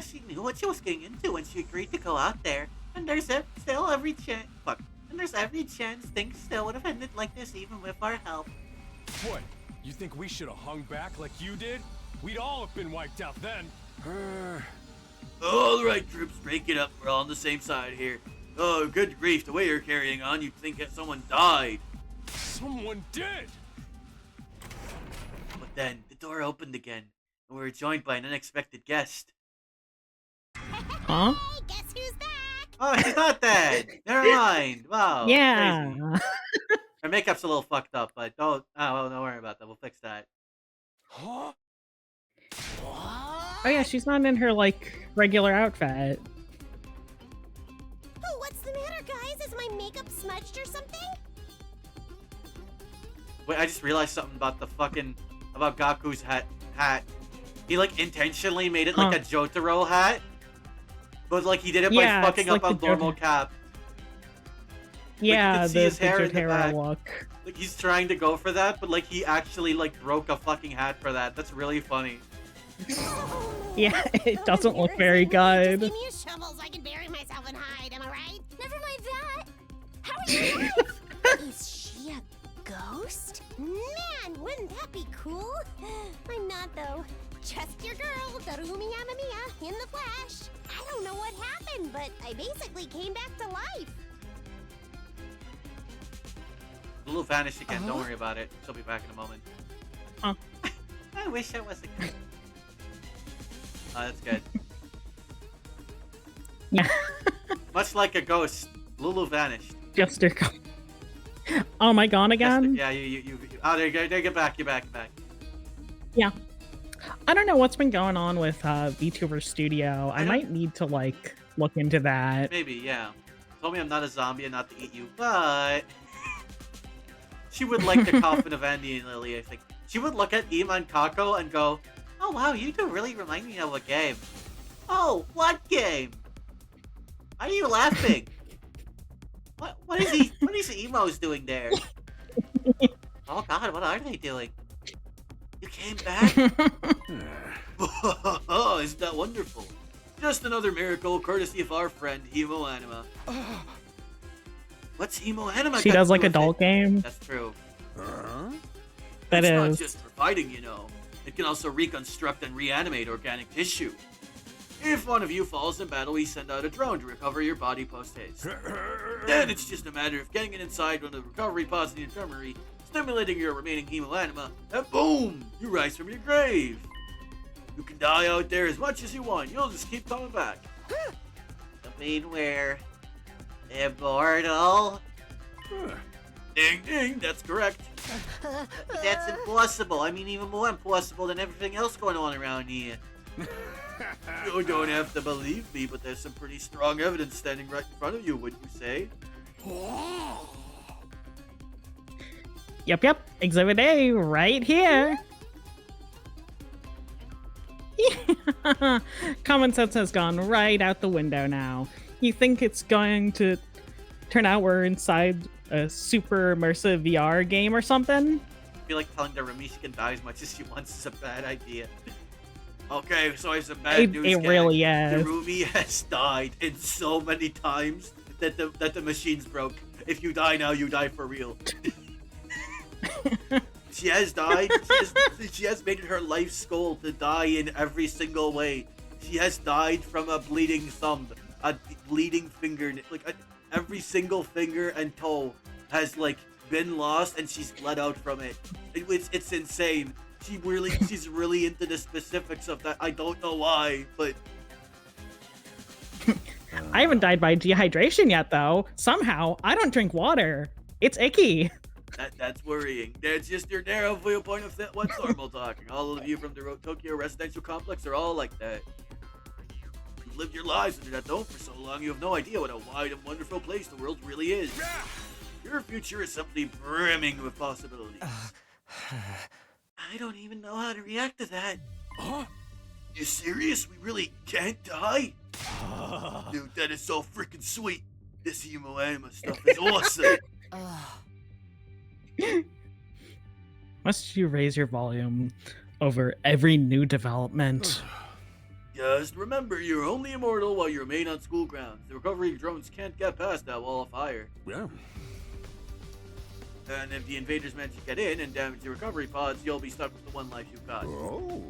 S1: She knew what she was getting into when she agreed to go out there. And there's still every chance. And there's every chance things still would have ended like this even with our help.
S8: What? You think we should have hung back like you did? We'd all have been wiped out then.
S1: All right, troops, break it up. We're all on the same side here. Oh, good grief, the way you're carrying on, you'd think that someone died.
S8: Someone did!
S1: But then, the door opened again, and we were joined by an unexpected guest.
S2: Huh?
S5: Hey, guess who's back?
S1: Oh, she's not dead! Never mind! Wow.
S2: Yeah.
S1: Crazy. Her makeup's a little fucked up, but don't worry about that. We'll fix that.
S8: Huh?
S2: Oh yeah, she's not in her like regular outfit.
S5: Oh, what's the matter, guys? Is my makeup smudged or something?
S1: Wait, I just realized something about about Gaku's hat. He like intentionally made it like a Jotaro hat, but like he did it by fucking up a normal cap.
S2: Yeah,
S1: like, you can see his hair in the
S2: Jotaro
S1: back.
S2: look.
S1: Like he's trying to go for that, but like he actually like broke a fucking hat for that. That's really funny.
S2: Yeah, it doesn't look very good.
S5: Just give me a shovel so I can bury myself and hide, am I right? Never mind that. How are you alive? Is she a ghost? Man, wouldn't that be cool? I'm not, though. Just your girl, Darumi Yamamiya, in the flesh. I don't know what happened, but I basically came back to life.
S1: Lulu vanished again. Don't worry about it. She'll be back in a moment. I wish I was a ghost. Oh, that's good.
S2: Yeah.
S1: Much like a ghost, Lulu vanished.
S2: Just her. Oh my god, again?
S1: Yeah, you. Oh, there you go. There, get back. You're back.
S2: Yeah. I don't know what's been going on with VTuber Studio. I might need to like look into that.
S1: Maybe, yeah. Told me I'm not a zombie and not to eat you, but she would like the coffin of Andy and Lily, I think. She would look at Ima and Kako and go, "Oh wow, you two really remind me of a game." Oh, what game? Why are you laughing? What is Emo's doing there? Oh god, what are they doing? You came back? Oh, isn't that wonderful? Just another miracle courtesy of our friend Emo Anima. What's Emo Anima?
S2: She does like adult games.
S1: That's true.
S2: That
S1: it's
S2: is.
S1: not just for fighting, you know. It can also reconstruct and reanimate organic tissue. If one of you falls in battle, we send out a drone to recover your body post-haste. Then it's just a matter of getting it inside one of the recovery pods in the infirmary, stimulating your remaining hemoanima, and boom! You rise from your grave! You can die out there as much as you want, you'll just keep coming back. I mean, we're immortal? Ding ding, that's correct. That's impossible. I mean, even more impossible than everything else going on around here. You don't have to believe me, but there's some pretty strong evidence standing right in front of you, wouldn't you say?
S2: Yep. Exhibit A, right here. Common sense has gone right out the window now. You think it's going to turn out we're inside a super immersive VR game or something?
S1: I feel like telling the Rumi she can die as much as she wants is a bad idea. Okay, so it's a bad news.
S2: It really
S1: The
S2: is.
S1: Rumi has died in so many times that the machine's broke. If you die now, you die for real. She has died. She has made it her life's goal to die in every single way. She has died from a bleeding thumb, a bleeding finger, every single finger and toe has been lost, and she's bled out from it. It's insane. She's really into the specifics of that. I don't know why, but
S2: I haven't died by dehydration yet, though. Somehow, I don't drink water. It's icky.
S1: that's worrying. That's just your narrow viewpoint of what's normal talking. All of you from the Tokyo residential complex are all like that. You've lived your lives under that dome for so long, you have no idea what a wide and wonderful place the world really is. Your future is simply brimming with possibilities. I don't even know how to react to that. Huh? You serious? We really can't die? Dude, that is so freaking sweet. This emo anima stuff is awesome.
S2: Must you raise your volume over every new development?
S1: Just remember, you're only immortal while you remain on school grounds. The recovery drones can't get past that wall of fire.
S8: Yeah.
S1: And if the invaders manage to get in and damage the recovery pods, you'll be stuck with the one life you've got.
S8: Oh.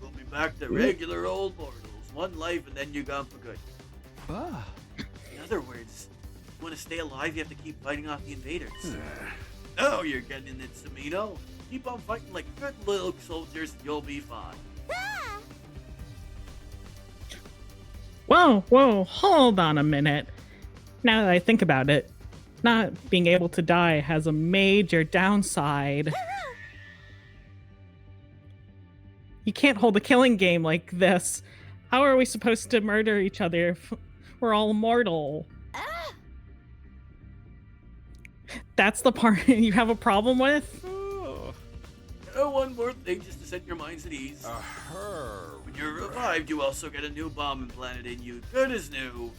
S1: We'll be back to regular old mortals. One life and then you're gone for good. In other words, if you want to stay alive, you have to keep fighting off the invaders. Now you're getting it, Samino. Keep on fighting like good little soldiers, you'll be fine.
S2: Whoa, hold on a minute. Now that I think about it, not being able to die has a major downside. You can't hold a killing game like this. How are we supposed to murder each other if we're all immortal? That's the part you have a problem with?
S1: One more thing just to set your minds at ease. When you're revived, you also get a new bomb implanted in you. Good as new.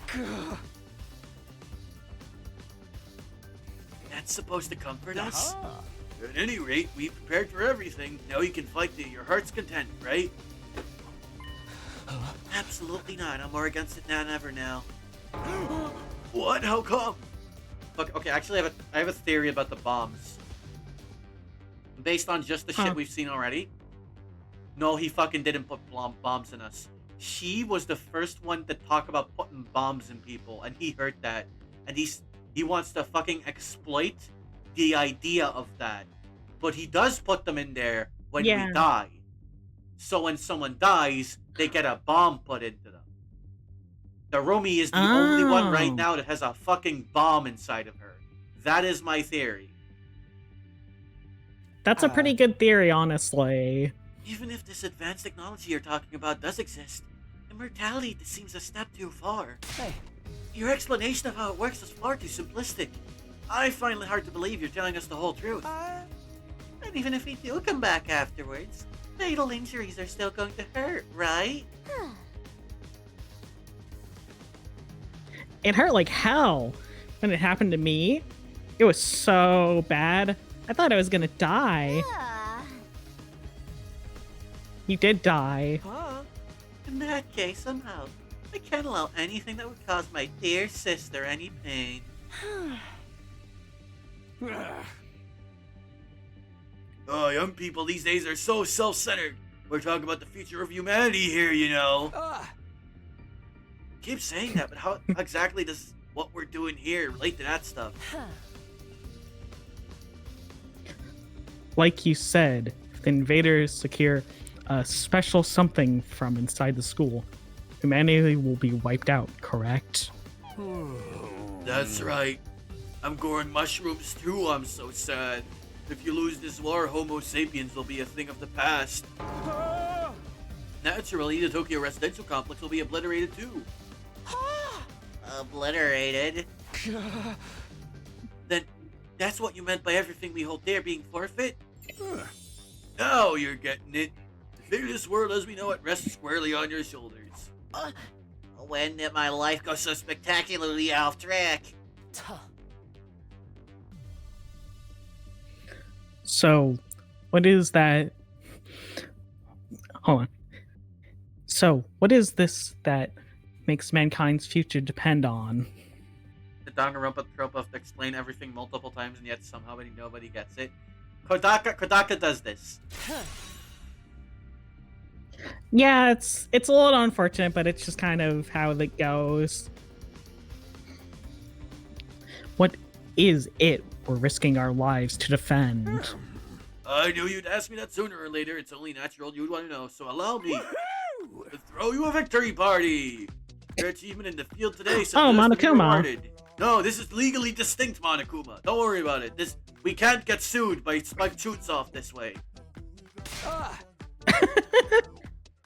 S1: That's supposed to comfort us? At any rate, we prepared for everything. Now you can fight to your heart's content, right? Absolutely not. I'm more against it than ever now. What? How come? Okay, actually, I have a theory about the bombs. Based on just the shit we've seen already. No, he fucking didn't put bombs in us. She was the first one to talk about putting bombs in people, and he heard that. And he wants to fucking exploit the idea of that. But he does put them in there when we die. So when someone dies, they get a bomb put into them. The Rumi is the only one right now that has a fucking bomb inside of her. That is my theory.
S2: That's a pretty good theory, honestly.
S1: Even if this advanced technology you're talking about does exist, immortality seems a step too far.
S12: Hey.
S1: Your explanation of how it works is far too simplistic. I find it hard to believe you're telling us the whole truth. And even if we do come back afterwards, fatal injuries are still going to hurt, right?
S2: It hurt like hell when it happened to me. It was so bad. I thought I was gonna die. You did die.
S1: In that case, I'm out. I can't allow anything that would cause my dear sister any pain. Oh, young people these days are so self-centered. We're talking about the future of humanity here, you know. Keep saying that, but how exactly does what we're doing here relate to that stuff?
S2: Like you said, if the invaders secure a special something from inside the school, humanity will be wiped out, correct?
S1: That's right. I'm growing mushrooms too, I'm so sad. If you lose this war, Homo sapiens will be a thing of the past. Naturally, the Tokyo residential complex will be obliterated too. Obliterated? Then That's what you meant by everything we hold dear being forfeit? Now you're getting it. The fate of this world as we know it rests squarely on your shoulders. When did my life go so spectacularly off track?
S2: So, what is that? Hold on. So, what is this that makes mankind's future depend on?
S1: The Danganronpa trope of explain everything multiple times and yet somehow nobody gets it. Kodaka does this.
S2: Yeah, it's a little unfortunate, but it's just kind of how it goes. What is it we're risking our lives to defend?
S1: I knew you'd ask me that sooner or later. It's only natural you'd want to know, so allow me to throw you a victory party. Your achievement in the field today.
S2: Oh, Monokuma.
S1: No, this is legally distinct, Monokuma. Don't worry about it. We can't get sued by Spike Shoots off this way.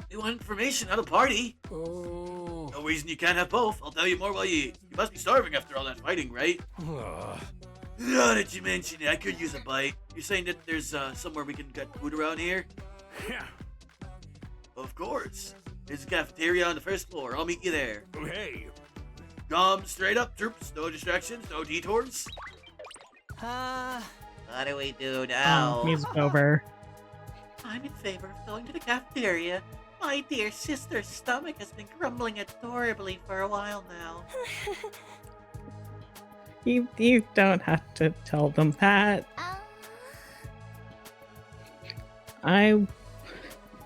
S1: You want information, not a party. No reason you can't have both. I'll tell you more while you eat. You must be starving after all that fighting, right? Now that you mention it, I could use a bite. You're saying that there's somewhere we can get food around here?
S7: Yeah.
S1: Of course. There's a cafeteria on the first floor. I'll meet you there.
S7: Hey.
S1: Straight up, troops. No distractions, no detours. What do we do now?
S2: Music over.
S1: I'm in favor of going to the cafeteria. My dear sister's stomach has been grumbling adorably for a while now.
S2: You don't have to tell them that. I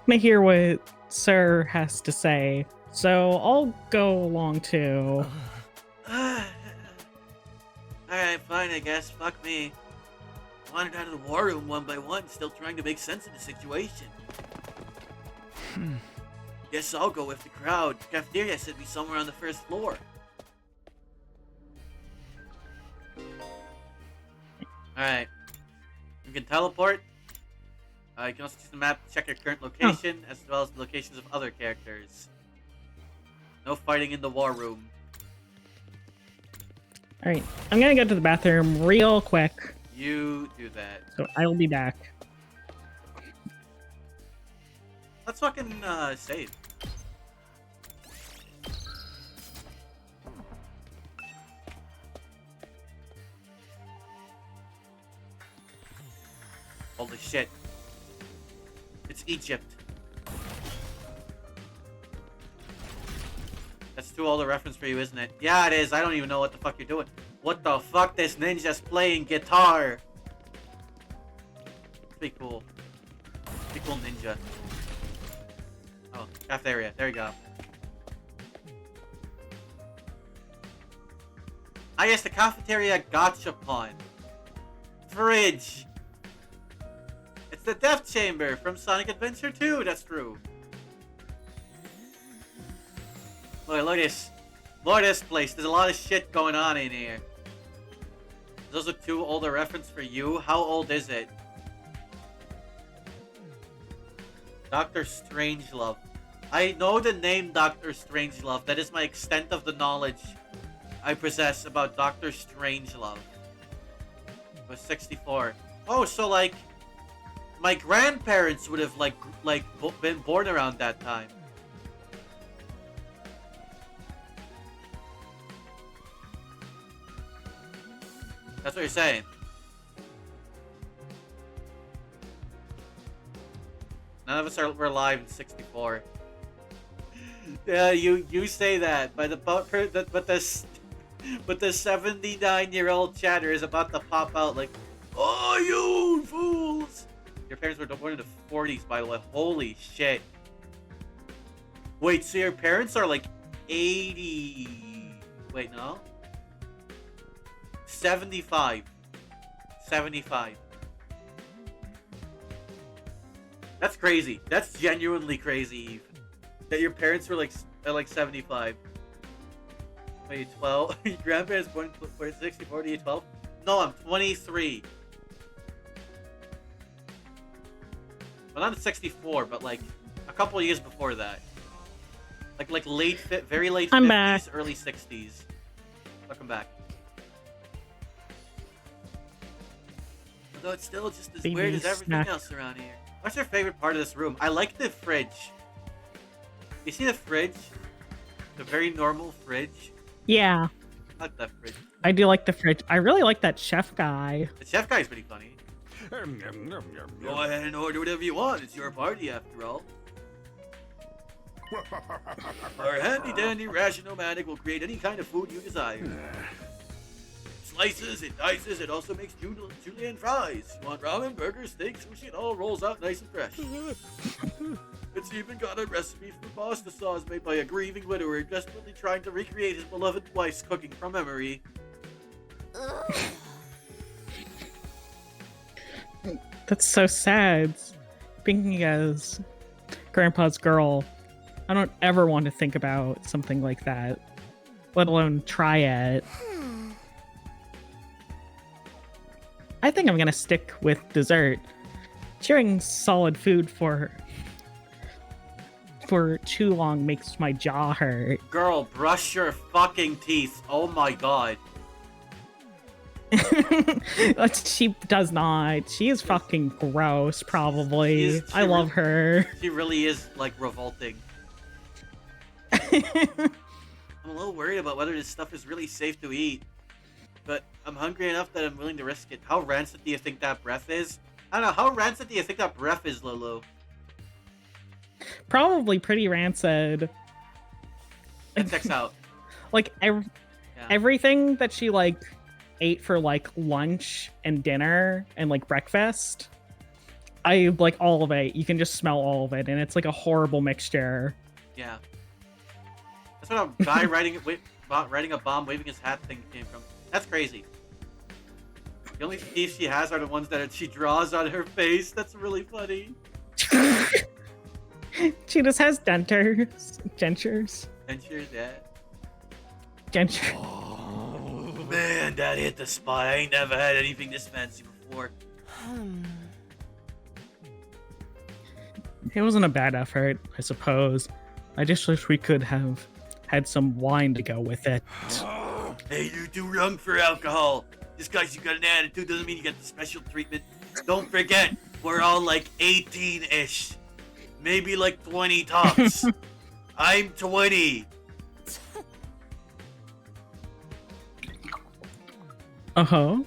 S2: may hear what Sir has to say, so I'll go along too.
S1: Alright, fine, I guess. Fuck me. Wandered out of the war room one by one, still trying to make sense of the situation. Guess I'll go with the crowd. The cafeteria should be somewhere on the first floor. Alright. You can teleport. You can also use the map to check your current location, as well as the locations of other characters. No fighting in the war room.
S2: Alright, I'm gonna go to the bathroom real quick.
S1: You do that.
S2: So I will be back.
S1: Let's fucking save. Holy shit. It's Egypt. That's too old a reference for you, isn't it? Yeah, it is. I don't even know what the fuck you're doing. What the fuck? This ninja's playing guitar. Pretty cool. Pretty cool ninja. Oh, cafeteria. There you go. I guess the cafeteria gachapon. Fridge. It's the Death Chamber from Sonic Adventure 2. That's true. Look at this. Look at this place. There's a lot of shit going on in here. Is those a too old a reference for you? How old is it? Dr. Strangelove. I know the name Dr. Strangelove. That is my extent of the knowledge I possess about Dr. Strangelove. It was 64. Oh, so like my grandparents would have been born around that time. That's what you're saying. None of us were alive in 64. Yeah, you say that, but the 79-year-old chatter is about to pop out like, "Oh, you fools!" Your parents were born in the 40s, by the way. Holy shit! Wait, so your parents are like 80? Wait, no. 75. 75. That's crazy. That's genuinely crazy, even. That your parents were like 75. Wait, 12? Your grandparents born 64, 12? No, I'm 23. Well, not 64, but like a couple of years before that. Like very late
S2: I'm
S1: 50s,
S2: back.
S1: early 60s. Welcome back. Though it's still just as
S2: Baby
S1: weird as everything
S2: snack.
S1: else around here. What's your favorite part of this room? I like the fridge. You see the fridge? The very normal fridge?
S2: Yeah,
S1: I like that fridge.
S2: I do like the fridge. I really like that chef guy.
S1: The chef guy's pretty funny. Go ahead and order whatever you want. It's your party after all. Our handy-dandy ration-o-matic will create any kind of food you desire. Slices, it dices, it also makes julienne fries. You want ramen, burgers, steak, sushi, it all rolls out nice and fresh. It's even got a recipe for pasta sauce made by a grieving widower desperately trying to recreate his beloved wife's cooking from memory.
S2: That's so sad. Thinking as Grandpa's girl, I don't ever want to think about something like that, let alone try it. I think I'm gonna stick with dessert. Chewing solid food for too long makes my jaw hurt.
S1: Girl, brush your fucking teeth. Oh my god.
S2: She does not. She is fucking gross, probably. I love her.
S1: She really is, like, revolting. I'm a little worried about whether this stuff is really safe to eat. But I'm hungry enough that I'm willing to risk it. How rancid do you think that breath is? I don't know, how rancid do you think that breath is, Lulu?
S2: Probably pretty rancid.
S1: That checks out.
S2: Like, everything that she, like, ate for, like, lunch and dinner and, like, breakfast, I like all of it. You can just smell all of it, and it's, like, a horrible mixture.
S1: Yeah. That's what a guy riding a bomb waving his hat thing came from. That's crazy. The only teeth she has are the ones that she draws on her face. That's really funny.
S2: She just has dentures.
S1: Dentures, yeah.
S2: Denture.
S1: Oh, man, that hit the spot. I ain't never had anything this fancy before.
S2: It wasn't a bad effort, I suppose. I just wish we could have had some wine to go with it.
S1: Hey, you're too young for alcohol. Just because you got an attitude doesn't mean you get the special treatment. Don't forget, we're all like 18-ish. Maybe like 20 tops. I'm 20.
S2: Uh-huh.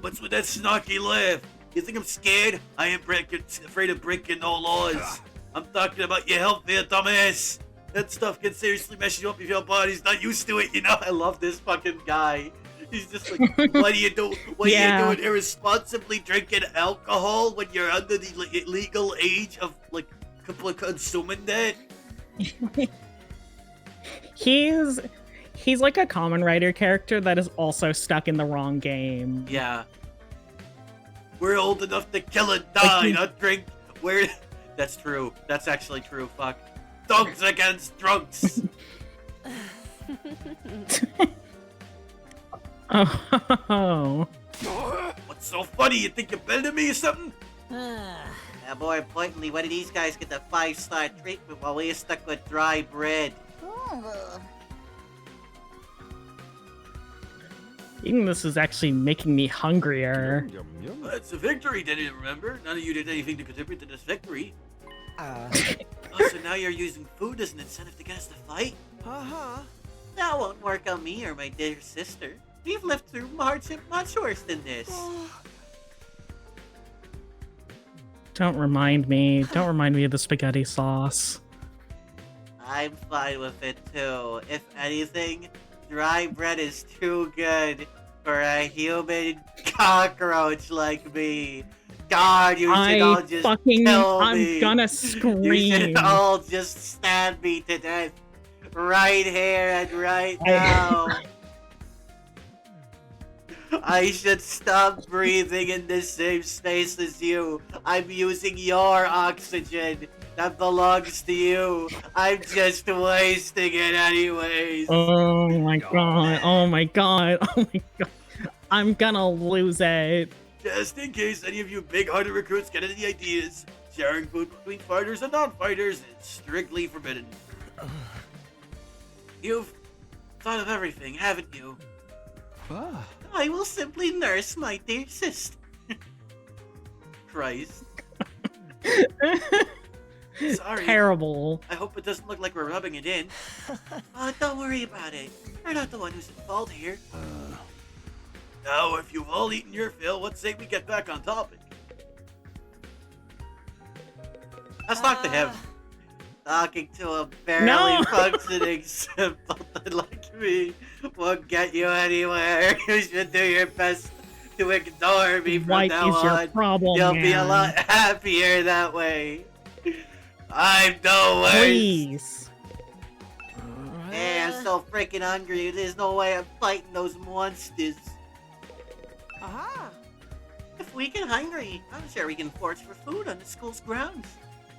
S1: What's with that snarky laugh? You think I'm scared? I ain't afraid of breaking no laws. I'm talking about your health there, dumbass. That stuff can seriously mess you up if your body's not used to it, you know? I love this fucking guy. He's just like, what do you do? What are you doing irresponsibly drinking alcohol when you're under the legal age of, like, consuming that?
S2: He's like a Kamen Rider character that is also stuck in the wrong game.
S1: Yeah. We're old enough to kill and die, not drink. That's true. That's actually true. Fuck. Dogs against drunks.
S2: Oh.
S1: What's so funny? You think you're better than me or something?
S14: More importantly, when did these guys get the 5-star treatment while we're stuck with dry bread?
S2: Eating this is actually making me hungrier.
S1: Well, it's a victory, didn't you remember? None of you did anything to contribute to this victory. So now you're using food as an incentive to get us to fight?
S14: That won't work on me or my dear sister. We've lived through hardship much worse than this.
S2: Don't remind me. Don't remind me of the spaghetti sauce.
S14: I'm fine with it too. If anything, dry bread is too good for a human cockroach like me. God, you should all just kill me.
S2: I'm gonna scream.
S14: You should all just stab me to death. Right here and right now. I should stop breathing in the same space as you. I'm using your oxygen that belongs to you. I'm just wasting it anyways.
S2: Oh my god. Oh my god. Oh my god. I'm gonna lose it.
S1: Just in case any of you big-hearted recruits get any ideas, sharing food between fighters and non-fighters is strictly forbidden. You've thought of everything, haven't you?
S14: I will simply nurse my dear sister. Christ. Sorry.
S2: Terrible.
S14: I hope it doesn't look like we're rubbing it in. Don't worry about it. You're not the one who's at fault here.
S1: Now, if you've all eaten your fill, let's say we get back on topic.
S14: Let's talk to him. Talking to a barely functioning simpleton like me won't get you anywhere. You should do your best to ignore me from
S2: What
S14: now
S2: is your
S14: on.
S2: problem,
S14: You'll be a
S2: man?
S14: lot happier that way. I'm no worse.
S2: Please.
S14: Yeah, I'm so freaking hungry. There's no way I'm fighting those monsters.
S11: Aha!
S14: If we get hungry, I'm sure we can forage for food on the school's grounds.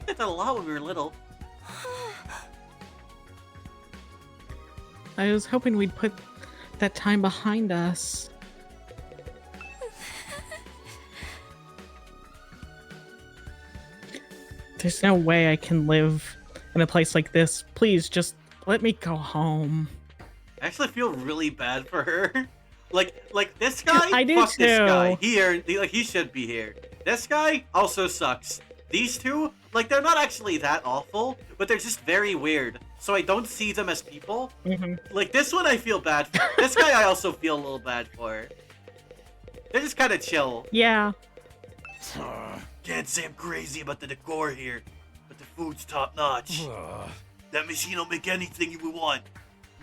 S14: We did that a lot when we were little.
S2: I was hoping we'd put that time behind us. There's no way I can live in a place like this. Please, just let me go home.
S1: I actually feel really bad for her. Like this guy,
S2: I do
S1: fuck this
S2: too.
S1: guy. He should be here. This guy also sucks. These two, like, they're not actually that awful, but they're just very weird. So I don't see them as people. Like, this one I feel bad for. This guy I also feel a little bad for. They're just kind of chill.
S2: Yeah.
S1: Can't say I'm crazy about the decor here, but the food's top notch. That machine will make anything you want.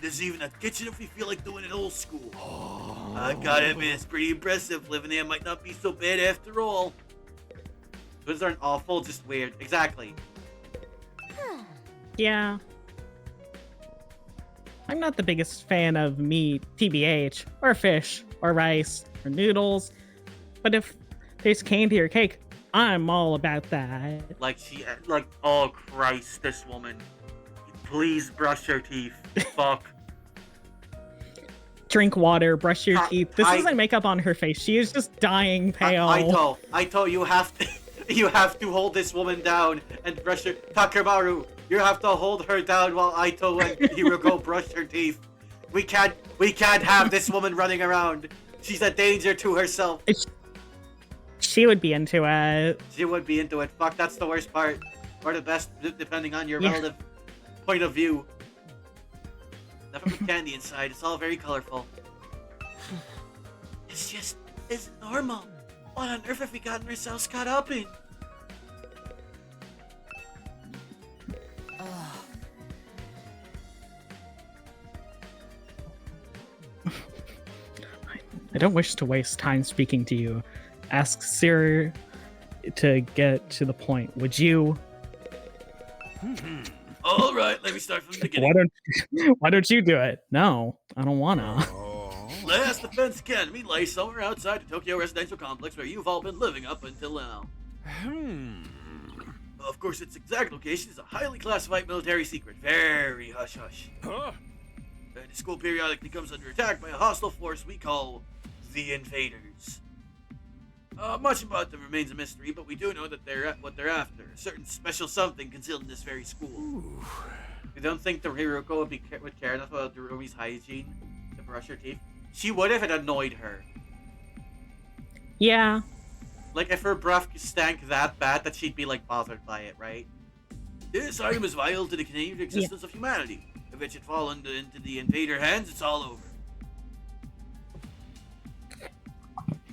S1: There's even a kitchen if we feel like doing it old school. I gotta admit, it's pretty impressive. Living there might not be so bad after all. Those aren't awful, just weird. Exactly.
S2: Yeah. I'm not the biggest fan of meat, TBH, or fish, or rice, or noodles. But if there's candy or cake, I'm all about that.
S1: Like, oh Christ, this woman. Please brush your teeth. Fuck.
S2: Drink water, brush your teeth. This isn't makeup on her face. She is just dying pale.
S1: I told you have to. You have to hold this woman down and brush her. Takemaru, you have to hold her down while Aito and Hiroko brush her teeth. We can't have this woman running around. She's a danger to herself.
S2: She would be into it.
S1: She would be into it. Fuck, that's the worst part. Or the best, depending on your relative point of view. Nothing but candy inside. It's all very colorful. It's normal. What on earth have we gotten ourselves caught up in?
S2: I don't wish to waste time speaking to you. Ask Sir to get to the point. Would you?
S1: All right, let me start from the beginning.
S2: Why don't you do it? No, I don't wanna.
S1: Last Defense Academy lies somewhere outside the Tokyo residential complex where you've all been living up until now. Of course, its exact location is a highly classified military secret. Very hush-hush. The school periodically comes under attack by a hostile force we call the Invaders. Much about them remains a mystery, but we do know that they're what they're after. A certain special something concealed in this very school. You don't think the Hiroko would care enough about Rumi's hygiene to brush her teeth? She would if it annoyed her.
S2: Yeah.
S1: Like, if her breath stank that bad that she'd be, like, bothered by it, right? This item is vital to the continued existence of humanity. If it should fall into the invader hands, it's all over.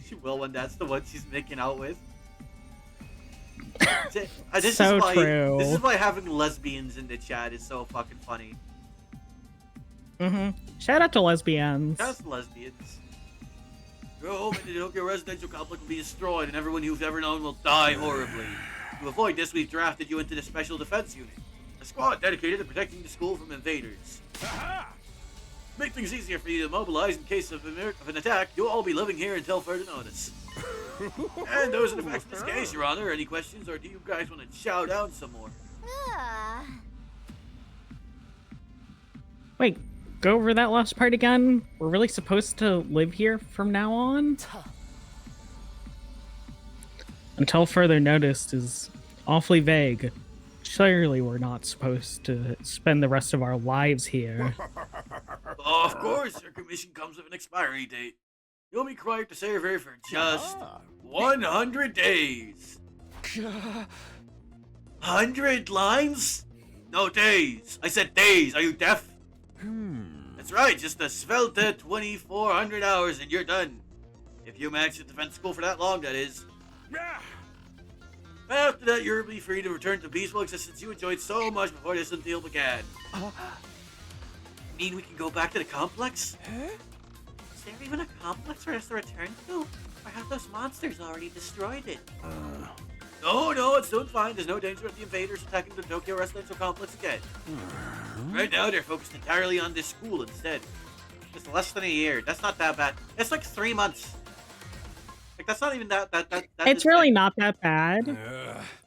S1: She will when that's the one she's making out with. This
S2: So
S1: is why,
S2: true.
S1: This is why having lesbians in the chat is so fucking funny.
S2: Shout out to lesbians.
S1: Just lesbians. Your home in the Tokyo residential complex will be destroyed, and everyone you've ever known will die horribly. To avoid this, we've drafted you into the Special Defense Unit, a squad dedicated to protecting the school from invaders. To make things easier for you to mobilize in case of an attack, you'll all be living here until further notice. And those are the facts in this case, Your Honor. Any questions, or do you guys want to chow down some more?
S2: Wait, go over that last part again? We're really supposed to live here from now on? Until further notice is awfully vague. Surely we're not supposed to spend the rest of our lives here.
S1: Of course, your commission comes with an expiry date. You'll be required to serve her for just 100 days. 100 lines? No, days. I said days. Are you deaf? That's right. Just a svelte 2,400 hours and you're done. If you manage to defend school for that long, that is. After that, you'll be free to return to peaceful existence you enjoyed so much before this ordeal began. Mean we can go back to the complex?
S14: Is there even a complex for us to return to? Or have those monsters already destroyed it?
S1: No, it's doing fine. There's no danger of the invaders attacking the Tokyo residential complex again. Right now, they're focused entirely on this school instead.
S14: It's less than a year. That's not that bad. It's like 3 months. Like, that's not even that
S2: It's really not that bad.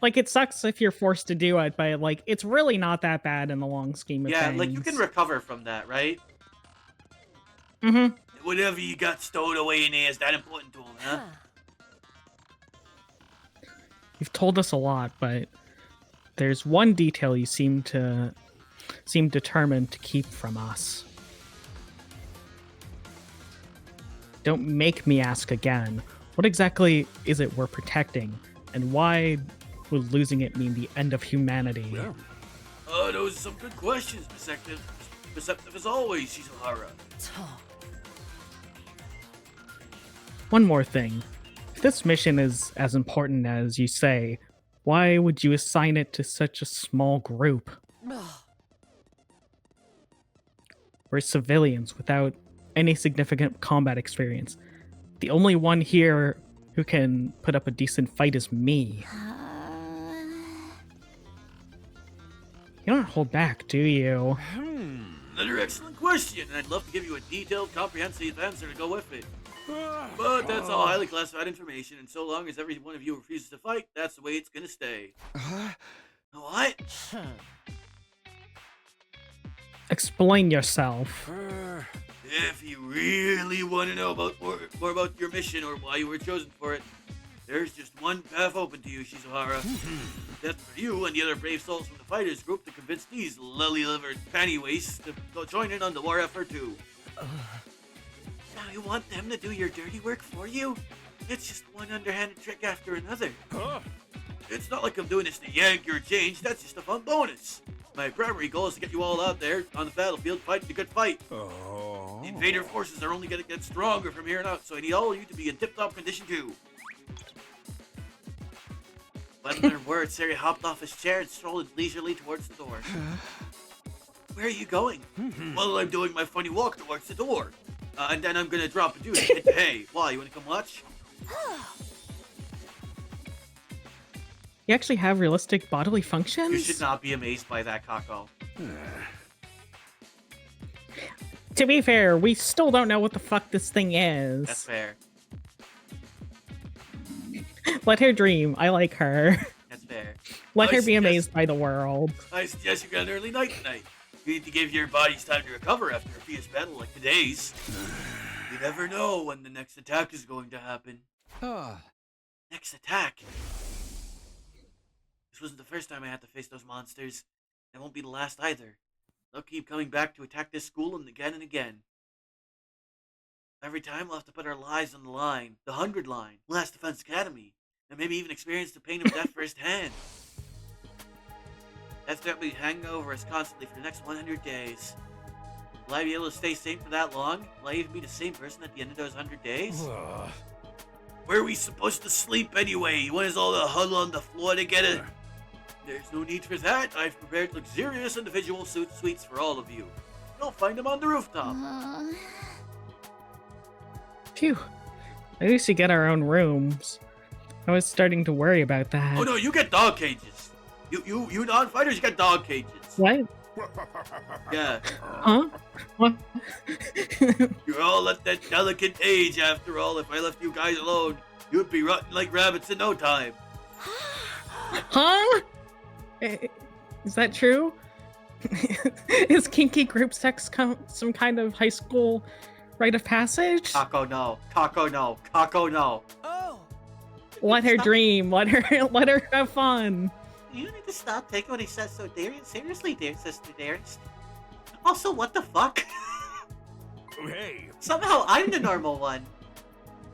S2: Like, it sucks if you're forced to do it, but, like, it's really not that bad in the long scheme of things.
S1: Yeah, like, you can recover from that, right?
S2: Mm-hmm.
S1: Whatever you got stowed away in there is that important to them, huh?
S2: You've told us a lot, but there's one detail you seem determined to keep from us. Don't make me ask again. What exactly is it we're protecting, and why would losing it mean the end of humanity?
S1: Those are some good questions, Perceptive as always, Shizuhara.
S2: One more thing. If this mission is as important as you say, why would you assign it to such a small group? We're civilians without any significant combat experience. The only one here who can put up a decent fight is me. You don't hold back, do you?
S1: Another excellent question, and I'd love to give you a detailed, comprehensive answer to go with it. But that's all highly classified information, and so long as every one of you refuses to fight, that's the way it's gonna stay. What?
S2: Explain yourself.
S1: If you really want to know about more about your mission or why you were chosen for it, there's just one path open to you, Shizuhara. That's for you and the other brave souls from the fighters group to convince these lily-livered pantywastes to go join in on the war effort too.
S14: Now you want them to do your dirty work for you? It's just one underhanded trick after another.
S1: It's not like I'm doing this to yank your change, that's just a fun bonus. My primary goal is to get you all out there on the battlefield fighting a good fight. The invader forces are only going to get stronger from here on out, so I need all of you to be in tip-top condition too.
S14: With other words, Harry hopped off his chair and strolled leisurely towards the door. Where are you going?
S1: Well, I'm doing my funny walk towards the door. And then I'm gonna drop a dude and hit the hay. Why, you wanna come watch?
S2: You actually have realistic bodily functions?
S14: You should not be amazed by that, Kako.
S2: To be fair, we still don't know what the fuck this thing is.
S14: That's fair.
S2: Let her dream. I like her.
S14: That's fair.
S2: Let her be amazed by the world.
S1: I suggest you got an early night tonight. You need to give your bodies time to recover after a fierce battle like today's. You never know when the next attack is going to happen.
S14: Next attack? This wasn't the first time I had to face those monsters. It won't be the last either. They'll keep coming back to attack this school and again. Every time we'll have to put our lives on the line. The 100 line. Last Defense Academy. And maybe even experience the pain of death firsthand. That's what we hang over us constantly for the next 100 days. Will I be able to stay sane for that long? Will I even be the same person at the end of those 100 days?
S1: Where are we supposed to sleep anyway? You want us all to huddle on the floor together? There's no need for that. I've prepared luxurious individual suites for all of you. You'll find them on the rooftop.
S2: Phew. At least we get our own rooms. I was starting to worry about that.
S1: Oh no, you get dog cages. You non-fighters, you get dog cages.
S2: What?
S1: Yeah.
S2: Huh? What?
S1: You're all at that delicate age after all. If I left you guys alone, you'd be rotting like rabbits in no time.
S2: Huh? Is that true? Is kinky group sex some kind of high school rite of passage?
S14: Kako, no. Kako, no. Kako, no.
S12: Oh.
S2: Let her dream. Let her have fun.
S14: You need to stop taking what he says so seriously, dear sister dearest. Also, what the fuck?
S7: Hey.
S14: Somehow I'm the normal one.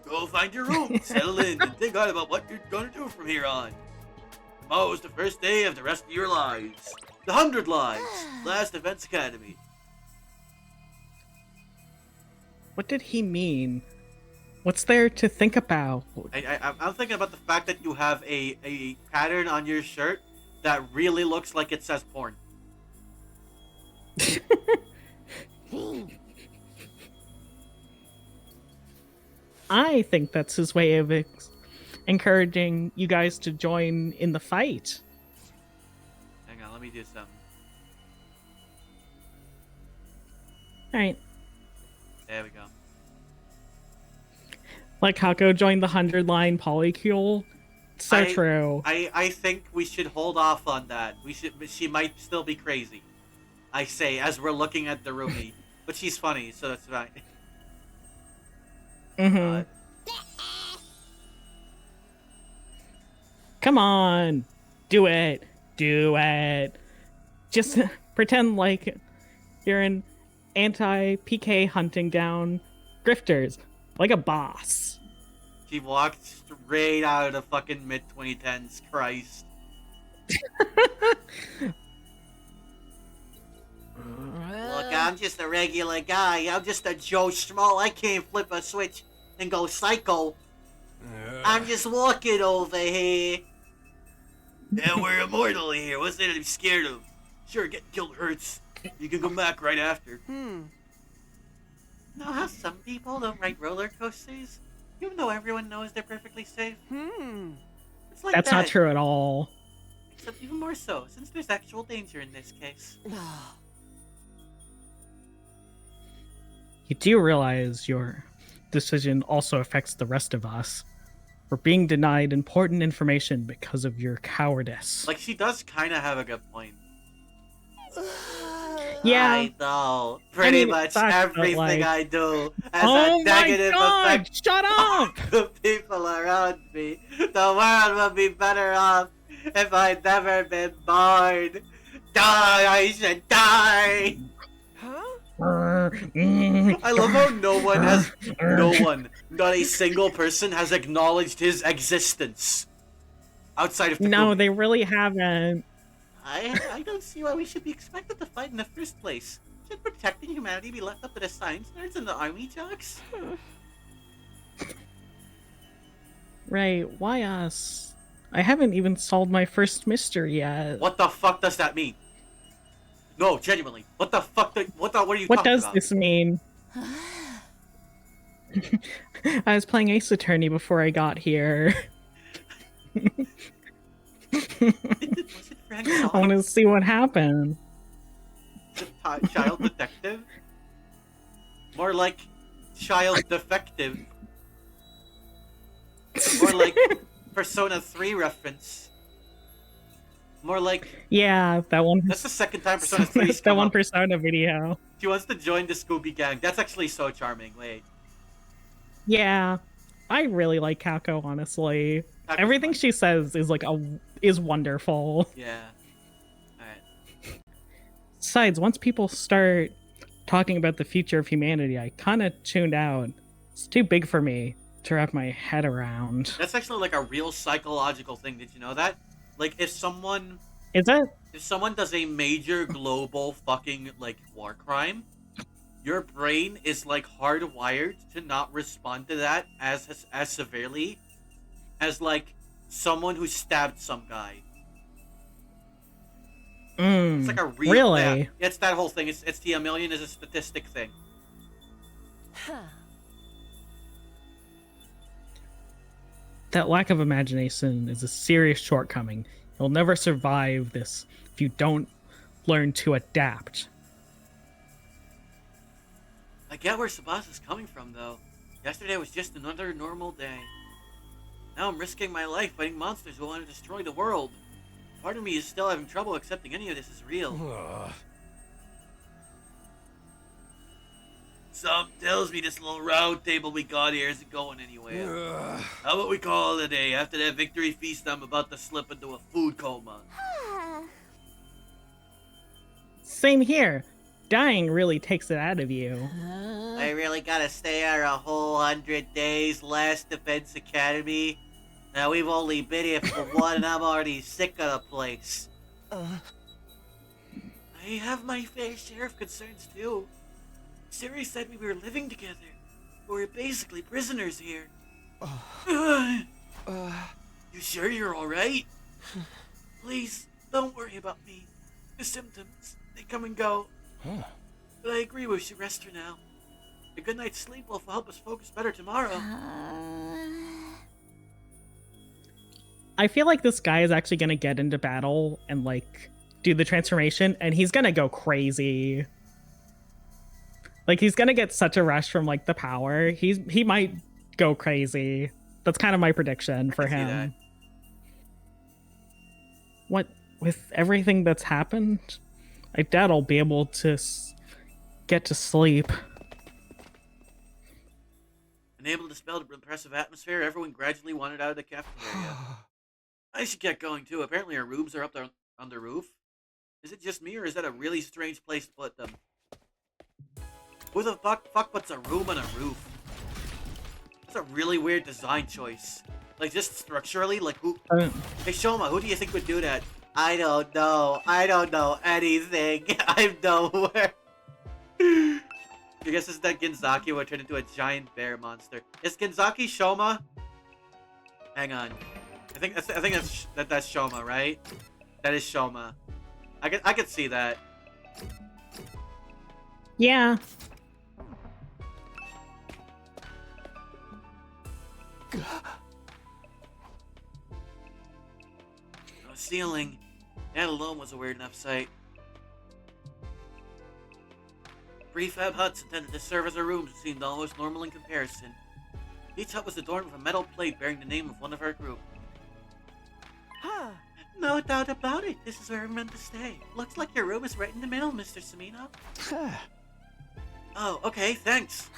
S1: Go find your room, settle in, and think hard about what you're gonna do from here on. Tomorrow is the first day of the rest of your lives. The 100 Lives, Last Defense Academy.
S2: What did he mean? What's there to think about?
S1: I'm thinking about the fact that you have a pattern on your shirt that really looks like it says porn.
S2: I think that's his way of encouraging you guys to join in the fight.
S1: Hang on, let me do something.
S2: Alright.
S1: There we go.
S2: Like Hako joined the 100-line polycule. So true.
S1: I think we should hold off on that. She might still be crazy. I say, as we're looking at the roomie. But she's funny, so that's fine.
S2: Mm-hmm. Come on. Do it. Do it. Just pretend like you're an anti-PK hunting down grifters. Like a boss.
S1: She walked straight out of the fucking mid-2010s. Christ. Look, I'm just a regular guy. I'm just a Joe Schmo. I can't flip a switch and go psycho. I'm just walking over here. Yeah, we're immortal here. What's there to be scared of? Sure, getting killed hurts. You can come back right after.
S14: Know how some people don't ride roller coasters? Even though everyone knows they're perfectly safe? It's like
S2: That's
S14: that.
S2: not true at all.
S14: Except even more so, since there's actual danger in this case.
S2: You do realize your decision also affects the rest of us. We're being denied important information because of your cowardice.
S1: Like, she does kind of have a good point.
S2: Yeah.
S14: I know. Pretty much everything
S2: like...
S14: I do has a negative effect
S2: Shut up!
S14: on the people around me. The world would be better off if I'd never been born. Die! I should die!
S1: I love how no one, not a single person has acknowledged his existence. Outside of the
S2: No, they really haven't.
S14: I don't see why we should be expected to fight in the first place. Should protecting humanity be left up to the science nerds and the army jocks?
S2: Right, why us? I haven't even solved my first mystery yet.
S1: What the fuck does that mean? No, genuinely. What the fuck? What are you
S2: What
S1: talking
S2: does
S1: about?
S2: this mean? I was playing Ace Attorney before I got here. I want to see what happened.
S1: Child detective? More like child defective. More like Persona 3 reference. More like...
S2: Yeah, that one.
S1: That's the second time Persona 3's
S2: that
S1: come
S2: one
S1: up.
S2: Persona video.
S1: She wants to join the Scooby Gang. That's actually so charming. Wait.
S2: Yeah, I really like Kako, honestly. Everything she says is is wonderful.
S1: Yeah. Alright.
S2: Besides, once people start talking about the future of humanity, I kind of tuned out. It's too big for me to wrap my head around.
S1: That's actually like a real psychological thing. Did you know that? Like, if someone...
S2: Is it?
S1: If someone does a major global fucking, like, war crime, your brain is, like, hardwired to not respond to that as severely as, like, someone who stabbed some guy. It's like a real...
S2: Really?
S1: Yeah, it's that whole thing. It's the a million is a statistic thing.
S2: That lack of imagination is a serious shortcoming. You'll never survive this if you don't learn to adapt.
S1: I get where Tsubasa is coming from, though. Yesterday was just another normal day. Now I'm risking my life fighting monsters who want to destroy the world. Part of me is still having trouble accepting any of this is real. Something tells me this little round table we got here isn't going anywhere. How about we call it a day? After that victory feast, I'm about to slip into a food coma.
S2: Same here. dying really takes it out of you.
S14: I really gotta stay out a whole 100 days, last Defense Academy. Now we've only been here for one and I'm already sick of the place. I have my fair share of concerns too. Siri said we were living together. We're basically prisoners here. You sure you're alright? Please, don't worry about me. The symptoms, they come and go. But I agree we should rest for now. A good night's sleep will help us focus better tomorrow.
S2: I feel like this guy is actually gonna get into battle and like do the transformation, and he's gonna go crazy. Like he's gonna get such a rush from like the power. He might go crazy. That's kind of my prediction for him. What with everything that's happened, I doubt I'll be able to get to sleep.
S14: Unable to dispel the oppressive atmosphere, everyone gradually wandered out of the cafeteria. I should get going too. Apparently our rooms are up there on the roof. Is it just me, or is that a really strange place to put them? Who the fuck puts a room on a roof? That's a really weird design choice. Like, just structurally, like, who... Hey, Shoma, who do you think would do that? I don't know. I don't know anything. I'm nowhere. I guess it's that Genzaki would turn into a giant bear monster. Is Genzaki Shoma? Hang on. I think that's Shoma, right? That is Shoma. I could see that.
S2: Yeah.
S14: No ceiling. That alone was a weird enough sight. Prefab huts intended to serve as our rooms seemed almost normal in comparison. Each hut was adorned with a metal plate bearing the name of one of our group.
S11: Huh.
S14: No doubt about it. This is where we're meant to stay. Looks like your room is right in the middle, Mr. Samino. Oh, okay, thanks.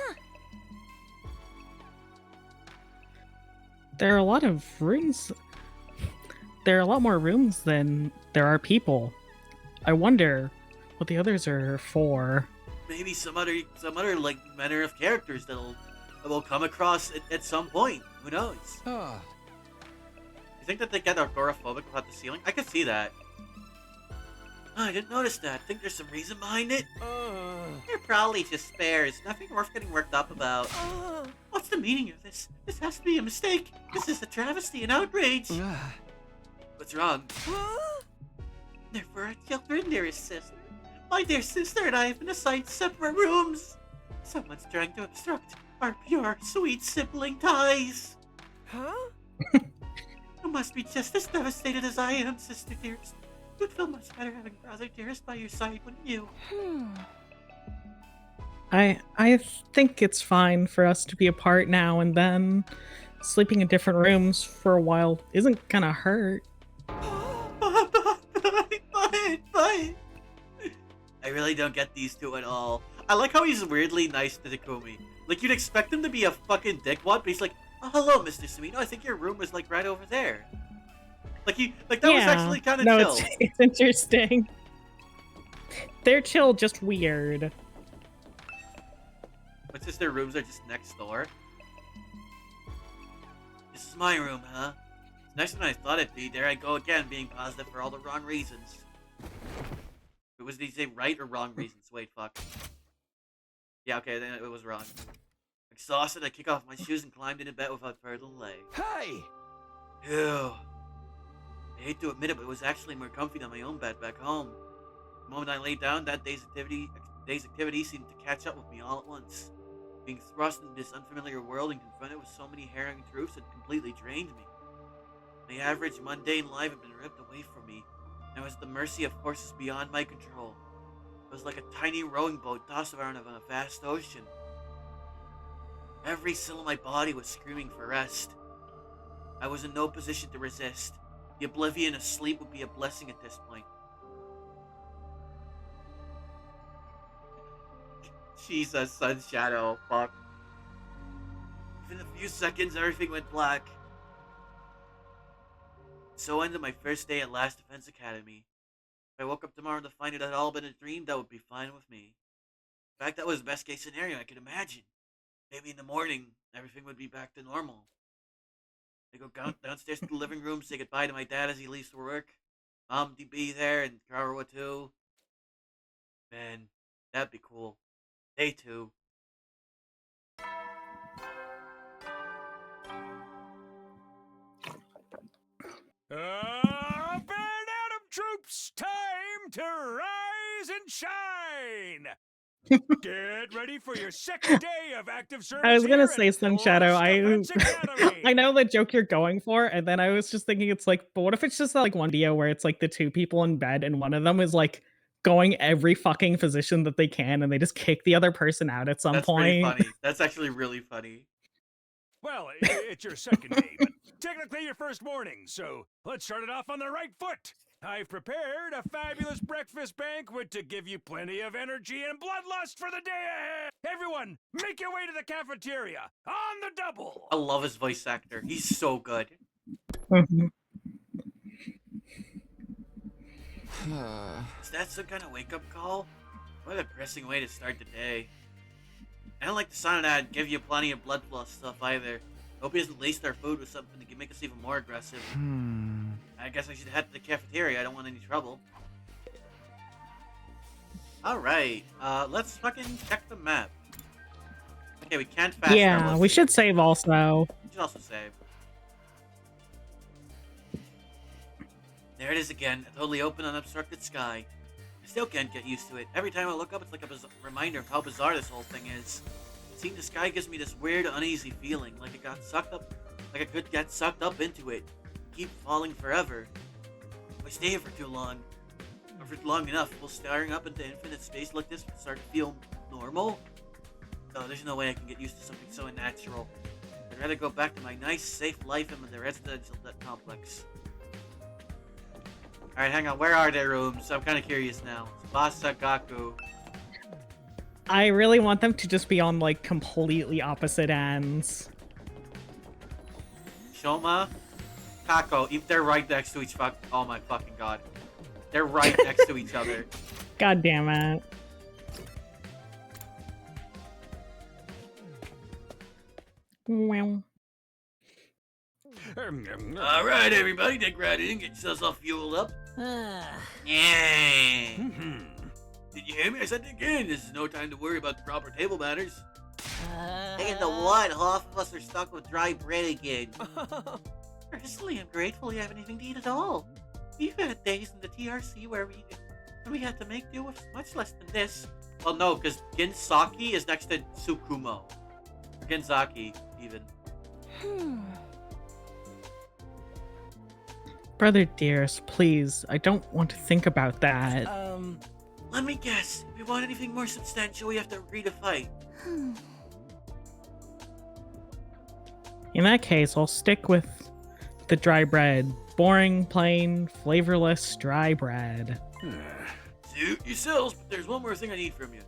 S2: There are a lot of rooms. There are a lot more rooms than there are people. I wonder what the others are for.
S14: Maybe some other like manner of characters that will come across at some point. Who knows? You think that they get agoraphobic about the ceiling? I could see that. Oh, I didn't notice that. Think there's some reason behind it? They're probably just spares. Nothing worth getting worked up about. What's the meaning of this? This has to be a mistake. This is a travesty and outrage. What's wrong? They're for our children, dearest sister. My dear sister and I have been assigned separate rooms. Someone's trying to obstruct our pure, sweet sibling ties.
S11: Huh?
S14: You must be just as devastated as I am, sister dearest. You'd feel much better having brother dearest by your side, wouldn't you?
S2: I think it's fine for us to be apart now and then. Sleeping in different rooms for a while isn't gonna hurt.
S14: Bye. I really don't get these two at all. I like how he's weirdly nice to Takumi. Like, you'd expect him to be a fucking dickwad, but he's like, oh, hello, Mr. Sumino. I think your room is, like, right over there. That was actually kind of chill.
S2: It's interesting. They're chill, just weird.
S14: But just their rooms are just next door. This is my room, huh? It's nicer than I thought it'd be. There I go again, being positive for all the wrong reasons. Did he say right or wrong reasons? Wait, fuck. Yeah, okay, then it was wrong. Exhausted, I kick off my shoes and climbed into bed without further delay.
S3: Hey!
S14: Ew. I hate to admit it, but it was actually more comfy than my own bed back home. The moment I laid down, that day's activity seemed to catch up with me all at once. Being thrust into this unfamiliar world and confronted with so many harrowing truths had completely drained me. My average, mundane life had been ripped away from me, and I was at the mercy of forces beyond my control. It was like a tiny rowing boat tossed around on a vast ocean. Every cell in my body was screaming for rest. I was in no position to resist. The oblivion of sleep would be a blessing at this point. Jesus, Sun Shadow, fuck. Within a few seconds, everything went black. So ended my first day at Last Defense Academy. If I woke up tomorrow to find it had all been a dream, that would be fine with me. In fact, that was the best case scenario I could imagine. Maybe in the morning, everything would be back to normal. I go downstairs to the living room, say goodbye to my dad as he leaves for work. Mom to be there, and Karawa too. Man, that'd be cool. Day 2.
S7: Up and Atom troops, time to rise and shine. Get ready for your second day of active service.
S2: I was gonna
S7: here
S2: say
S7: at
S2: Sun
S7: Forest
S2: Shadow.
S7: Defense Academy.
S2: I know the joke you're going for, and then I was just thinking it's like, but what if it's just like one video where it's like the two people in bed and one of them is like going every fucking physician that they can and they just kick the other person out at some
S14: That's
S2: point.
S14: pretty funny. That's actually really funny.
S7: Well, it's your second day, but technically your first morning, so let's start it off on the right foot. I've prepared a fabulous breakfast banquet to give you plenty of energy and bloodlust for the day ahead. Everyone, make your way to the cafeteria on the double.
S14: I love his voice actor. He's so good. Is that some kind of wake-up call? What a depressing way to start the day. I don't like the sound of that give you plenty of blood loss stuff either. Hope he doesn't lace our food with something that can make us even more aggressive. I guess I should head to the cafeteria. I don't want any trouble. Alright, let's fucking check the map. Okay, we can't fast
S2: Yeah, we should save also.
S14: We should also save. There it is again, a totally open, unobstructed sky. I still can't get used to it. Every time I look up, it's like a reminder of how bizarre this whole thing is. Seeing the sky gives me this weird, uneasy feeling, like it got sucked up, like I could get sucked up into it. Keep falling forever. If I stay here for too long, or for long enough, will staring up into infinite space like this start to feel normal? No, there's no way I can get used to something so unnatural. I'd rather go back to my nice, safe life in the residential complex. Alright, hang on. Where are their rooms? I'm kind of curious now. Basagaku.
S2: I really want them to just be on like completely opposite ends.
S14: Shoma, Kako. They're right next to each oh my fucking god. They're right next to each other.
S2: God damn it. Well.
S14: Alright, everybody, take right in, get yourselves all fueled up. Yeah. Did you hear me? I said it again. This is no time to worry about the proper table manners. And the what? Half of us are stuck with dry bread again. Personally, I'm grateful you have anything to eat at all. We've had days in the TRC where we had to make do with much less than this. Well, no, because Ginsaki is next to Tsukumo. Or Genzaki, even.
S2: Brother dearest, please, I don't want to think about that.
S14: Let me guess. If you want anything more substantial, we have to agree to fight.
S2: In that case, I'll stick with the dry bread. Boring, plain, flavorless, dry bread.
S14: Suit yourselves, but there's one more thing I need from you.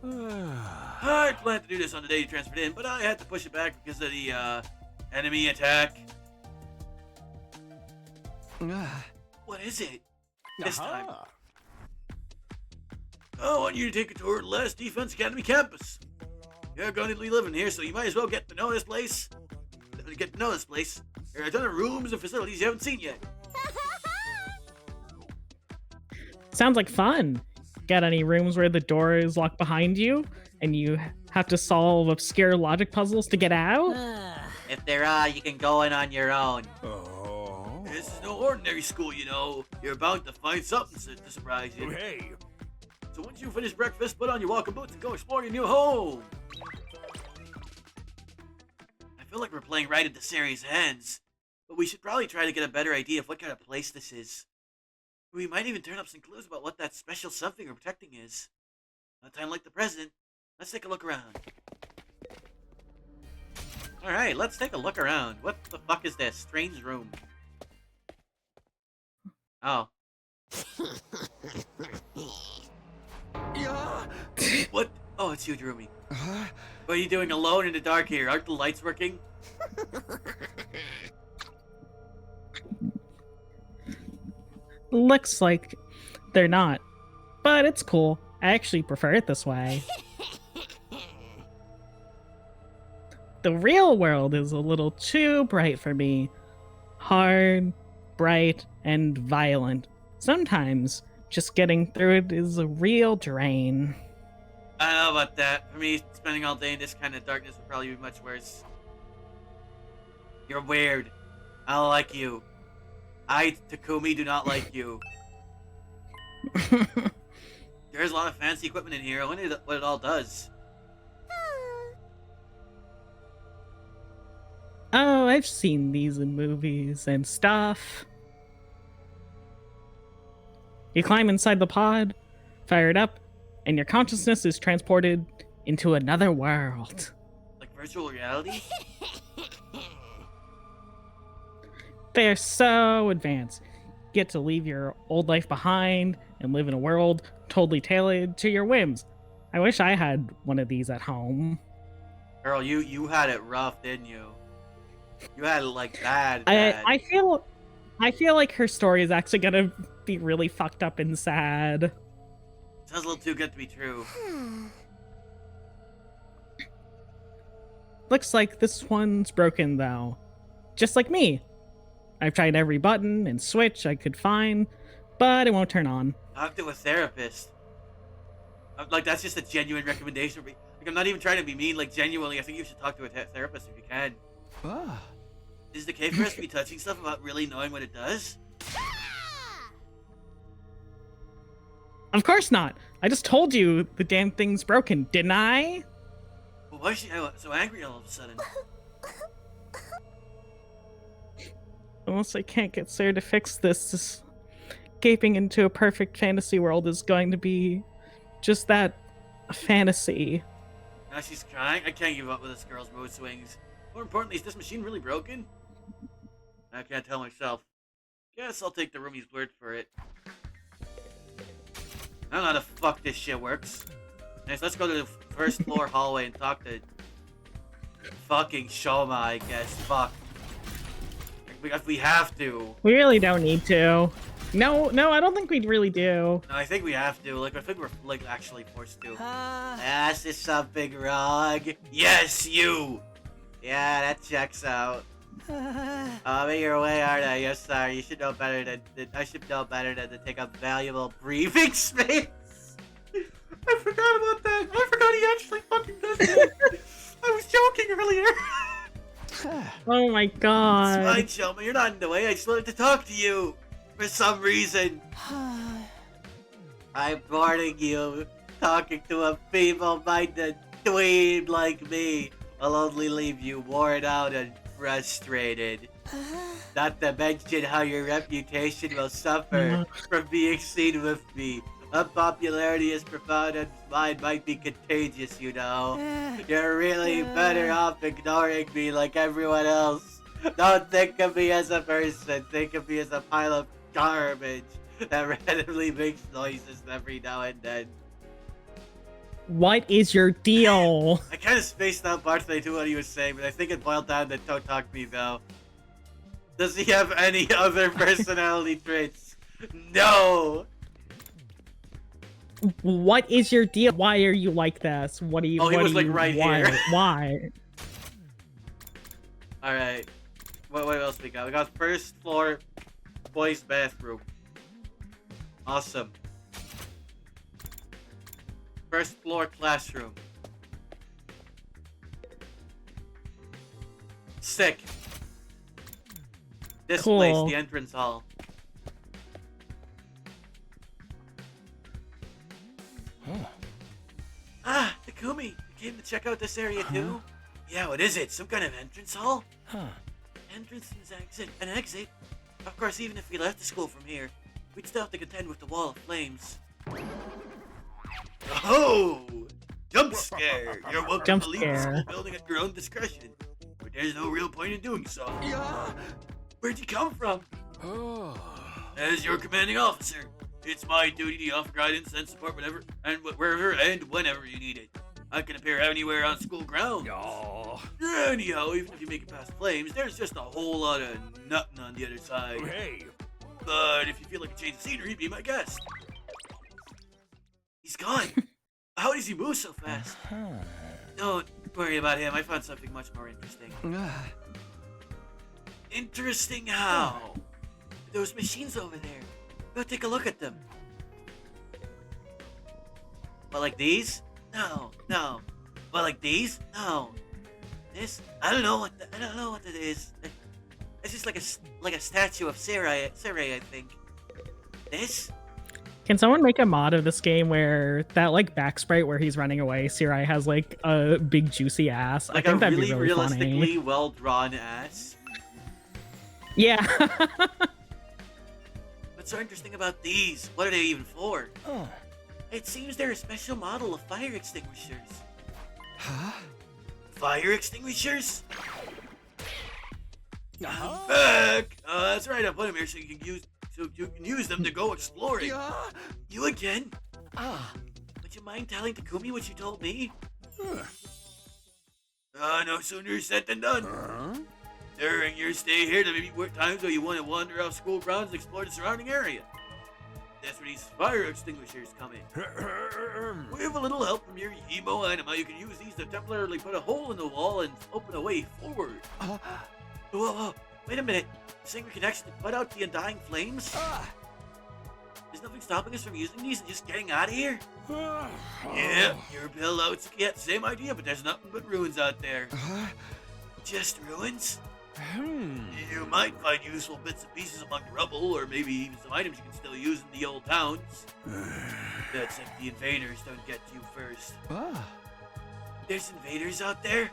S14: I planned to do this on the day you transferred in, but I had to push it back because of the, enemy attack. What is it? This time. I want you to take a tour of the last Defense Academy campus. You're going to be living here, so you might as well get to know this place. There are a ton of rooms and facilities you haven't seen yet.
S2: Sounds like fun. Got any rooms where the door is locked behind you and you have to solve obscure logic puzzles to get out?
S14: If there are, you can go in on your own. This is no ordinary school, you know. You're bound to find something to surprise you.
S7: Hey.
S14: So once you finish breakfast, put on your walking boots and go explore your new home. I feel like we're playing right into series' hands, but we should probably try to get a better idea of what kind of place this is. We might even turn up some clues about what that special something we're protecting is. At a time like the present, let's take a look around. Alright, let's take a look around. What the fuck is this? Strange room. Oh. What? Oh, it's you, Droomy. What are you doing alone in the dark here? Aren't the lights working?
S2: Looks like they're not. but it's cool. I actually prefer it this way. The real world is a little too bright for me. Hard, bright, and violent. Sometimes just getting through it is a real drain.
S1: I don't know about that. For me, spending all day in this kind of darkness would probably be much worse. You're weird. I don't like you. I, Takumi, do not like you. There's a lot of fancy equipment in here. I wonder what it all does.
S2: Oh, I've seen these in movies and stuff. You climb inside the pod, fire it up, and your consciousness is transported into another world.
S1: Like virtual reality?
S2: They're so advanced. You get to leave your old life behind and live in a world totally tailored to your whims. I wish I had one of these at home.
S1: Girl, you had it rough, didn't you? You had it like bad.
S2: I feel like her story is actually gonna be really fucked up and sad.
S1: Sounds a little too good to be true.
S2: Looks like this one's broken though. Just like me. I've tried every button and switch I could find, but it won't turn on.
S1: Talk to a therapist. Like, that's just a genuine recommendation. Like, I'm not even trying to be mean. Like, genuinely, I think you should talk to a therapist if you can. Is it okay for us to be touching stuff without really knowing what it does?
S2: Of course not. I just told you the damn thing's broken, didn't I?
S1: Well, why is she so angry all of a sudden?
S2: Unless I can't get Sarah to fix this escaping into a perfect fantasy world is going to be just that, a fantasy.
S1: Now she's crying? I can't give up with this girl's mood swings. More importantly, is this machine really broken? I can't tell myself. Guess I'll take the roomie's word for it. I don't know how the fuck this shit works. Next, let's go to the first floor hallway and talk to fucking Shoma, I guess. Fuck. If we have to.
S2: We really don't need to. No, I don't think we really do.
S1: No, I think we have to. Like, I think we're like actually forced to. Is this something wrong? Yes, you. Yeah, that checks out. I'm in your way, aren't I? Yes, sorry. You should know better than I should know better than to take up valuable breathing space. I forgot about that. I forgot he actually fucking does that. I was joking earlier.
S2: Oh my god.
S1: It's fine, Shelma. You're not in the way. I just wanted to talk to you. For some reason. I'm warning you. Talking to a feeble-minded dweeb like me will only leave you worn out and frustrated. Not to mention how your reputation will suffer from being seen with me. Unpopularity is profound and mine might be contagious, you know. You're really better off ignoring me like everyone else. Don't think of me as a person. Think of me as a pile of garbage that randomly makes noises every now and then.
S2: What is your deal?
S1: I kind of spaced out parts that I knew what he was saying, but I think it boiled down to Don't Talk to Me, though. Does he have any other personality traits? No!
S2: What is your deal? Why are you like this? What do you?
S1: Oh, he was like right here.
S2: Why?
S1: All right. What else we got? We got first floor, boys' bathroom. Awesome. First floor classroom. Sick. This place, the entrance hall. Ah, Takumi, you came to check out this area too? Yeah, what is it? Some kind of entrance hall? Entrance and exit. An exit? Of course, even if we left the school from here, we'd still have to contend with the wall of flames. Oh! Jump scare! You're welcome to leave the school building at your own discretion, but there's no real point in doing so. Where'd you come from? As your commanding officer, it's my duty to offer guidance and support wherever and whenever you need it. I can appear anywhere on school grounds. Anyhow, even if you make it past flames, there's just a whole lot of nothing on the other side. But if you feel like a change of scenery, be my guest. He's gone. How does he move so fast? Don't worry about him. I found something much more interesting. Interesting how? Those machines over there. Go take a look at them. What, like these? No. What, like these? No. This? I don't know what it is. It's just like a statue of Sarai, I think. This?
S2: Can someone make a mod of this game where that like back sprite where he's running away, Sarai has like a big juicy ass?
S1: Like
S2: I think
S1: a
S2: that'd
S1: really
S2: be really
S1: realistically
S2: funny.
S1: well drawn ass.
S2: Yeah.
S1: What's so interesting about these? What are they even for? It seems they're a special model of fire extinguishers.
S3: Huh?
S1: Fire extinguishers? I'm back! That's right, I put them here so you can use them to go exploring. You again? Would you mind telling Takumi what you told me? No sooner said than done. During your stay here, there may be times where you want to wander off school grounds and explore the surrounding area. That's where these fire extinguishers come in. With a little help from your emo anima, you can use these to temporarily put a hole in the wall and open a way forward. Whoa, wait a minute. Saying we can actually put out the undying flames? There's nothing stopping us from using these and just getting out of here? Yeah, you're Bill Otsuki, same idea, but there's nothing but ruins out there. Just ruins? You might find useful bits and pieces among the rubble, or maybe even some items you can still use in the old towns. That's if the invaders don't get to you first. There's invaders out there?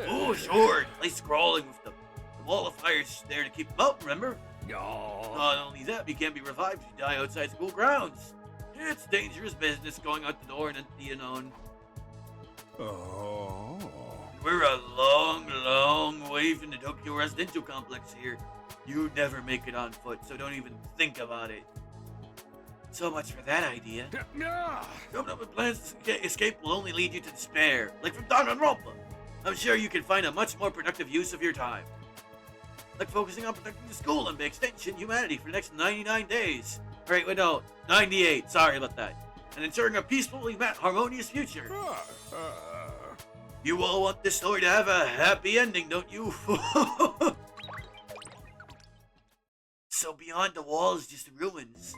S1: Oh, sure. Nice crawling with them. The wall of fire's there to keep them out, remember? Not only that, you can't be revived if you die outside school grounds. It's dangerous business going out the door and into the unknown. We're a long way from the Tokyo residential complex here. You'd never make it on foot, so don't even think about it. So much for that idea. Coming up with plans to escape will only lead you to despair, like from Danganronpa. I'm sure you can find a much more productive use of your time. Like focusing on protecting the school and by extension humanity for the next 99 days. Alright, wait, no, 98, sorry about that. And ensuring a peacefully harmonious future. You all want this story to have a happy ending, don't you? So beyond the wall is just ruins.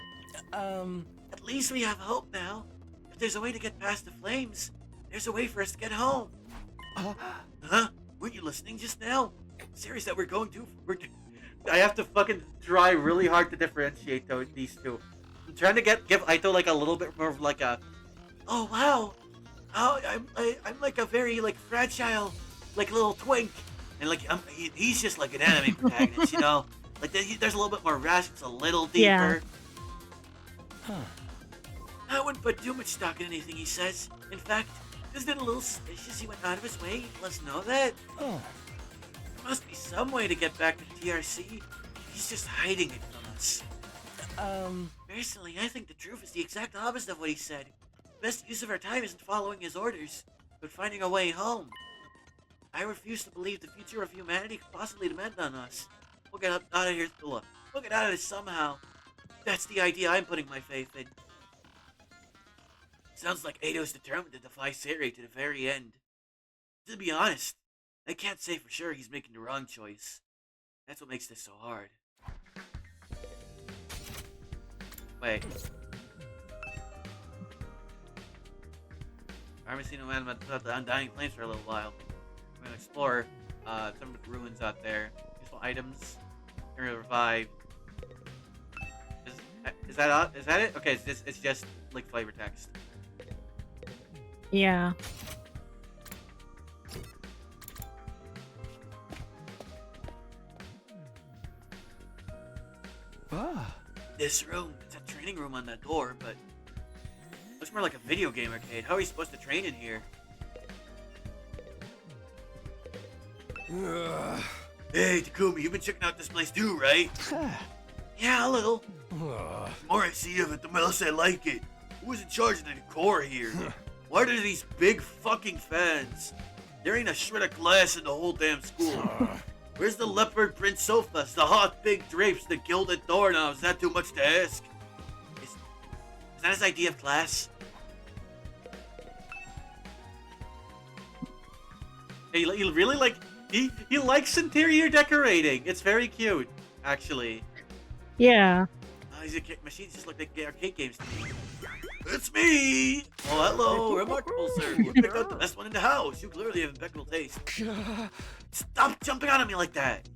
S1: At least we have hope now. If there's a way to get past the flames, there's a way for us to get home. Huh? Weren't you listening just now? Series that we're going to... I have to fucking try really hard to differentiate these two. I'm trying to give Aito like a little bit more of like a... Oh, wow. Oh, I'm like a very like fragile, like little twink. And like, he's just like an anime protagonist, you know? Like there's a little bit more rash, it's a little deeper.
S2: Yeah.
S1: I wouldn't put too much stock in anything he says. In fact, isn't it a little suspicious he went out of his way to let us know that? There must be some way to get back to TRC. He's just hiding it from us. Personally, I think the truth is the exact opposite of what he said. The best use of our time isn't following his orders, but finding a way home. I refuse to believe the future of humanity could possibly depend on us. We'll get out of here. Look, we'll get out of this somehow. That's the idea I'm putting my faith in. Sounds like Eido's determined to defy Seirei to the very end. To be honest, I can't say for sure he's making the wrong choice. That's what makes this so hard. Wait. I haven't seen a man about the Undying Flames for a little while. I'm gonna explore some of the ruins out there. Useful items. I'm gonna revive. Is that it? Okay, it's just like flavor text.
S2: Yeah.
S1: This room, it's a training room on that door, but looks more like a video game arcade. How are you supposed to train in here? Hey, Takumi, you've been checking out this place too, right? Yeah, a little. The more I see of it, the less I like it. Who's in charge of the decor here? Why are there these big fucking fans? There ain't a shred of glass in the whole damn school. Where's the leopard print sofas, the hot big drapes, the gilded doorknobs? Is that too much to ask? Is that his idea of class? He really like he likes interior decorating. It's very cute, actually.
S2: Yeah.
S1: These machines just look like arcade games to me. It's me! Oh, hello, remarkable, sir. You picked out the best one in the house. You clearly have impeccable taste. Stop jumping on me like that.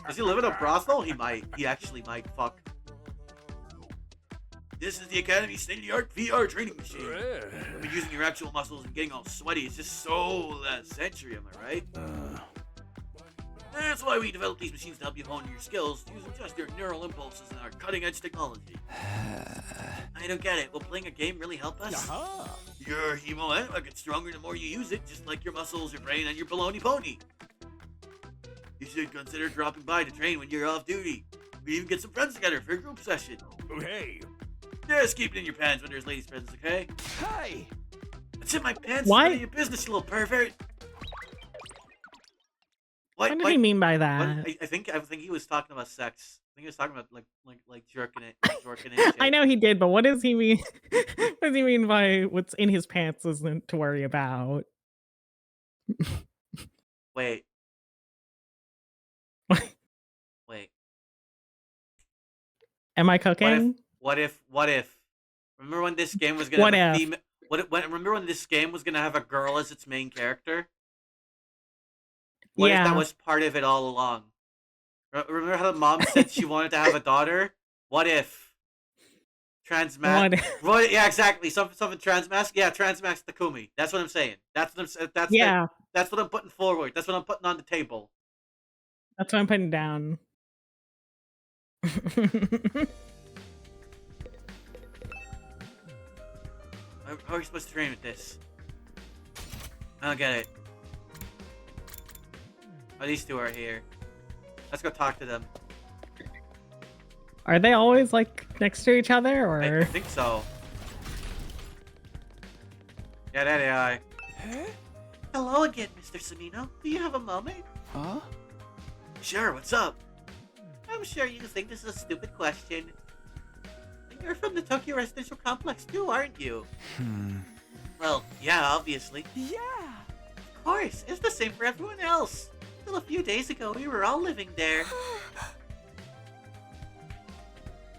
S1: Does he live in a brothel? He might. He actually might. Fuck. This is the Academy's state-of-the-art VR training machine. You'll be using your actual muscles and getting all sweaty. It's just so last century, am I right? That's why we developed these machines to help you hone your skills, using just your neural impulses and our cutting-edge technology. I don't get it. Will playing a game really help us? Your hemo will get stronger the more you use it, just like your muscles, your brain, and your baloney pony. You should consider dropping by to train when you're off duty. We even get some friends together for a group session.
S7: Hey.
S1: Just keep it in your pants when there's ladies' presents, okay?
S10: Hey!
S1: That's in my pants.
S2: Why?
S1: None of your business, you little pervert.
S2: What did he mean by that?
S1: I think he was talking about sex. I think he was talking about like jerking it. Shit.
S2: I know he did, but what does he mean? What does he mean by what's in his pants isn't to worry about?
S1: Wait. Wait.
S2: Am I cooking?
S1: What if? Remember when this game was gonna have a female? Remember when this game was gonna have a girl as its main character? What if that was part of it all along? Remember how the mom said she wanted to have a daughter? What if? Transmask? Yeah, exactly. Something transmask? Yeah, transmask Takumi. That's what I'm saying. That's what I'm putting forward. That's what I'm putting on the table.
S2: That's what I'm putting down.
S1: How are we supposed to train with this? I don't get it. Oh, these two are here. Let's go talk to them.
S2: Are they always like next to each other, or?
S1: I think so. Yeah, there they are.
S14: Huh? Hello again, Mr. Samino. Do you have a moment?
S10: Huh?
S1: Sure, what's up?
S14: I'm sure you think this is a stupid question. You're from the Tokyo Residential Complex too, aren't you? Well, yeah, obviously.
S11: Yeah!
S14: Of course, it's the same for everyone else. Till a few days ago, we were all living there.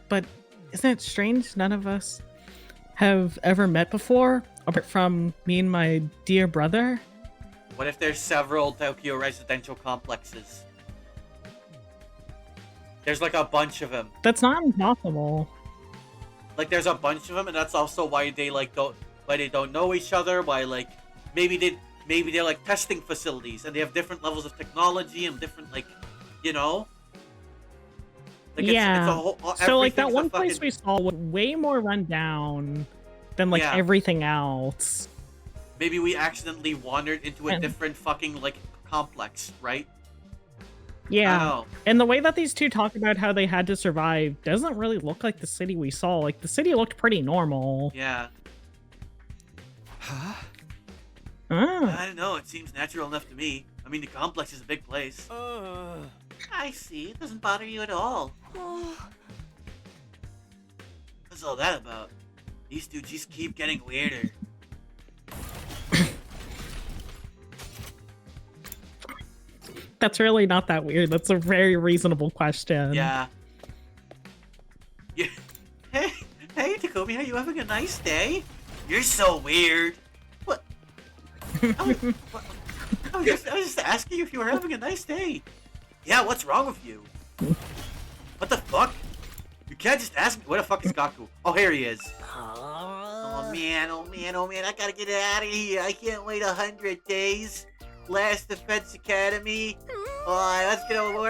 S2: But isn't it strange none of us have ever met before, apart from me and my dear brother?
S1: What if there's several Tokyo Residential Complexes? There's like a bunch of them.
S2: That's not impossible.
S1: Like there's a bunch of them, and that's also why they don't know each other. Why like maybe they're like testing facilities, and they have different levels of technology and different like, you know. Like
S2: yeah. So like that one place
S1: fucking...
S2: we saw was way more run down than like everything else.
S1: Maybe we accidentally wandered into a different fucking like complex, right?
S2: Yeah, and the way that these two talk about how they had to survive doesn't really look like the city we saw. Like, the city looked pretty normal.
S1: Yeah.
S10: Huh?
S1: I don't know, it seems natural enough to me. I mean, the complex is a big place.
S14: I see. It doesn't bother you at all.
S1: What's all that about? These two just keep getting weirder.
S2: That's really not that weird. That's a very reasonable question.
S1: Yeah.
S14: Hey, Takumi, are you having a nice day?
S1: You're so weird.
S14: What? I was just asking if you were having a nice day.
S1: Yeah, what's wrong with you? What the fuck? You can't just ask me. Where the fuck is Gaku? Oh, here he is.
S14: Oh man, I gotta get out of here. I can't wait 100 days. Last Defense Academy. Oh,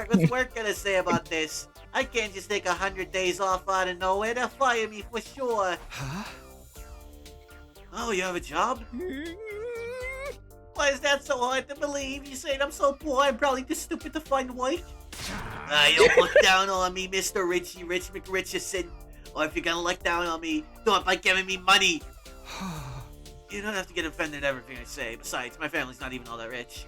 S14: what's work gonna say about this? I can't just take 100 days off out of nowhere. They'll fire me for sure.
S10: Huh?
S1: Oh, you have a job?
S14: Why is that so hard to believe? You saying I'm so poor, I'm probably too stupid to find work?
S1: Don't look down on me, Mr. Richie Rich McRichison. Or if you're gonna look down on me, do it by giving me money. You don't have to get offended at everything I say. Besides, my family's not even all that rich.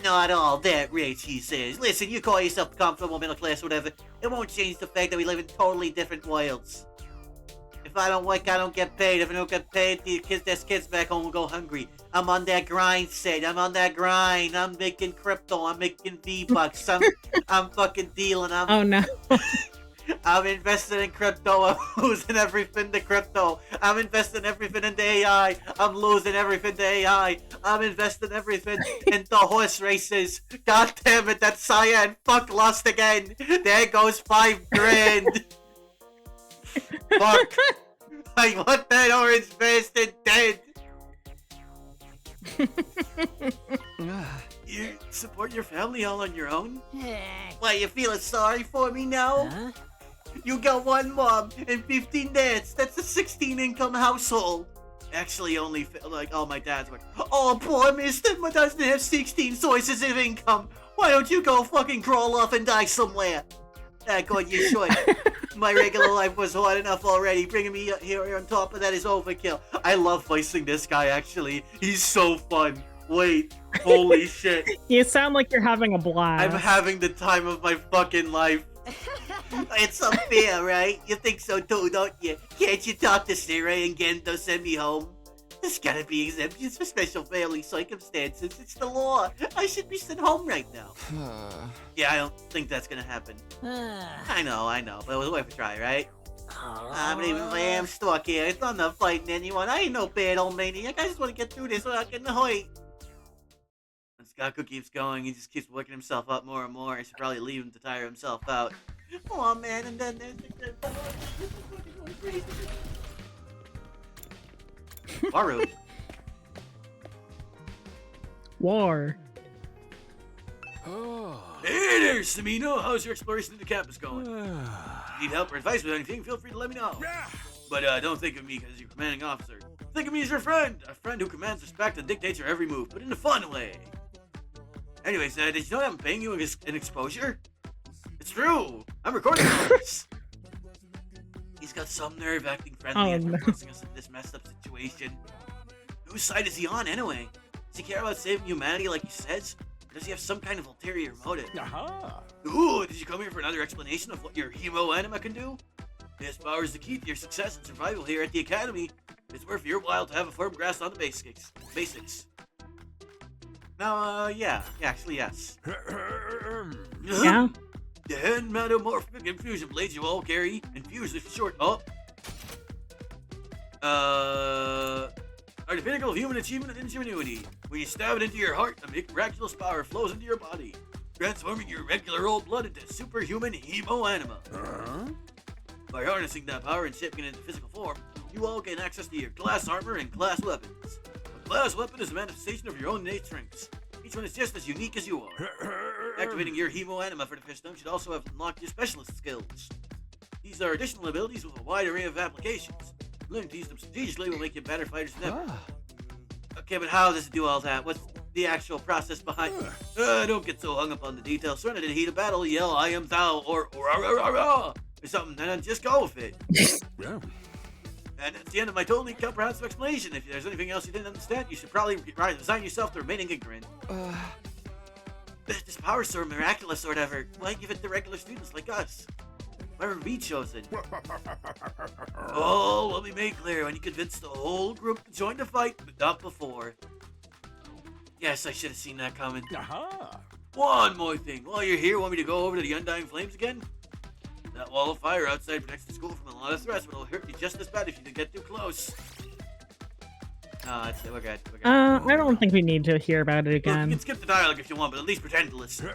S14: Not all that rich, he says. Listen, you call yourself comfortable, middle class, whatever. It won't change the fact that we live in totally different worlds. If I don't work, I don't get paid. If I don't get paid, there's kids back home will go hungry. I'm on that grind, Sid. I'm on that grind. I'm making crypto. I'm making V-Bucks. I'm fucking dealing.
S2: Oh no.
S14: I'm investing in crypto. I'm losing everything to crypto. I'm investing everything into AI. I'm losing everything to AI. I'm investing everything into horse races. God damn it, that Cyan fuck lost again. There goes 5 grand. Fuck. I want that orange bastard dead. You support your family all on your own? Why, you feeling sorry for me now?
S12: Huh?
S14: You got 1 mom and 15 dads. That's a 16 income household. Actually, only all my dads were. Oh, poor mister, my doesn't have 16 sources of income. Why don't you go fucking crawl off and die somewhere? God, you should. My regular life was hard enough already. Bringing me here on top of that is overkill. I love voicing this guy, actually. He's so fun. Wait, holy shit.
S2: You sound like you're having a blast.
S14: I'm having the time of my fucking life. It's unfair, right? You think so too, don't you? Can't you talk to Sarah and get them to send me home? There's gotta be exemptions for special family circumstances. It's the law. I should be sent home right now. Yeah, I don't think that's gonna happen. I know, but it was worth a try, right? I'm even if I am stuck here. I'm not fighting anyone. I ain't no bad old maniac. I just want to get through this without getting hurt. And Skaku keeps going. He just keeps working himself up more and more. I should probably leave him to tire himself out. Oh man, and then there's the Waru.
S2: War.
S1: Hey there, Samino. How's your exploration of the campus going? Need help or advice with anything, feel free to let me know. But don't think of me as your commanding officer. Think of me as your friend. A friend who commands respect and dictates your every move, but in a fun way. Anyways, did you know I'm paying you an exposure? It's true. I'm recording all this. He's got some nerve acting friendly and forcing us into this messed up situation. Whose side is he on anyway? Does he care about saving humanity like he says? Or does he have some kind of ulterior motive? Ooh, did you come here for another explanation of what your hemo anima can do? This power is the key to your success and survival here at the Academy. It's worth your while to have a firm grasp on the basics. Now, yeah, actually, yes.
S2: Yeah?
S1: The hand metamorphic infusion blades you all carry. Infuse is short. Are the pinnacle of human achievement and ingenuity. When you stab it into your heart, a miraculous power flows into your body, transforming your regular old blood into superhuman hemo anima. By harnessing that power and shaping it into physical form, you all gain access to your class armor and class weapons. A class weapon is a manifestation of your own innate strengths. Each one is just as unique as you are. Activating your hemo anima for the first time should also have unlocked your specialist skills. These are additional abilities with a wide array of applications. Learning to use them strategically will make you better fighters than ever. Okay, but how does it do all that? What's the actual process behind it? Don't get so hung up on the details. Surrender in the heat of battle, yell, I am thou, or something, and then just go with it. And that's the end of my totally comprehensive explanation. If there's anything else you didn't understand, you should probably resign yourself to remaining ignorant. This power's so miraculous or whatever. Why give it to regular students like us? Why were we chosen? Oh, let me make clear. When you convinced the whole group to join the fight, but not before. Yes, I should have seen that coming. One more thing. While you're here, want me to go over to the Undying Flames again? That wall of fire outside protects the school from a lot of threats, but it'll hurt you just as bad if you get too close. We're good.
S2: I don't think we need to hear about it again.
S1: Look, you can skip the dialogue if you want, but at least pretend to listen.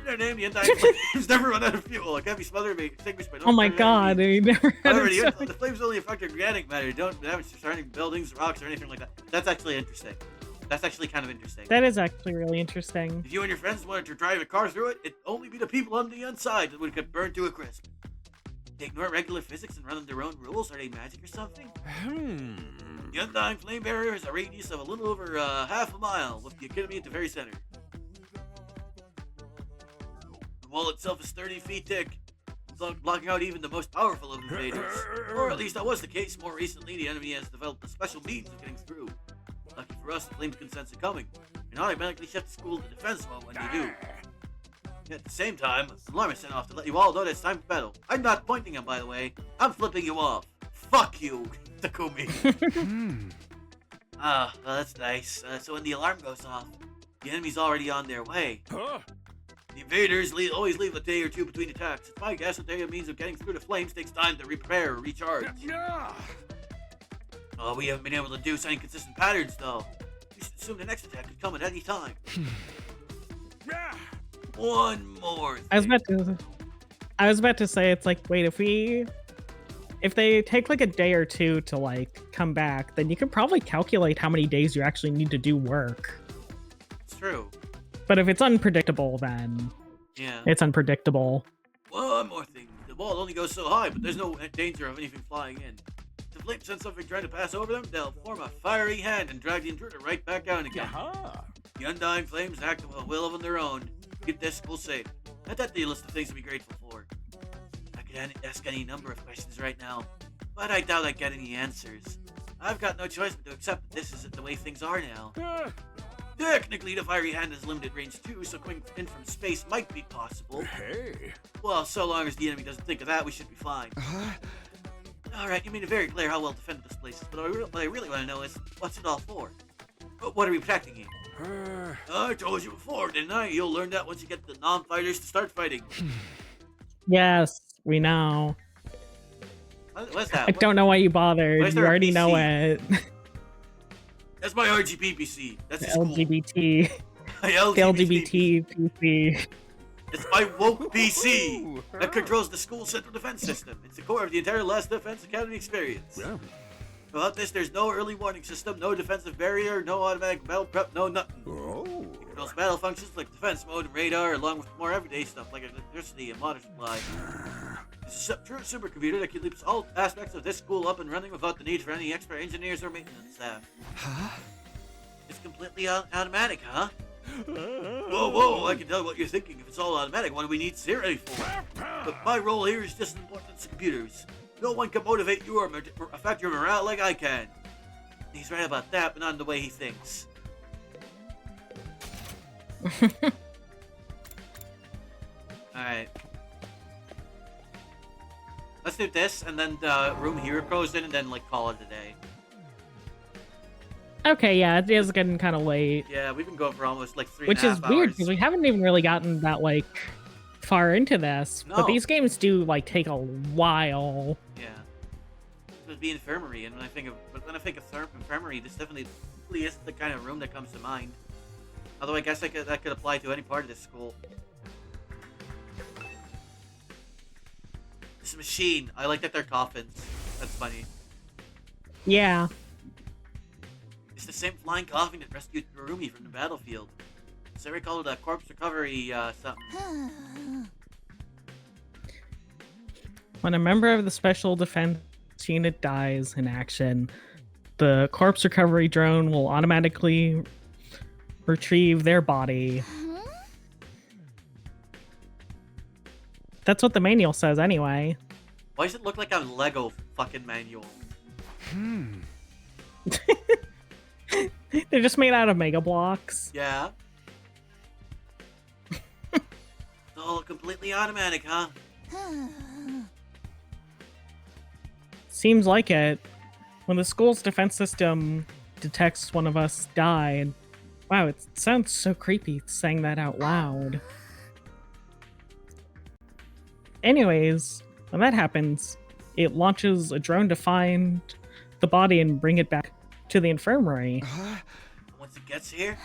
S1: Their name, the Undying Flames, never run out of fuel. It can't be smothered or extinguished by no.
S2: Oh my god, we never had
S1: However, the flames only affect organic matter. Don't damage surrounding buildings, rocks, or anything like that. That's actually interesting. That's actually kind of interesting.
S2: That is actually really interesting.
S1: If you and your friends wanted to drive a car through it, it'd only be the people on the inside that would get burned to a crisp. They ignore regular physics and run their own rules? Are they magic or something? The Undying Flame Barrier has a radius of a little over half a mile, with the Academy at the very center. The wall itself is 30 feet thick, blocking out even the most powerful of invaders. Or at least that was the case. More recently, the enemy has developed a special means of getting through. Lucky for us, the flames can sense it coming, and automatically shut the school to defense mode when you do. At the same time, an alarm is sent off to let you all know that it's time for battle. I'm not pointing him, by the way. I'm flipping you off.
S14: Fuck you, Takumi. Well, that's nice. So when the alarm goes off, the enemy's already on their way.
S8: Huh?
S14: The invaders always leave a day or two between attacks. It's my guess that their means of getting through the flames takes time to repair or recharge. We haven't been able to deduce any consistent patterns, though. We should assume the next attack could come at any time. One more thing.
S2: I was about to say, it's like, wait, if they take like a day or two to like come back, then you can probably calculate how many days you actually need to do work.
S14: It's true.
S2: But if it's unpredictable, then
S14: yeah,
S2: it's unpredictable.
S14: One more thing. The wall only goes so high, but there's no danger of anything flying in. If the flames send something trying to pass over them, they'll form a fiery hand and drag the intruder right back down again. The undying flames act with a will of their own. Keep this school safe. Add that to your list of things to be grateful for. I could ask any number of questions right now, but I doubt I'd get any answers. I've got no choice but to accept that this isn't the way things are now. Technically, the fiery hand has limited range too, so coming in from space might be possible.
S8: Hey.
S14: Well, so long as the enemy doesn't think of that, we should be fine. Alright, you made it very clear how well defended this place is, but what I really want to know is, what's it all for? What are we protecting here? I told you before, didn't I? You'll learn that once you get the non-fighters to start fighting.
S2: Yes, we know.
S14: What's that?
S2: I don't know why you bothered. You already know it.
S14: That's my RGB PC. That's the
S2: LGBT.
S14: My
S2: LGBT PC.
S14: It's my woke PC that controls the school's central defense system. It's the core of the entire Last Defense Academy experience.
S8: Yeah.
S14: Without this, there's no early warning system, no defensive barrier, no automatic battle prep, no nothing. It controls battle functions like defense mode and radar, along with more everyday stuff like electricity and water supply. It's a true supercomputer that keeps all aspects of this school up and running without the need for any extra engineers or maintenance staff. It's completely automatic, huh? Whoa, I can tell what you're thinking. If it's all automatic, what do we need security for? But my role here is just as important as computers. No one can motivate you or affect your morale like I can. He's right about that, but not in the way he thinks. Alright. Let's do this, and then the room here goes in, and then, like, call it a day.
S2: Okay, yeah, it is getting kind of late.
S14: Yeah, we've been going for almost, like, 3.5 hours.
S2: Which is weird, because we haven't even really gotten that, like, far into this.
S14: No.
S2: But these games do, like, take a while.
S14: Yeah. It would be infirmary, and when I think of infirmary, this definitely isn't the kind of room that comes to mind. Although I guess that could apply to any part of this school. This machine. I like that they're coffins. That's funny.
S2: Yeah.
S14: It's the same flying coffin that rescued Kurumi from the battlefield. So we call it a corpse recovery something.
S2: When a member of the Special Defense Unit dies in action, the corpse recovery drone will automatically retrieve their body. That's what the manual says anyway.
S14: Why does it look like a Lego fucking manual?
S2: They're just made out of Mega Blocks.
S14: Yeah. It's all completely automatic, huh?
S2: Seems like it. When the school's defense system detects one of us die, and wow, it sounds so creepy saying that out loud. Anyways, when that happens, it launches a drone to find the body and bring it back to the infirmary.
S14: Once it gets here?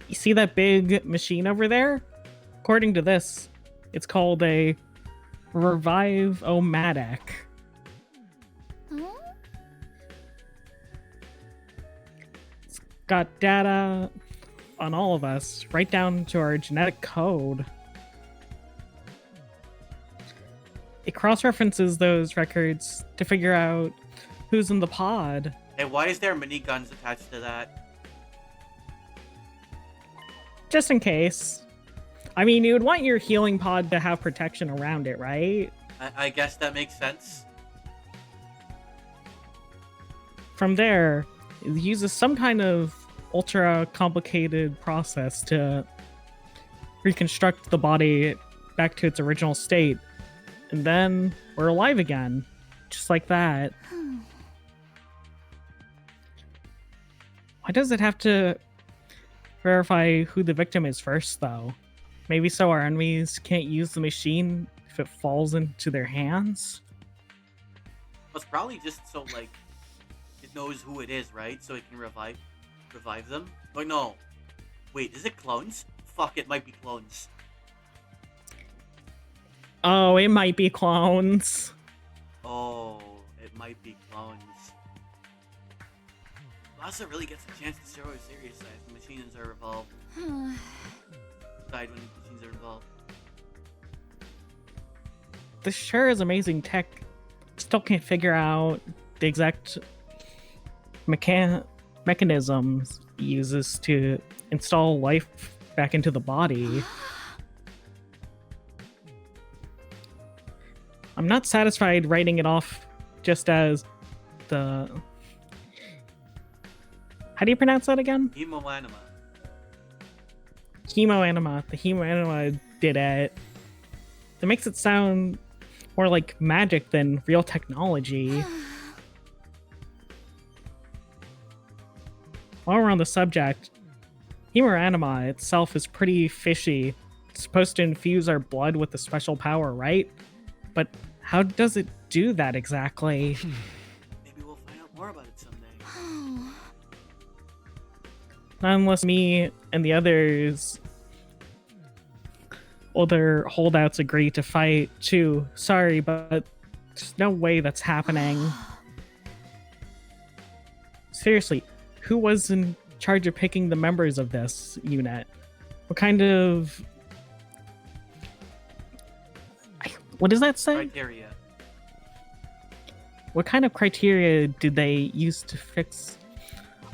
S2: You see that big machine over there? According to this, it's called a Revive-O-Matic. It's got data on all of us, right down to our genetic code. It cross-references those records to figure out who's in the pod.
S14: Hey, why is there miniguns attached to that?
S2: Just in case. I mean, you would want your healing pod to have protection around it, right?
S14: I guess that makes sense.
S2: From there, it uses some kind of ultra complicated process to reconstruct the body back to its original state. And then we're alive again. Just like that. Why does it have to verify who the victim is first, though? Maybe so our enemies can't use the machine if it falls into their hands?
S1: It's probably just so, like, it knows who it is, right? So it can revive them? Like, no. Wait, is it clones? Fuck, it might be clones.
S2: Oh, it might be clones.
S1: Oh, it might be clones. Lhasa really gets a chance to show her serious side when machines are involved. Side when machines are involved.
S2: This sure is amazing tech. Still can't figure out the exact mechanisms it uses to install life back into the body. I'm not satisfied writing it off just as the... How do you pronounce that again?
S1: Hemoanima.
S2: Hemoanima. The Hemoanima did it. That makes it sound more like magic than real technology. While we're on the subject, Hemoanima itself is pretty fishy. It's supposed to infuse our blood with a special power, right? But how does it do that exactly?
S1: Maybe we'll find out more about it someday.
S2: Not unless me and the other holdouts agree to fight too. Sorry, but there's no way that's happening. Seriously, who was in charge of picking the members of this unit? What kind of... What does that say?
S1: Criteria.
S2: What kind of criteria did they use to fix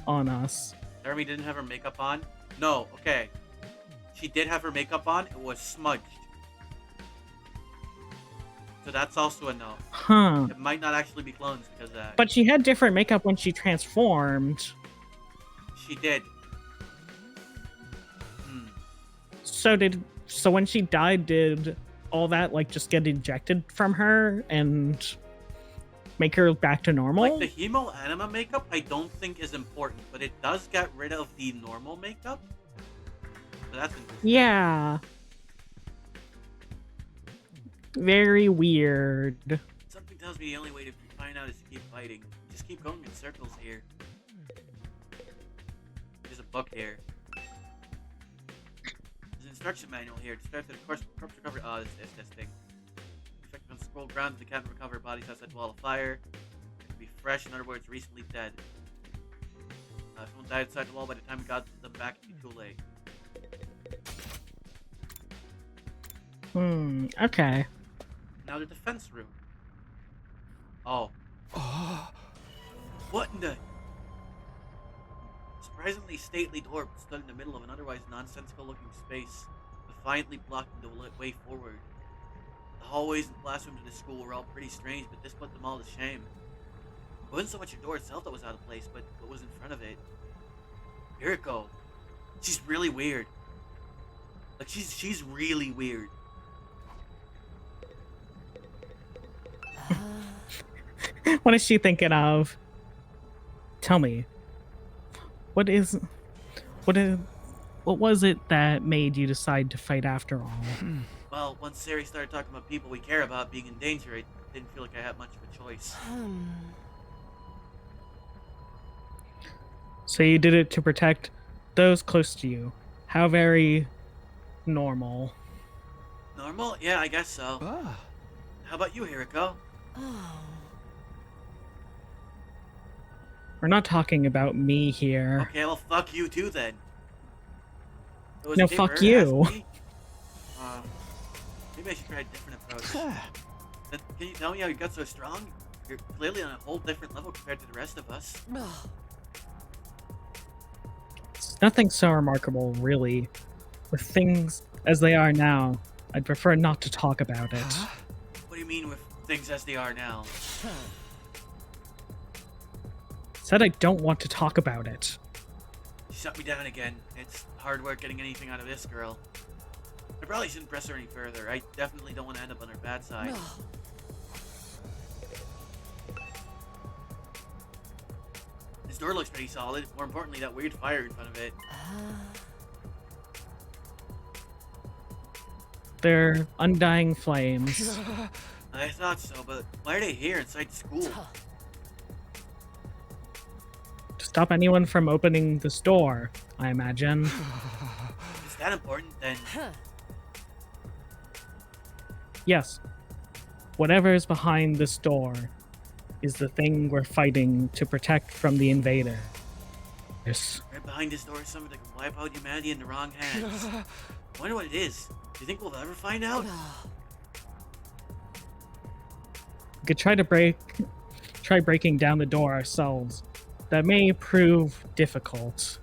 S2: on us?
S1: Jeremy didn't have her makeup on? No, okay. She did have her makeup on, it was smudged. So that's also a no.
S2: Huh.
S1: It might not actually be clones because
S2: But she had different makeup when she transformed.
S1: She did.
S2: So when she died, did all that like just get ejected from her and make her back to normal?
S1: Like the Hemoanima makeup I don't think is important, but it does get rid of the normal makeup. So that's interesting.
S2: Yeah. Very weird.
S1: Something tells me the only way to find out is to keep fighting. Just keep going in circles here. There's a book here. There's an instruction manual here. To start the corpse recovery. Oh, this thing. Effective on scroll ground, the can't recover bodies outside the wall of fire. It can be fresh, in other words, recently dead. If someone died outside the wall by the time we got them back, it'd be too late.
S2: Okay.
S1: Now the defense room. Oh. What in the... Surprisingly stately door stood in the middle of an otherwise nonsensical looking space, defiantly blocking the way forward. The hallways and classrooms of the school were all pretty strange, but this put them all to shame. It wasn't so much the door itself that was out of place, but what was in front of it. Hiriko. She's really weird. Like, she's really weird.
S2: What is she thinking of? Tell me. What was it that made you decide to fight after all?
S1: Well, once Sari started talking about people we care about being in danger, I didn't feel like I had much of a choice.
S2: So you did it to protect those close to you. How very normal.
S1: Normal? Yeah, I guess so. How about you, Hiriko?
S2: We're not talking about me here.
S1: Okay, well, fuck you too then. It was
S2: No,
S1: okay for
S2: fuck
S1: her to
S2: you.
S1: ask me. Maybe I should try a different approach. Can you tell me how you got so strong? You're clearly on a whole different level compared to the rest of us.
S2: It's nothing so remarkable, really. With things as they are now, I'd prefer not to talk about it.
S1: What do you mean with things as they are now?
S2: Said I don't want to talk about it.
S1: She shut me down again. It's hard work getting anything out of this girl. I probably shouldn't press her any further. I definitely don't want to end up on her bad side. This door looks pretty solid. More importantly, that weird fire in front of it.
S2: They're undying flames.
S1: I thought so, but why are they here inside school?
S2: To stop anyone from opening this door, I imagine.
S1: Is that important then?
S2: Yes. Whatever is behind this door is the thing we're fighting to protect from the invader. Yes.
S1: Right behind this door is something that can wipe out humanity in the wrong hands. I wonder what it is. Do you think we'll ever find out?
S2: We could try breaking down the door ourselves. That may prove difficult.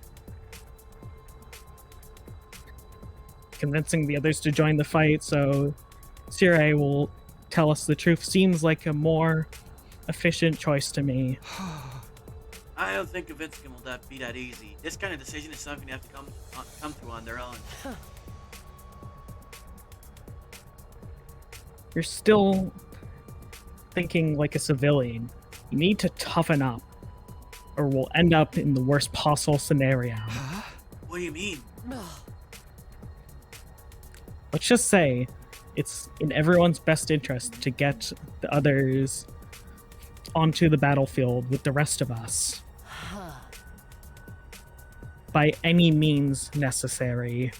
S2: Convincing the others to join the fight so Sire will tell us the truth seems like a more efficient choice to me.
S1: I don't think convincing them will be that easy. This kind of decision is something they have to come to on their own.
S2: You're still thinking like a civilian. You need to toughen up, or we'll end up in the worst possible scenario.
S1: What do you mean?
S2: Let's just say it's in everyone's best interest to get the others onto the battlefield with the rest of us. By any means necessary.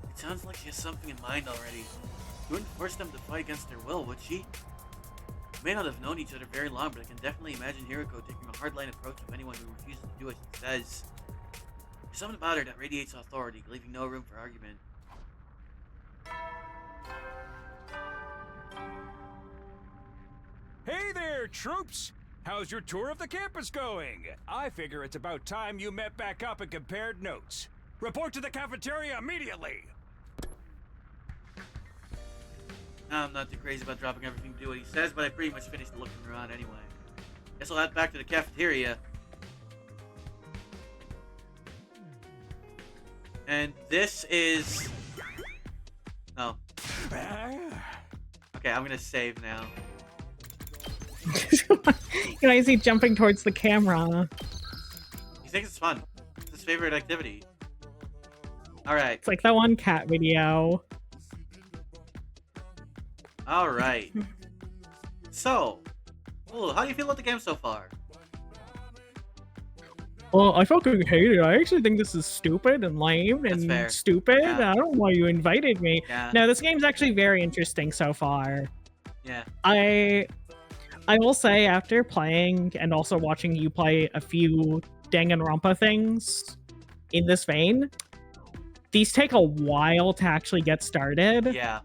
S1: It sounds like she has something in mind already. She wouldn't force them to fight against their will, would she? We may not have known each other very long, but I can definitely imagine Hiroko taking a hardline approach with anyone who refuses to do what she says. There's something about her that radiates authority, leaving no room for argument.
S7: Hey there, troops! How's your tour of the campus going? I figure it's about time you met back up and compared notes. Report to the cafeteria immediately!
S1: I'm not too crazy about dropping everything to do what he says, but I pretty much finished looking around anyway. Guess I'll head back to the cafeteria. And this is... Oh. Okay, I'm gonna save now.
S2: You know, I see jumping towards the camera.
S1: He thinks it's fun. It's his favorite activity. Alright.
S2: It's like that one cat video.
S1: Alright. So, Lulu, how do you feel about the game so far?
S2: Well, I fucking hate it. I actually think this is stupid and lame and stupid.
S1: Yeah.
S2: I don't know why you invited me.
S1: Yeah.
S2: No, this game's actually very interesting so far.
S1: Yeah.
S2: I will say, after playing and also watching you play a few Danganronpa things in this vein, these take a while to actually get started.
S1: Yeah.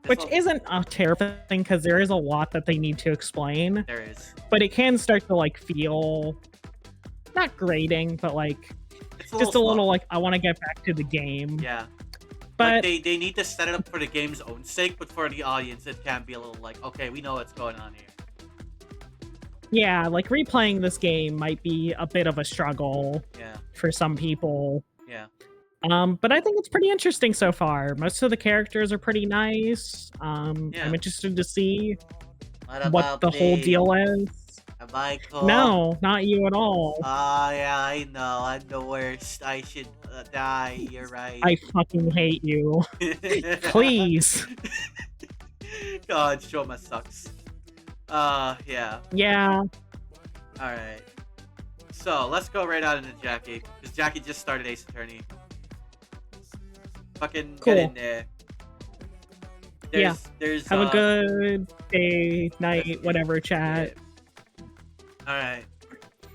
S2: Which isn't a terrible thing, because there is a lot that they need to explain.
S1: There is.
S2: But it can start to, like, feel... not grating, but, like...
S1: It's
S2: just a little, like, I want to get back to the game.
S1: Yeah.
S2: But
S1: like they need to set it up for the game's own sake, but for the audience, it can be a little like, okay, we know what's going on here.
S2: yeah, like, replaying this game might be a bit of a struggle for some people.
S1: Yeah.
S2: But I think it's pretty interesting so far. Most of the characters are pretty nice. I'm interested to see what the whole deal is.
S1: Am I cool?
S2: No, not you at all.
S1: Yeah, I know. I'm the worst. I should die. You're right.
S2: I fucking hate you. Please.
S1: God, Shoma sucks. Yeah.
S2: Yeah.
S1: Alright. So, let's go right out into Jackie. Because Jackie just started Ace Attorney. Fucking
S2: Cool.
S1: get in there. There's
S2: Have a good day, night, whatever, chat.
S1: Alright.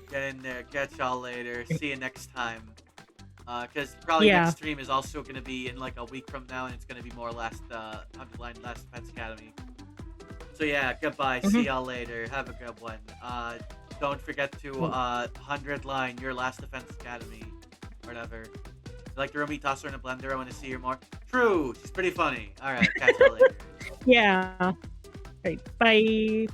S1: Get in there. Catch y'all later. See you next time. Because probably next stream is also going to be in like a week from now, and it's going to be more Last Defense Academy. So yeah, goodbye. See y'all later. Have a good one. Don't forget to 100 line your Last Defense Academy. Whatever. You like the Rumi Tosser in a blender? I want to see her more. True. She's pretty funny. Alright, catch you later.
S2: Yeah. Alright, bye.